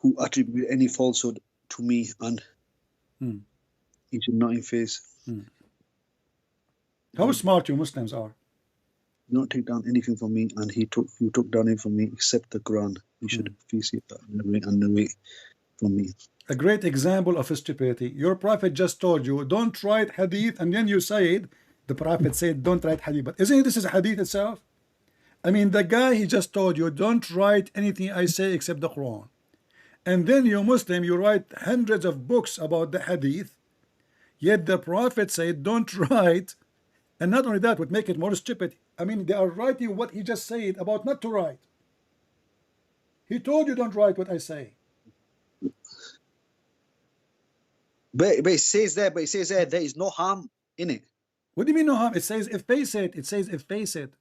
who attribute any falsehood to me, and he should not efface. How smart you Muslims are. Do not take down anything from me, and he took down it from me except the Quran. He should efface it and narrate from me. A great example of stupidity. Your prophet just told you don't write hadith, and then you said the prophet said don't write hadith. But isn't this is a hadith itself? I mean, the guy, he just told you don't write anything I say except the Quran, and then you Muslim, you write hundreds of books about the hadith, yet the prophet said don't write. And not only that, would make it more stupid. I mean, they are writing what he just said about not to write. He told you don't write what I say. But it says there there is no harm in it. What do you mean no harm? It says efface it. It says efface it.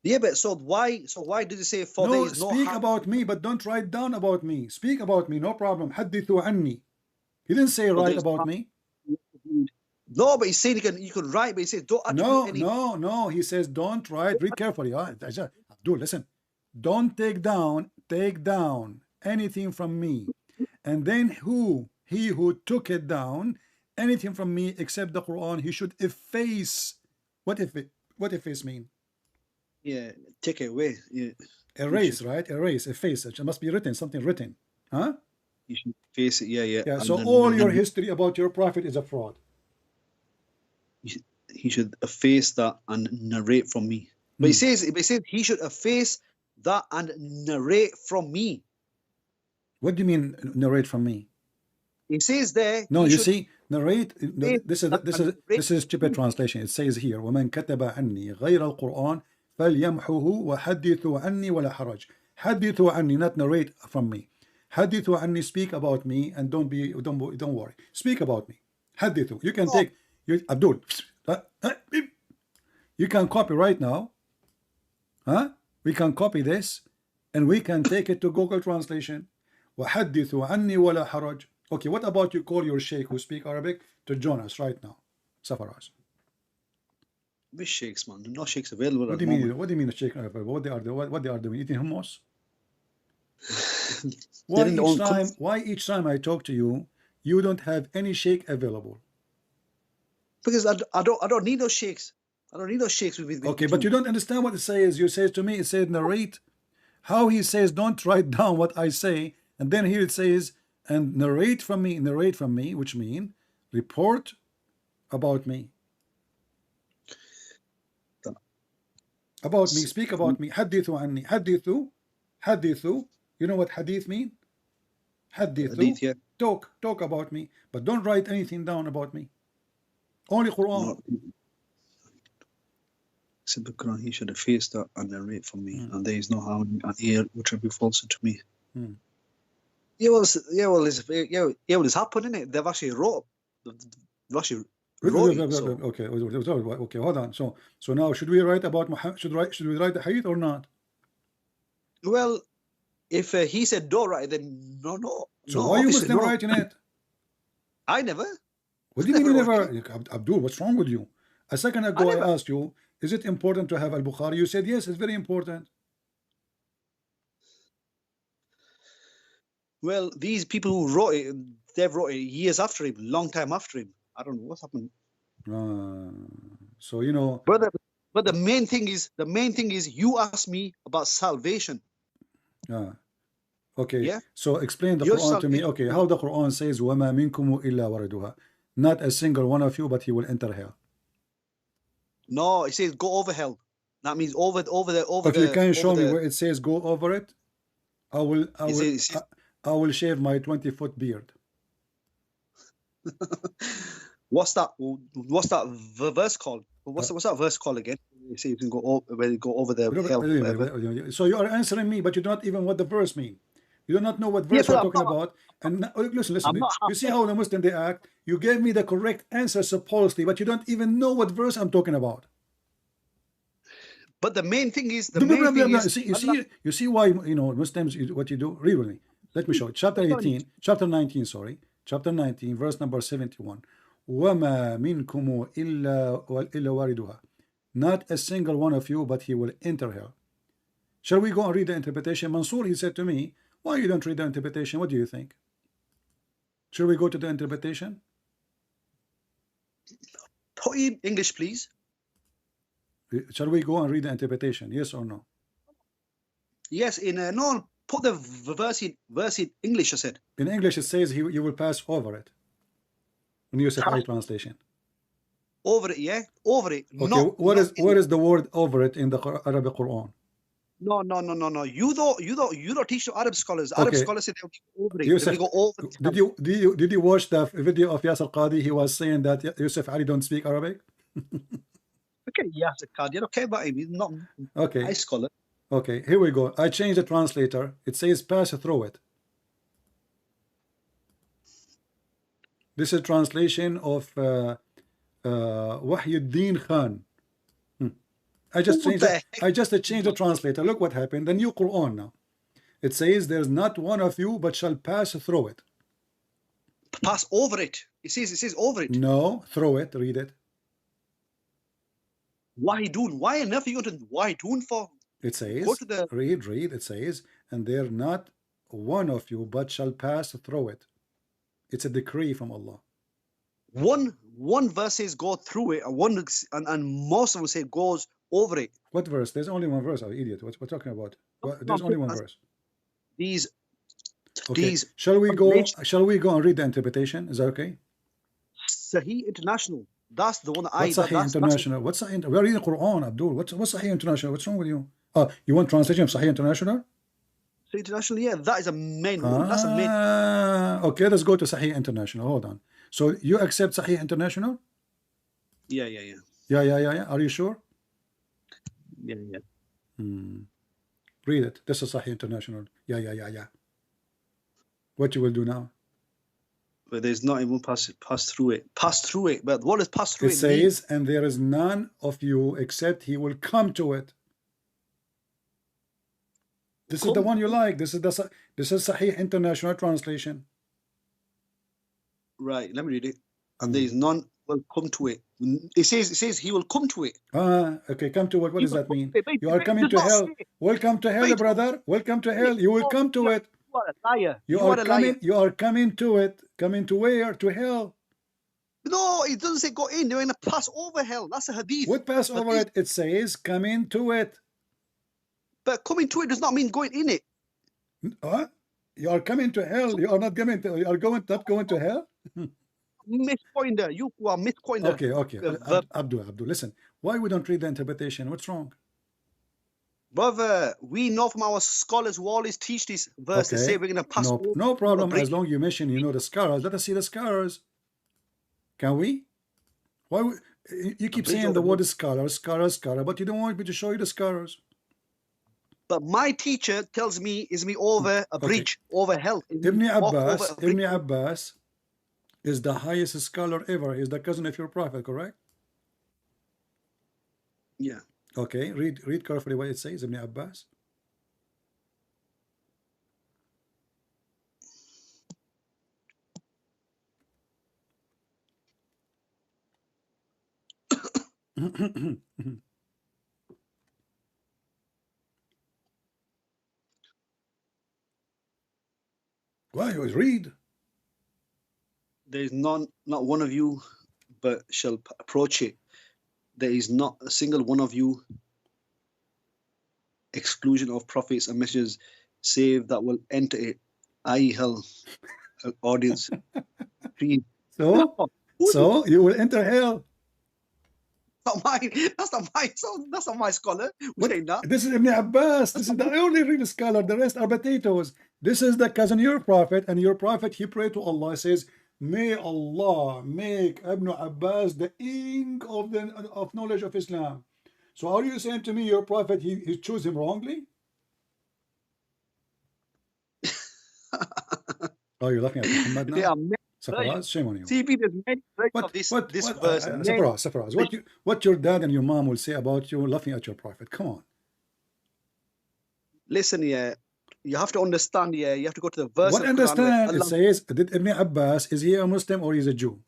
Yeah, but so why did it say for there is no harm? Speak about me, but don't write down about me. Speak about me, no problem. Hadithu anni. He didn't say write about me. No, but he's saying you can write, but he says don't attribute any. No. He says don't write. Read carefully. Abdul, listen. Don't take down anything from me. And then he who took it down, anything from me except the Quran, he should efface. What efface mean? Yeah, take it away. Yeah. Erase, right? Erase, efface. It must be written, something written. Huh? You should face it, yeah. So all your history about your prophet is a fraud. He should efface that and narrate from me. But he says he should efface that and narrate from me. What do you mean narrate from me? He says there. No, you see, narrate. This is stupid translation. It says here, وَمَنْ كَتَبَ عَنِّي غَيْرَ الْقُرْآنِ فَلْيَمْحُهُ وَحَدِّثُوا عَنِّي وَلَا حَرَجْ. حَدِّثُوا عَنِّي, not narrate from me. حَدِّثُوا عَنِّي, speak about me, and don't worry. Speak about me. حَدِّثُوا. You can take Abdul. You can copy right now. Huh? We can copy this and we can take it to Google Translation. وَحَدِّثُوا عَنِّي وَلَا حَرَجْ. Okay, what about you call your sheikh who speak Arabic to join us right now? Safaraz. Which sheikhs, man? No sheikhs available. What do you mean? What do you mean a sheikh? What they are doing? What they are doing? Eating hummus? Why each time I talk to you, you don't have any sheikh available? Because I don't need those sheikhs. I don't need those sheikhs with okay, but you don't understand what it says. You say to me, it says narrate. How he says don't write down what I say, and then here it says and narrate from me, which mean report about me. About me, speak about me. Hadithu anni. Hadithu. You know what hadith mean? Hadithu. Hadith, yeah. Talk about me, but don't write anything down about me. Only Quran. No. Except the Quran, he should have faced that and narrate for me, and there is no harm and here which will be false to me. Well, it's happened, innit? They've actually wrote. Okay, hold on. So now, should we write about Muhammad? Should we write the hadith or not? Well, if he said don't write, then no. So why are you Muslim writing it? I never. What do you mean you never? Abdul, what's wrong with you? A second ago I asked you, is it important to have Al-Bukhari? You said yes, it's very important. Well, these people who wrote it, they've wrote it years after him, long time after him. I don't know what's happened. So you know, but the main thing is you asked me about salvation. Okay. Yeah. So explain the Quran to me. Okay, how the Quran says, وَمَا مِنْكُمُ إِلَّا وَرَدُهَا. Not a single one of you, but he will enter hell. No, it says go over hell. That means over If you can show me where it says go over it, I will shave my 20-foot beard. What's that verse called? What's that verse called again? You say you can go over the hell. So you are answering me, but you don't even what the verse mean. You do not know what verse we're talking about. And listen. You see how the Muslim they act? You gave me the correct answer supposedly, but you don't even know what verse I'm talking about. But the main thing is you see why Muslims what you do? Read with me. Let me show it. Chapter 19, verse number 71. وَمَا مِنْكُمُ إِلَّا وَارِدُهَا. Not a single one of you, but he will enter hell. Shall we go and read the interpretation? Mansour, he said to me, why you don't read the interpretation? What do you think? Shall we go to the interpretation? Put in English, please. Shall we go and read the interpretation? Yes or no? Yes, no. Put the verse in English, I said. In English, it says you will pass over it. In Yusuf Ali translation. Over it, yeah? Over it. Okay, what is the word over it in the Arabic Quran? No. You don't teach the Arab scholars. Arab scholars say they'll go over it. Yusuf, go over it. Did you watch the video of Yasser Qadi? He was saying that Yusuf Ali don't speak Arabic? Okay, Yasser Qadi. Okay, but he's not a scholar. Okay, here we go. I changed the translator. It says pass through it. This is translation of Wahyuddin Khan. I just changed the translator. Look what happened. The new Quran now. It says there's not one of you but shall pass through it. Pass over it. It says over it. No, through it. Read it. Wahyuddin. Why on earth are you going to Wahyuddin for? It says, read, it says, and they're not one of you but shall pass through it. It's a decree from Allah. One verse says go through it, and most of them say goes over it. What verse? There's only one verse, idiot. What we're talking about? There's only one verse. These. Shall we go and read the interpretation? Is that okay? Sahih International. That's the one that What's Sahih International? What's Sahih? We're reading Quran, Abdul. What's Sahih International? What's wrong with you? You want translation of Sahih International? Sahih International, yeah, that is a main one. That's a main. Okay, let's go to Sahih International. Hold on. So you accept Sahih International? Yeah. Yeah. Are you sure? Yeah. Read it. This is Sahih International. Yeah. What you will do now? But there's not even pass through it. Pass through it. But what does pass through it says, and there is none of you except he will come to it. This is the one you like. This is Sahih International Translation. Right, let me read it. And there is none will come to it. It says he will come to it. Okay, come to it. What does that mean? You are It coming does to not hell. say. Welcome to hell, Wait. brother. Welcome to hell. You will come to it. You are a liar. You are are a coming. liar. You are coming to it. Coming to where? To hell. No, it doesn't say go in. They're going to pass over hell. That's a hadith. What pass over it? It says coming to it. But coming to it does not mean going in it. What? You are coming to hell. You are not coming to. You are not going to hell. Mispoinder. You are mispoinder. Okay. Abdul, listen. Why we don't read the interpretation? What's wrong? Brother, we know from our scholars who always teach this verse. They say we're going to pass over. No problem. As long as you mention, the scholars. Let us see the scholars. Can we? Why you keep saying the word scholar, but you don't want me to show you the scholars? But my teacher tells me is me over a bridge, over hell. Ibn Abbas is the highest scholar ever. He's the cousin of your prophet, correct? Yeah. Okay, read carefully what it says, Ibn Abbas. Why always read? There is not one of you but shall approach it. There is not a single one of you, exclusion of prophets and messengers, save that will enter it, i.e. hell. Audience. So you will enter hell. Not mine. That's not my son. That's not my scholar. This is Ibn Abbas. This is the only real scholar. The rest are potatoes. This is the cousin of your prophet, and your prophet, he prayed to Allah. He says, may Allah make Ibn Abbas the ink of knowledge of Islam. So are you saying to me your prophet, he chose him wrongly? Oh, you're laughing at Muhammad now? Safaraz, shame on you. CB, there's many of this verse. Safaraz, what your dad and your mom will say about you laughing at your prophet? Come on. Listen, you have to understand, you have to go to the verse. What understand? It says, did Ibn Abbas, is he a Muslim or is he a Jew?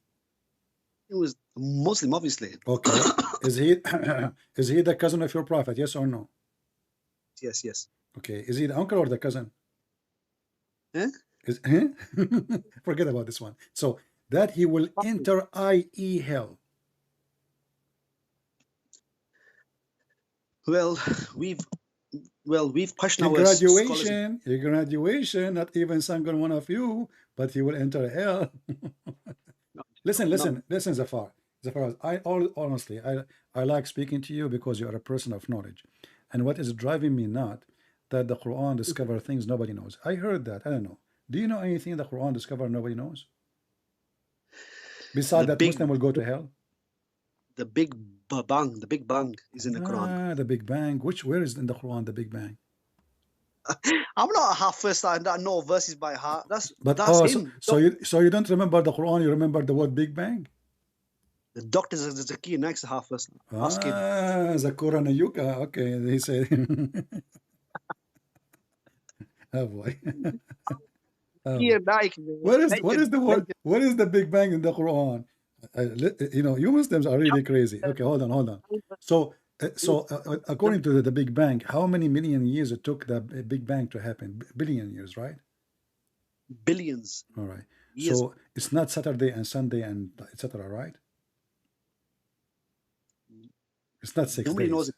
He was Muslim, obviously. Okay. Is he the cousin of your prophet? Yes or no? Yes. Okay. Is he the uncle or the cousin? Forget about this one. So that he will enter i.e. hell. Well, we've questioned our graduation, not even single one of you, but he will enter hell. Listen, Zafar, honestly, I like speaking to you because you are a person of knowledge. And what is driving me not that the Quran discover things nobody knows. I heard that. I don't know. Do you know anything the Quran discover nobody knows? Besides that Muslim will go to hell? The Big Bang is in the Quran. The Big Bang. Where is in the Quran the Big Bang? I'm not a half-first I know verses by heart. That's him. So you don't remember the Quran, you remember the word Big Bang? The Dr. Zakir next to half-first. Ask him. Zakura Nayuka. Okay, he said. Oh boy. What is the word? What is the Big Bang in the Quran? You Muslims are really crazy. Okay, hold on. So according to the Big Bang, how many million years it took the Big Bang to happen? Billion years, right? Billions. All right. Years. So it's not Saturday and Sunday and etc. Right? It's not 6 days. Knows it.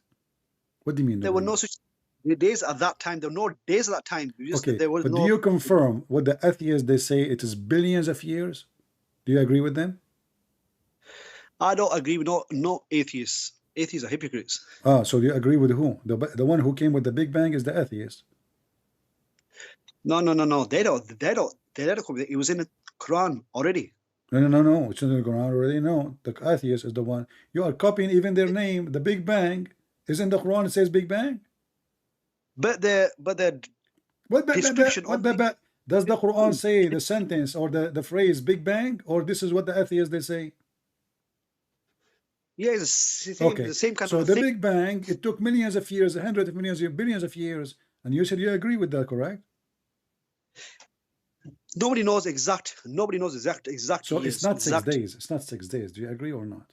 What do you mean? There were no such days at that time. There were no days at that time. Okay, but do you confirm what the atheists they say it is billions of years? Do you agree with them? I don't agree with no atheists. Atheists are hypocrites. So do you agree with who? The one who came with the Big Bang is the atheist. No. They don't. It was in the Quran already. No. It's in the Quran already. No, the atheist is the one. You are copying even their name. The Big Bang is in the Quran. It says Big Bang. But the description does the Quran say the sentence or the phrase Big Bang, or this is what the atheists they say? Yeah, it's the same kind so of the thing. Big Bang, it took millions of years, hundreds of millions of years, billions of years, And you said you agree with that, correct? Nobody knows exact. So it's years, not 6 exact. days. It's not 6 days. Do you agree or not?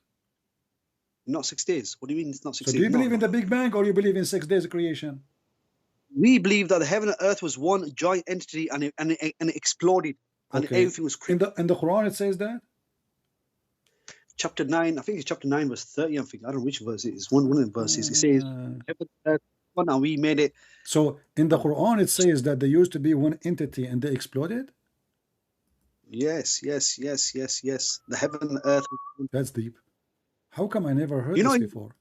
Not 6 days. What do you mean it's not 6 So days? do you believe No. in the Big Bang, or you believe in 6 days of creation? We believe that the heaven and earth was one joint entity, and it exploded, and Okay. everything was created. In the Quran it says that? Chapter 9, I think it's chapter 9, verse 30. I don't know which verse it is. One of the verses. It says, heaven and earth one, and we made it. So in the Quran it says that there used to be one entity and they exploded? Yes. The heaven and earth. That's deep. How come I never heard You know, this before?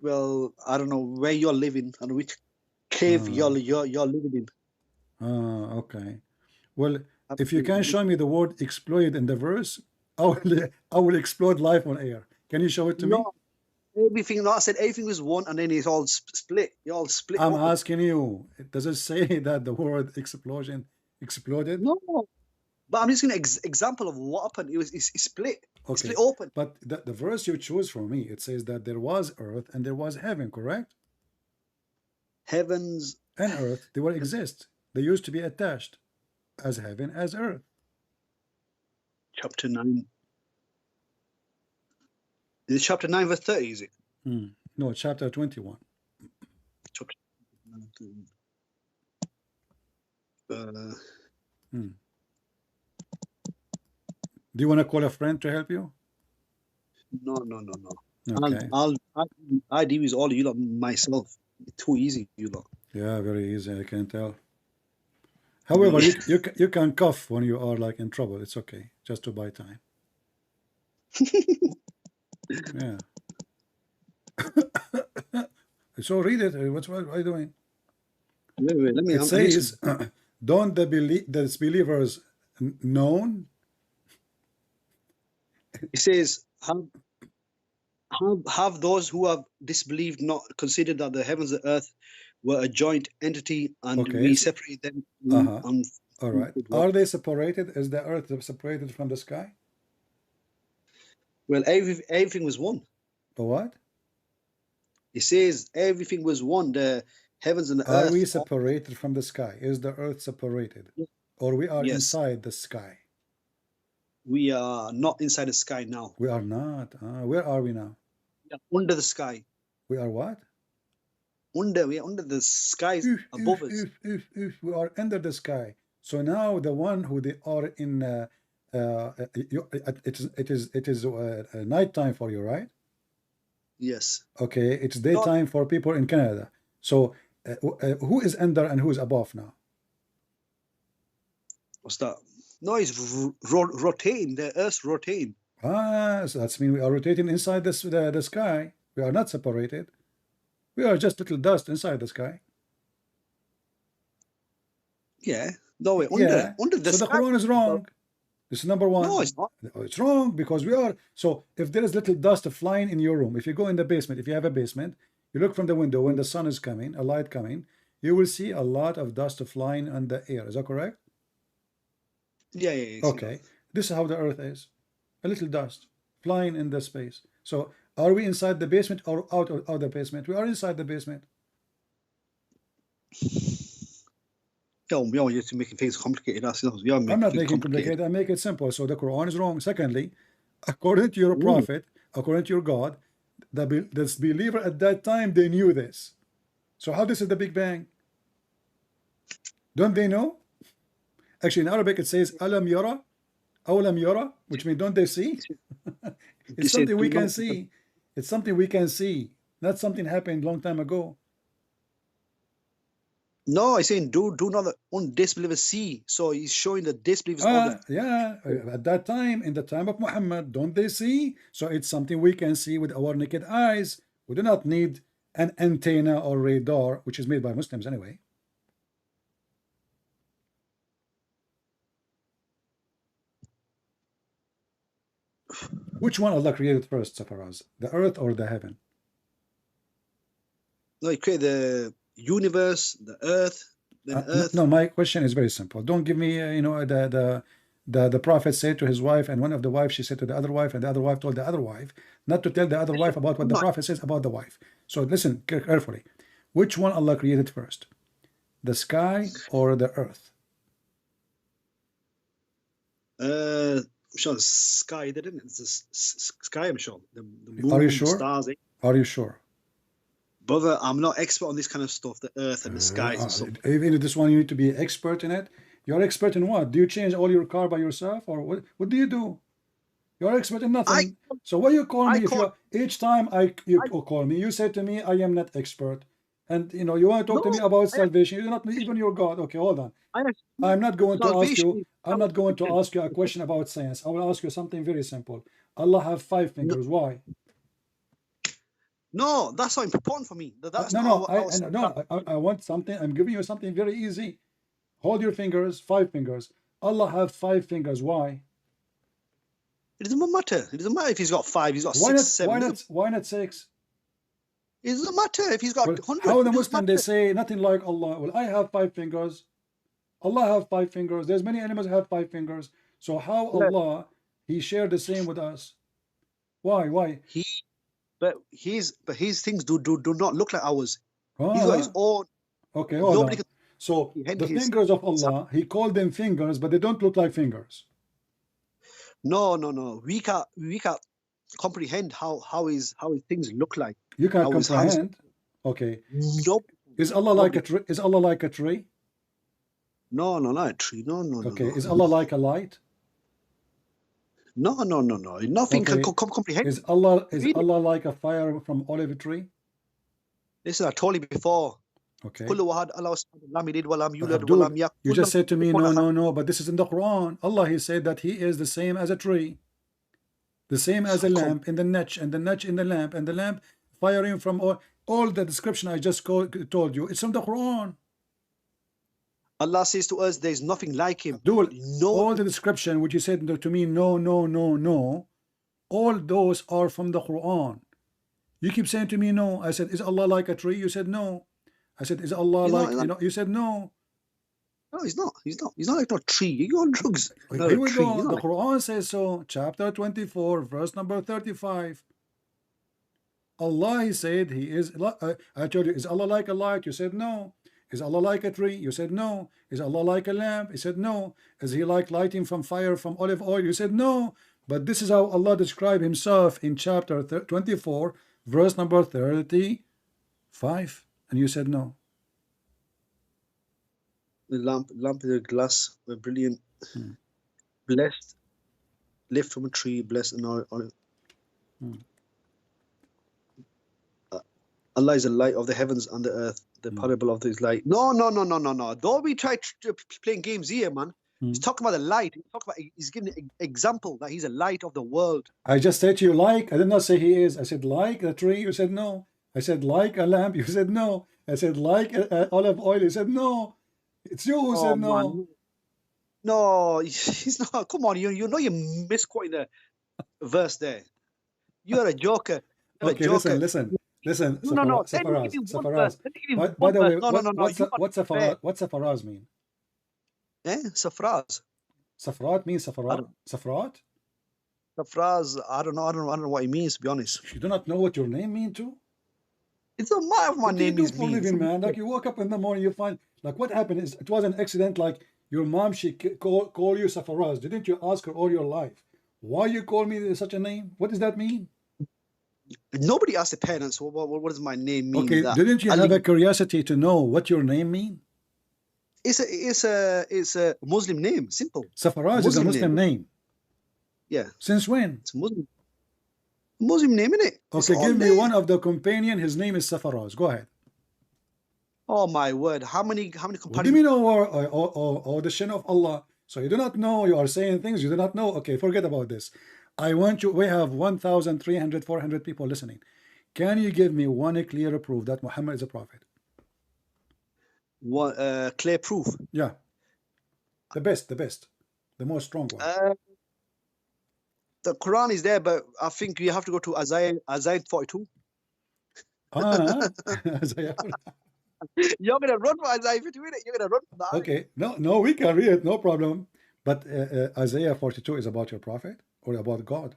Well, I don't know where you're living and which cave you're living in. Okay. Well, if you can show me the word explode in the verse, I will explode live on air. Can you show it to me? Everything. No, I said everything was one, and then it's all split. You all split. I'm open. asking you, does it say that the word explosion exploded? No, but I'm just gonna example of what happened. It's split. Okay. Split open. But the verse you choose for me, it says that there was earth and there was heaven, correct? Heavens and earth, they will exist. They used to be attached as heaven as earth. Chapter 9. Is it chapter 9 verse 30, is it? No, chapter 21. Chapter 9. Do you want to call a friend to help you? No. Okay. I deal with all you lot myself. It's too easy, you lot. Yeah, very easy. I can tell. However, you can cough when you are like in trouble. It's okay, just to buy time. Yeah. So read it. What are you doing? Wait, let me. It says, "Don't the disbelievers known?" It says, have those who have disbelieved not considered that the heavens and earth were a joint entity, and we separate them. All right. Are they separated? Is the earth separated from the sky? Well, everything was one. The what? It says everything was one. The heavens and the earth. Are we separated from the sky? Is the earth separated? Or we are inside the sky? We are not inside the sky now. We are not. Where are we now? We are under the sky. We are what? We are under the skies above us. We are under the sky. So now the one who they are in, it is night time for you, right? Yes. Okay, it's daytime for people in Canada. So who is under and who is above now? What's that? No, it's rotating. The earth's rotating. So that's mean we are rotating inside the sky. We are not separated. We are just little dust inside the sky. Yeah. No, we're under the sky. So the Quran is wrong. This is number one. No, it's not. It's wrong because we are. So if there is little dust flying in your room, if you go in the basement, if you have a basement, you look from the window when the sun is coming, a light coming, you will see a lot of dust flying on the air. Is that correct? Yeah. Okay. This is how the earth is. A little dust flying in the space. So are we inside the basement or out of the basement? We are inside the basement. You're making things complicated. I'm not making it complicated. I make it simple. So the Quran is wrong. Secondly, according to your prophet, according to your God, the believer at that time, they knew this. So how this is the Big Bang? Don't they know? Actually, in Arabic it says alam yara, awlam yara, which means don't they see? It's something we can see. It's something we can see, not something happened a long time ago. No, I'm saying do not the disbelievers see. So he's showing the disbelievers. Yeah, at that time, in the time of Muhammad, don't they see? So it's something we can see with our naked eyes. We do not need an antenna or radar, which is made by Muslims anyway. Which one Allah created first, Safaraz? The earth or the heaven? No, he created the universe, the earth, then earth. No, my question is very simple. Don't give me, the prophet said to his wife, and one of the wives, she said to the other wife, and the other wife told the other wife, not to tell the other wife about what the prophet says about the wife. So listen carefully. Which one Allah created first? The sky or the earth? Sure, the sky, they didn't. It's the sky, I'm sure. The moon, Are you the sure? stars. Are you sure? Brother, I'm not expert on this kind of stuff, the earth and the skies and stuff. Even if this one you need to be expert in it. You're expert in what? Do you change all your car by yourself, or what do you do? You're expert in nothing. So why you call me? Each time you call me, you say to me, I am not expert. And you know, you want to talk to me about salvation. You're not even your God. Okay, hold on. I'm not going to ask you. I'm not going to ask you a question about science. I will ask you something very simple. Allah have 5 fingers. Why? No, that's not important for me. That's no. I want something. I'm giving you something very easy. Hold your fingers. 5 fingers. Allah have 5 fingers. Why? It doesn't matter. It doesn't matter if he's got 5. He's got 6, 7. Why not 6? It doesn't matter if he's got 100. How the Muslim they say nothing like Allah. Well, I have 5 fingers. Allah have 5 fingers. There's many animals have 5 fingers. So how Allah he shared the same with us? Why? But his things do not look like ours. Ah, he's got his own. Okay, hold on. So the fingers of Allah, he called them fingers, but they don't look like fingers. No. We can't comprehend how his things look like. You can't comprehend. Okay. Nope. Is Allah like a tree? Is Allah like a tree? No, not a tree. No. Okay. Is Allah like a light? No. Nothing can comprehend. Is Allah like a fire from olive tree? Listen, I told you before. Okay. You just said to me, no, but this is in the Quran. Allah, he said that he is the same as a tree, the same as a lamp in the niche, and the niche in the lamp, and the lamp firing from all the description I just told you. It's from the Quran. Allah says to us, there is nothing like him. All the description which you said to me, no, all those are from the Quran. You keep saying to me, no. I said, is Allah like a tree? You said no. I said, is Allah you said no. No, he's not. He's not like no tree. You're on drugs. Here we go. The Quran says so. Chapter 24, verse number 35. Allah, he said, he is. I told you, is Allah like a light? You said no. Is Allah like a tree? You said no. Is Allah like a lamp? You said no. Is he like lighting from fire from olive oil? You said no. But this is how Allah described himself in chapter 24, verse number 35. And you said no. The lamp is a glass, a brilliant, blessed, lift from a tree, blessed and all. Allah is the light of the heavens and the earth, the parable of this light. No. Don't be trying to playing games here, man. He's talking about the light. He's giving an example that he's a light of the world. I just said to you like. I did not say he is. I said like a tree. You said no. I said like a lamp. You said no. I said like olive oil. You said no. It's you who said no. Man. No, he's not. Come on, you know you're misquoting the verse there. You're a joker. Okay, listen. No. Safaraz. By the way, what's Safaraz mean? Safaraz. Safrat means Safarat? Safaraz, I don't know what it means, to be honest. You do not know what your name means too? It's not my name is living, man. Like you woke up in the morning, you find like what happened is it was an accident. Like your mom, she call you Safaraz. Didn't you ask her all your life? Why you call me such a name? What does that mean? Nobody asked the parents. What does my name mean? Okay, didn't you have a curiosity to know what your name means? It's a Muslim name. Simple. Safaraz is a Muslim name. Yeah. Since when? It's Muslim name, isn't it? Okay, give me one of the companion. His name is Safaraz. Go ahead. Oh my word! How many companions? What do you mean or the shin of Allah? So you do not know. You are saying things you do not know. Okay, forget about this. I want you. We have 1,300, 400 people listening. Can you give me one clear proof that Muhammad is a prophet? One clear proof. Yeah. The best, the most strong one. The Quran is there, but I think you have to go to Isaiah 42. Isaiah. You're gonna run for Isaiah 42. You're gonna run for that. Okay, no, we can read it, no problem. But Isaiah 42 is about your prophet or about God?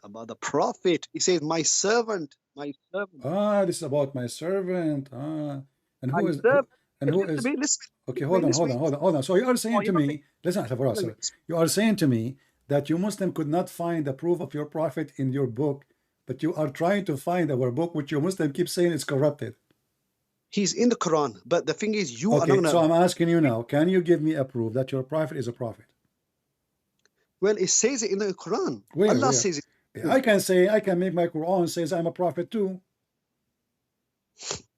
About the prophet. He says, "My servant, My servant. Ah, this is about my servant. Ah, and who My is servant. and who Listen is to me, listen. okay? Hold on, hold on, hold on, hold on. So you are saying to you're not me, listen, sorry. You are saying to me that you Muslim could not find the proof of your prophet in your book, but you are trying to find our book, which you Muslim keep saying is corrupted. He's in the Quran, but the thing is, you are Okay, not so gonna. I'm asking you now, can you give me a proof that your prophet is a prophet? Well, it says it in the Quran. Where? Allah Where? says it. I can say, I can make my Quran says I'm a prophet too.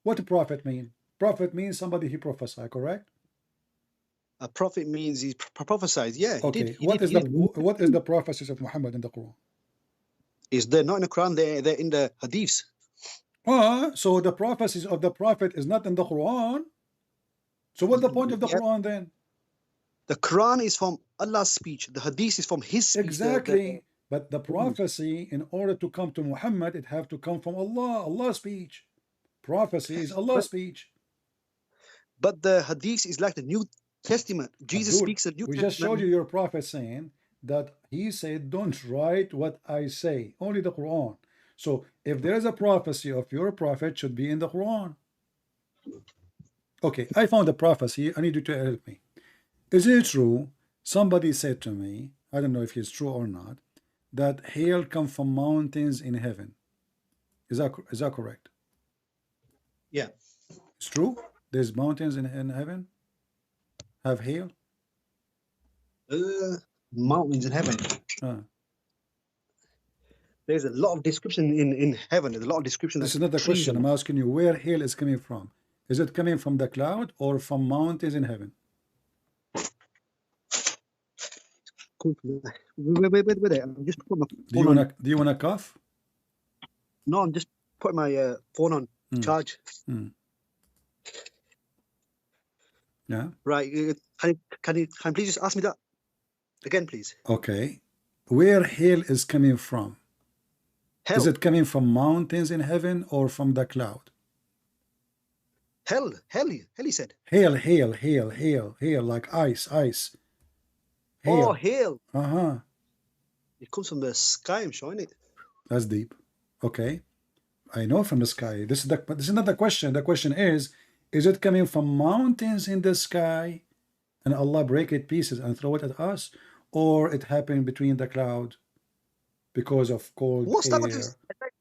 What do prophet mean? Prophet means somebody he prophesy, correct? A prophet means he prophesied. Yeah, he Okay, did. He what did. what is the prophecies of Muhammad in the Quran? Is they're not in the Quran? They're in the Hadiths. So the prophecies of the prophet is not in the Quran. So what's the point of the Quran then? The Quran is from Allah's speech. The Hadith is from His speech. Exactly. But the prophecy, in order to come to Muhammad, it have to come from Allah, Allah's speech. Prophecy is Allah's speech. But the Hadith is like the New Testament. Jesus speaks the New We Testament. just showed you your prophet saying that he said, don't write what I say, only the Quran. So if there is a prophecy of your prophet, should be in the Quran. Okay, I found a prophecy. I need you to help me. Is it true? Somebody said to me, I don't know if it's true or not, that hail comes from mountains in heaven. Is that correct? Yeah. It's true? There's mountains in heaven? Have hail? Mountains in heaven. There's a lot of description in heaven. There's a lot of description. This is not the question. I'm asking you where hail is coming from. Is it coming from the cloud or from mountains in heaven? Wait. I'm just putting my phone on. Do you want to cough? No, I'm just putting my phone on charge. Yeah. Right. Can you please just ask me that again, please? Okay. Where hail is coming from? Hell. Is it coming from mountains in heaven or from the cloud? Hell, he said. Hail, like ice. Hail. Oh, hail. Uh-huh. It comes from the sky, I'm showing it. That's deep. Okay. I know from the sky. This is not the question. The question is it coming from mountains in the sky and Allah break it pieces and throw it at us? Or it happened between the cloud because of cold What's air? That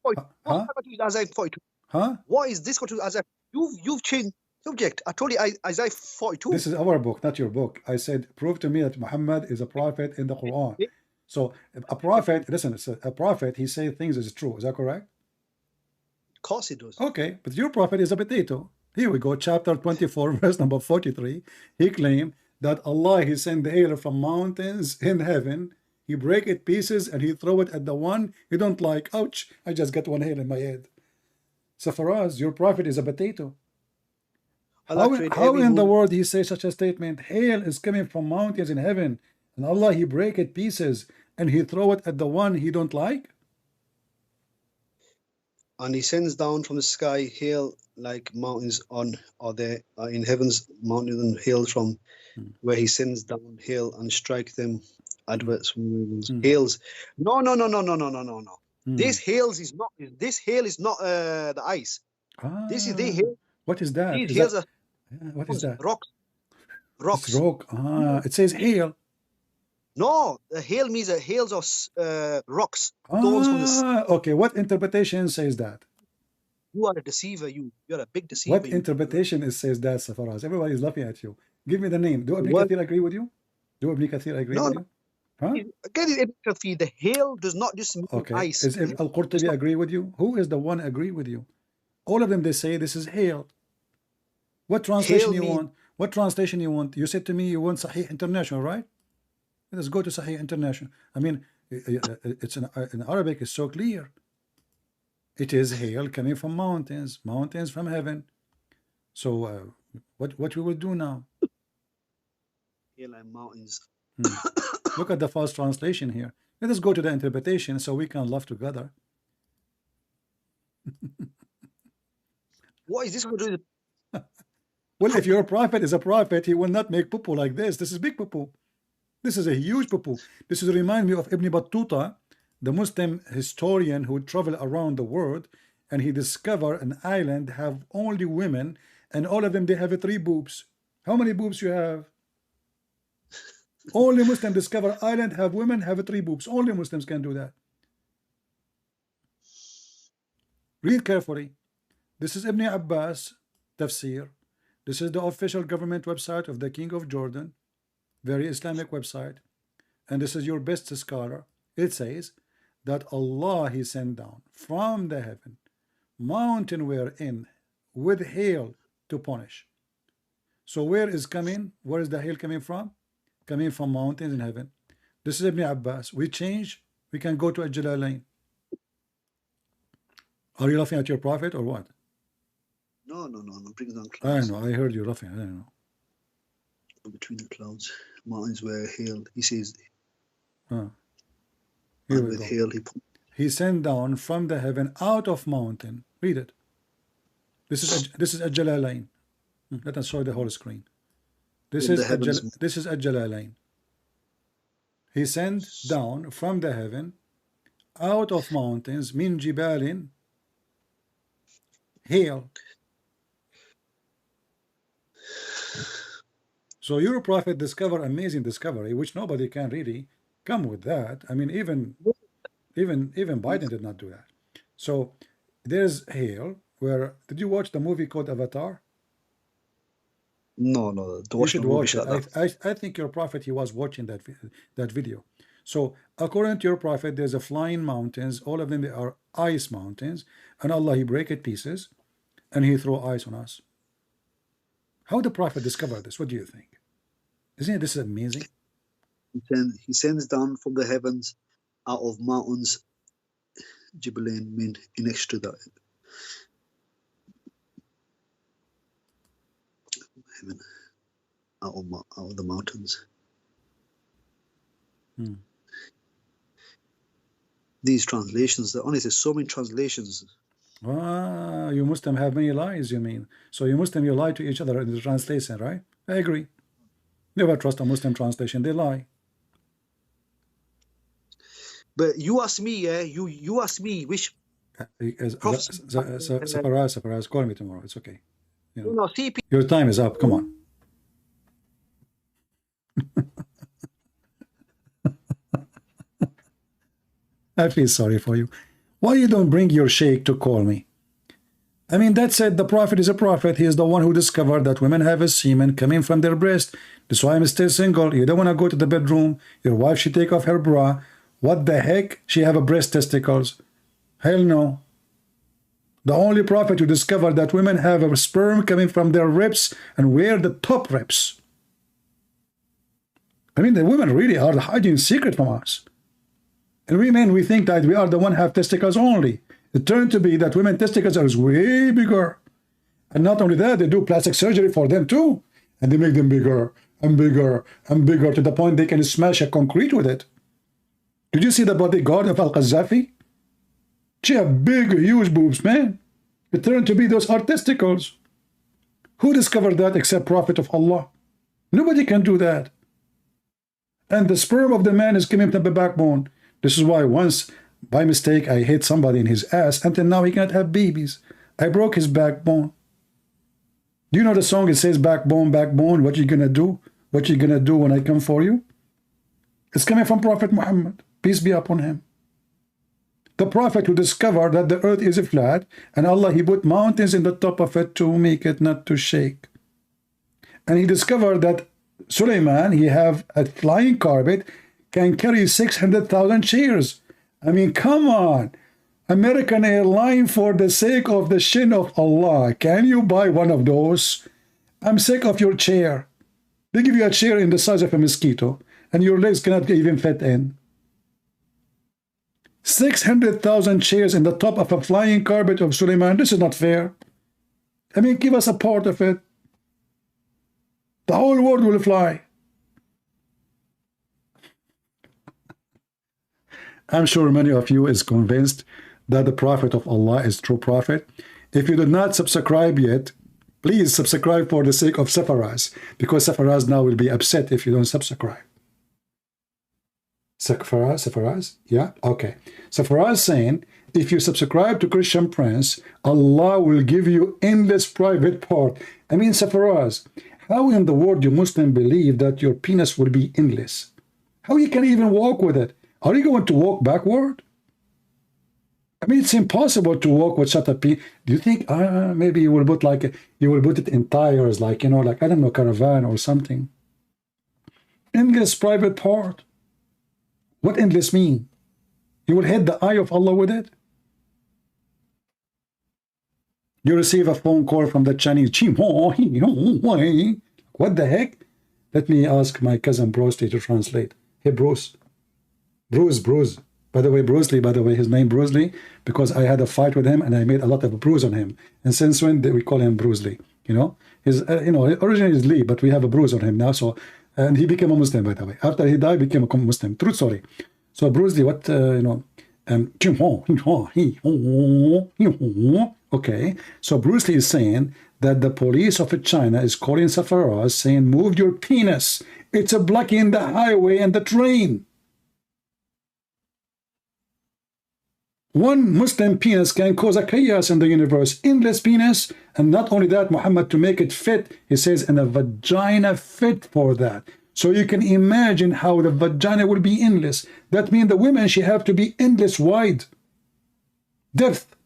got to do Isaiah 42? Huh? What is this got to do Isaiah? You've changed subject. I told you Isaiah 42. This is our book, not your book. I said, prove to me that Muhammad is a prophet in the Quran. So a prophet, listen, a prophet, he says things is true. Is that correct? Of course he does. Okay, but your prophet is a potato. Here we go, chapter 24, verse number 43. He claimed that Allah, he sent the hail from mountains in heaven. He break it pieces and he throw it at the one he don't like. Ouch, I just got one hail in my head. So for us, your prophet is a potato. How in the world he says such a statement? Hail is coming from mountains in heaven, and Allah, he break it pieces and he throw it at the one he don't like? And he sends down from the sky hail like mountains in heaven's mountains and hills from where he sends down hail and strike them adverts from hails. No. This hail is not the ice. This is the hail. What is that? What is that? Rocks. It's rock. It says hail. No, the hail means hails of rocks. Stones from the okay, what interpretation says that? You are a deceiver. You're a big deceiver. What interpretation says that, Safaraz? Everybody is laughing at you. Give me the name. Do Ibn Kathir agree with you? Do Ibn Kathir agree with you? Huh? Again, Ibn Kathir, the hail does not just mean ice. Is Al-Qurtubi agree with you? Who is the one agree with you? All of them, they say this is hail. What translation you want? What translation you want? You said to me you want Sahih International, right? Let's go to Sahih International. I mean, it's in Arabic, it's so clear. It is hail coming from mountains from heaven. So what we will do now? Hail and mountains. Look at the false translation here. Let us go to the interpretation so we can laugh together. What is this going to do with Well, if your prophet is a prophet, he will not make poo-poo like this. This is big poo-poo. This is a huge poo-poo. This is remind me of Ibn Battuta, the Muslim historian who traveled around the world, and he discovered an island have only women, and all of them they have 3 boobs. How many boobs you have? Only Muslims discover island have women have 3 boobs. Only Muslims can do that. Read carefully. This is Ibn Abbas tafsir. This is the official government website of the King of Jordan, very Islamic website, and this is your best scholar. It says that Allah he sent down from the heaven mountain wherein with hail to punish. So where is the hail coming from? Coming from mountains in heaven. This is Ibn Abbas. We change, we can go to Al-Jalalain. Are you laughing at your prophet or what? No, bring down clouds. I know, I heard you laughing. I don't know. Between the clouds, mountains were hail. He says, Here and we with go. hail He sent down from the heaven out of mountain. Read it. This is Al-Jalalain. Let us show the whole screen. This is Al-Jalalain. He sent down from the heaven out of mountains min jibalin hail. So your prophet discovered amazing discovery, which nobody can really come with that. I mean, even Biden did not do that. So there's hail. Where did you watch the movie called Avatar? No. You should watch it. I think your prophet he was watching that video. So according to your prophet, there's a flying mountains. All of them they are ice mountains, and Allah he break it pieces, and he throw ice on us. How the prophet discovered this? What do you think? Isn't this amazing? He sends down from the heavens out of mountains, Jibalin mean next to that. Heaven, out of the mountains. These translations, honestly, there's so many translations. You Muslim have many lies, you mean? So you Muslim, you lie to each other in the translation, right? I agree. Never trust a Muslim translation, they lie. But you ask me, yeah? You ask me which Safaraz, call me tomorrow. It's okay. You know, see, your time is up. Come on. I feel sorry for you. Why you don't bring your sheikh to call me? I mean, that said, the prophet is a prophet. He is the one who discovered that women have a semen coming from their breast. That's why I'm still single. You don't want to go to the bedroom. Your wife, she take off her bra. What the heck? She have a breast testicles. Hell no. The only prophet who discovered that women have a sperm coming from their ribs and where the top ribs. I mean, the women really are hiding secret from us. And we men, we think that we are the one who have testicles only. It turned to be that women testicles are way bigger. And not only that, they do plastic surgery for them too. And they make them bigger and bigger and bigger to the point they can smash a concrete with it. Did you see the bodyguard of Al-Qaddafi? She had big, huge boobs, man. It turned to be those are testicles. Who discovered that except Prophet of Allah? Nobody can do that. And the sperm of the man is coming from the backbone. This is why once, by mistake, I hit somebody in his ass. Until now, he cannot have babies. I broke his backbone. Do you know the song? It says, backbone, backbone. What you gonna do? What you gonna do when I come for you? It's coming from Prophet Muhammad. Peace be upon him. The prophet who discovered that the earth is flat, and Allah, he put mountains in the top of it to make it not to shake. And he discovered that Suleiman, he have a flying carpet, can carry 600,000 chairs. I mean, come on. American airline, for the sake of the shin of Allah, can you buy one of those? I'm sick of your chair. They give you a chair in the size of a mosquito, and your legs cannot even fit in. 600,000 chairs in the top of a flying carpet of Suleiman. This is not fair. I mean, give us a part of it. The whole world will fly. I'm sure many of you is convinced that the Prophet of Allah is true prophet. If you did not subscribe yet, please subscribe for the sake of Safaraz, because Safaraz now will be upset if you don't subscribe. Safaraz? Yeah, okay. Safaraz saying, if you subscribe to Christian Prince, Allah will give you endless private part. I mean, Safaraz, how in the world you Muslim believe that your penis will be endless? How you can even walk with it? Are you going to walk backward? I mean, it's impossible to walk with such a penis. Do you think maybe you will put like you will put it in tires, like, you know, like, I don't know, caravan or something? Endless private part. What endless mean? You will hit the eye of Allah with it? You receive a phone call from the Chinese. What the heck? Let me ask my cousin Bruce to translate. Hey, Bruce. Bruce. By the way, Bruce Lee, his name Bruce Lee, because I had a fight with him and I made a lot of bruise on him. And since when did we call him Bruce Lee? You know, his originally is Lee, but we have a bruise on him now. So, and he became a Muslim, by the way. After he died, became a Muslim. True story. So Bruce Lee, what okay. So Bruce Lee is saying that the police of China is calling Safaraz, saying, move your penis. It's a blocking the highway and the train. One Muslim penis can cause a chaos in the universe. Endless penis. And not only that, Muhammad, to make it fit, he says, and a vagina fit for that. So you can imagine how the vagina will be endless. That means the women, she have to be endless wide. Depth.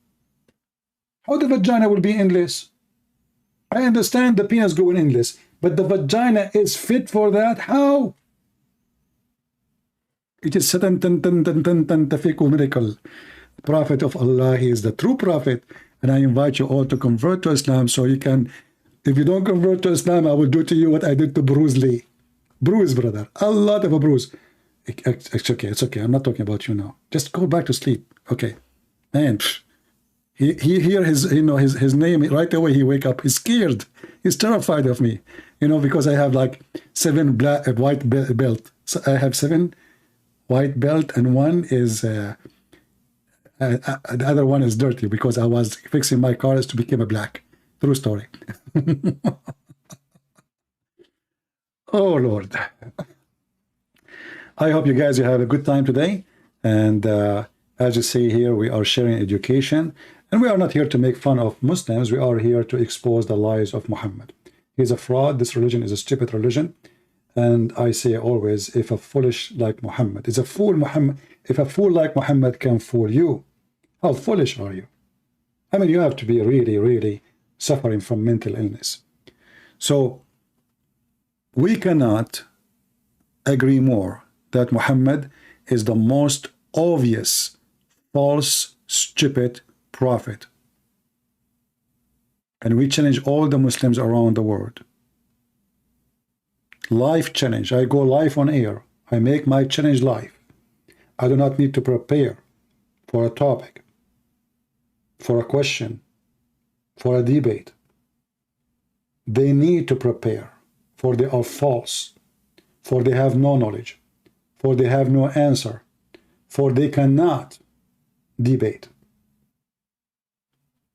How the vagina will be endless? I understand the penis going endless, but the vagina is fit for that? How? It is miracle. Prophet of Allah, he is the true prophet, and I invite you all to convert to Islam so you can, if you don't convert to Islam, I will do to you what I did to Bruce Lee. Bruise, brother, a lot of a bruise. It's okay, I'm not talking about you now. Just go back to sleep. Okay. Man, he hear his, you know, his name right away, he wake up, he's scared, he's terrified of me, you know, because I have like 7 white belt. So I have 7 white belt, and one is the other one is dirty because I was fixing my cars to become a black. True story. Oh Lord. I hope you guys have a good time today, and as you see here, we are sharing education, and we are not here to make fun of Muslims. We are here to expose the lies of Muhammad. He's a fraud. This religion is a stupid religion. And I say always, if a foolish like Muhammad is a fool, if a fool like Muhammad can fool you, how foolish are you? I mean, you have to be really, really suffering from mental illness. So we cannot agree more that Muhammad is the most obvious, false, stupid prophet. And we challenge all the Muslims around the world. Live challenge. I go live on air. I make my challenge live. I do not need to prepare for a topic, for a question, for a debate. They need to prepare, for they are false, for they have no knowledge, for they have no answer, for they cannot debate.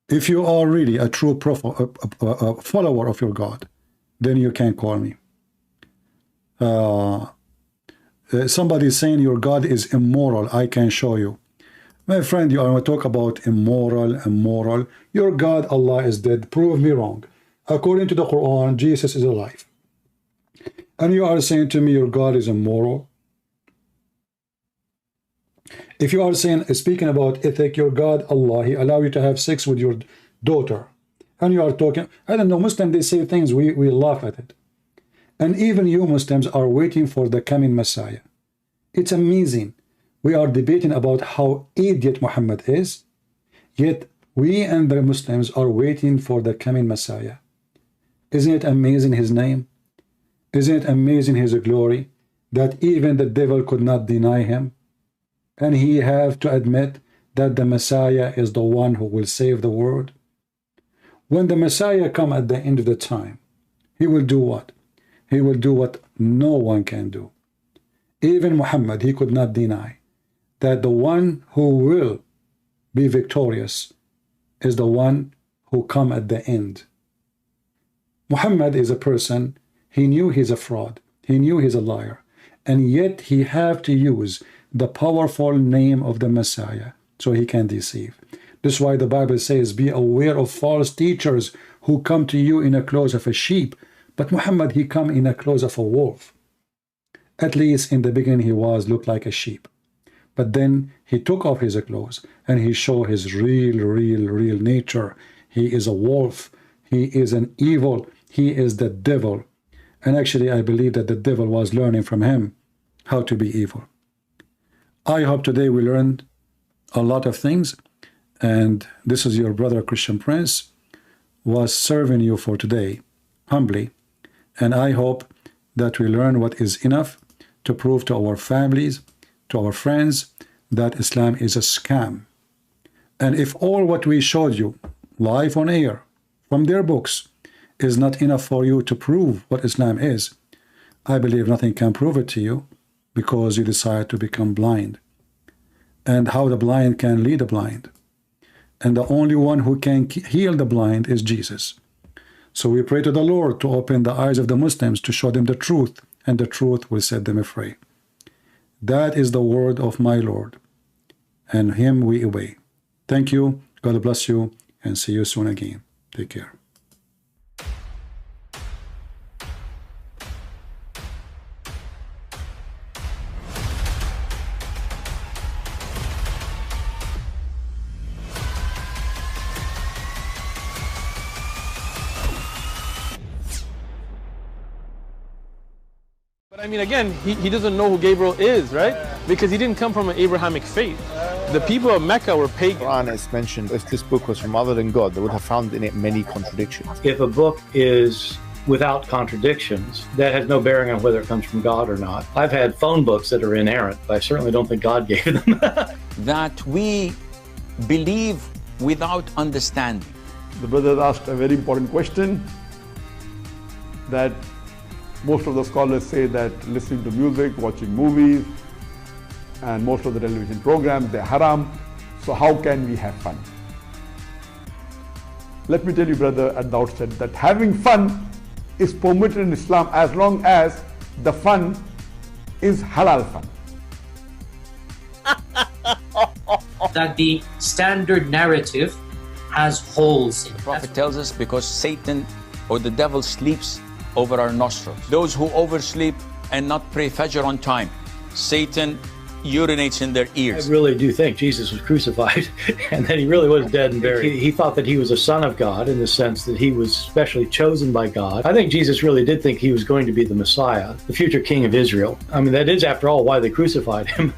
If you are really a true follower of your God, then you can call me. Somebody is saying your God is immoral. I can show you. My friend, you are going to talk about immoral. Your God, Allah, is dead. Prove me wrong. According to the Quran, Jesus is alive. And you are saying to me your God is immoral. If you are saying, speaking about ethic, your God, Allah, He allow you to have sex with your daughter. And you are talking, I don't know, Muslims, they say things, we laugh at it. And even you Muslims are waiting for the coming Messiah. It's amazing. We are debating about how idiot Muhammad is, yet we and the Muslims are waiting for the coming Messiah. Isn't it amazing his name? Isn't it amazing his glory, that even the devil could not deny him? And he have to admit that the Messiah is the one who will save the world. When the Messiah come at the end of the time, he will do what? He will do what no one can do. Even Muhammad, he could not deny that the one who will be victorious is the one who come at the end. Muhammad is a person, he knew he's a fraud. He knew he's a liar. and yet he have to use the powerful name of the Messiah so he can deceive. This is why the Bible says, be aware of false teachers who come to you in a clothes of a sheep, but Muhammad, he come in a clothes of a wolf. At least in the beginning he looked like a sheep, but then he took off his clothes and he showed his real nature. He is a wolf, he is an evil, he is the devil. And actually I believe that the devil was learning from him how to be evil. I hope today we learned a lot of things, and this is your brother Christian Prince was serving you for today humbly, and I hope that we learn what is enough to prove to our families, to our friends, that Islam is a scam. And if all what we showed you live on air from their books is not enough for you to prove what Islam is, I believe nothing can prove it to you, because you decide to become blind. And how the blind can lead the blind. And the only one who can heal the blind is Jesus. So we pray to the Lord to open the eyes of the Muslims, to show them the truth, and the truth will set them free. That is the word of my Lord, and him we obey. Thank you, God bless you, and see you soon again. Take care. I mean, again, he doesn't know who Gabriel is, right? Because he didn't come from an Abrahamic faith. The people of Mecca were pagan. Qur'an is mentioned. If this book was from other than God, they would have found in it many contradictions. If a book is without contradictions, that has no bearing on whether it comes from God or not. I've had phone books that are inerrant, but I certainly don't think God gave them. That we believe without understanding. The brother asked a very important question, that most of the scholars say that listening to music, watching movies, and most of the television programs, they're haram. So how can we have fun? Let me tell you, brother, at the outset, that having fun is permitted in Islam as long as the fun is halal fun. That the standard narrative has holes in it. The Prophet tells us because Satan or the devil sleeps over our nostrils. Those who oversleep and not pray Fajr on time, Satan urinates in their ears. I really do think Jesus was crucified and that he really was dead and buried. He thought that he was a son of God in the sense that he was specially chosen by God. I think Jesus really did think he was going to be the Messiah, the future king of Israel. I mean, that is, after all, why they crucified him.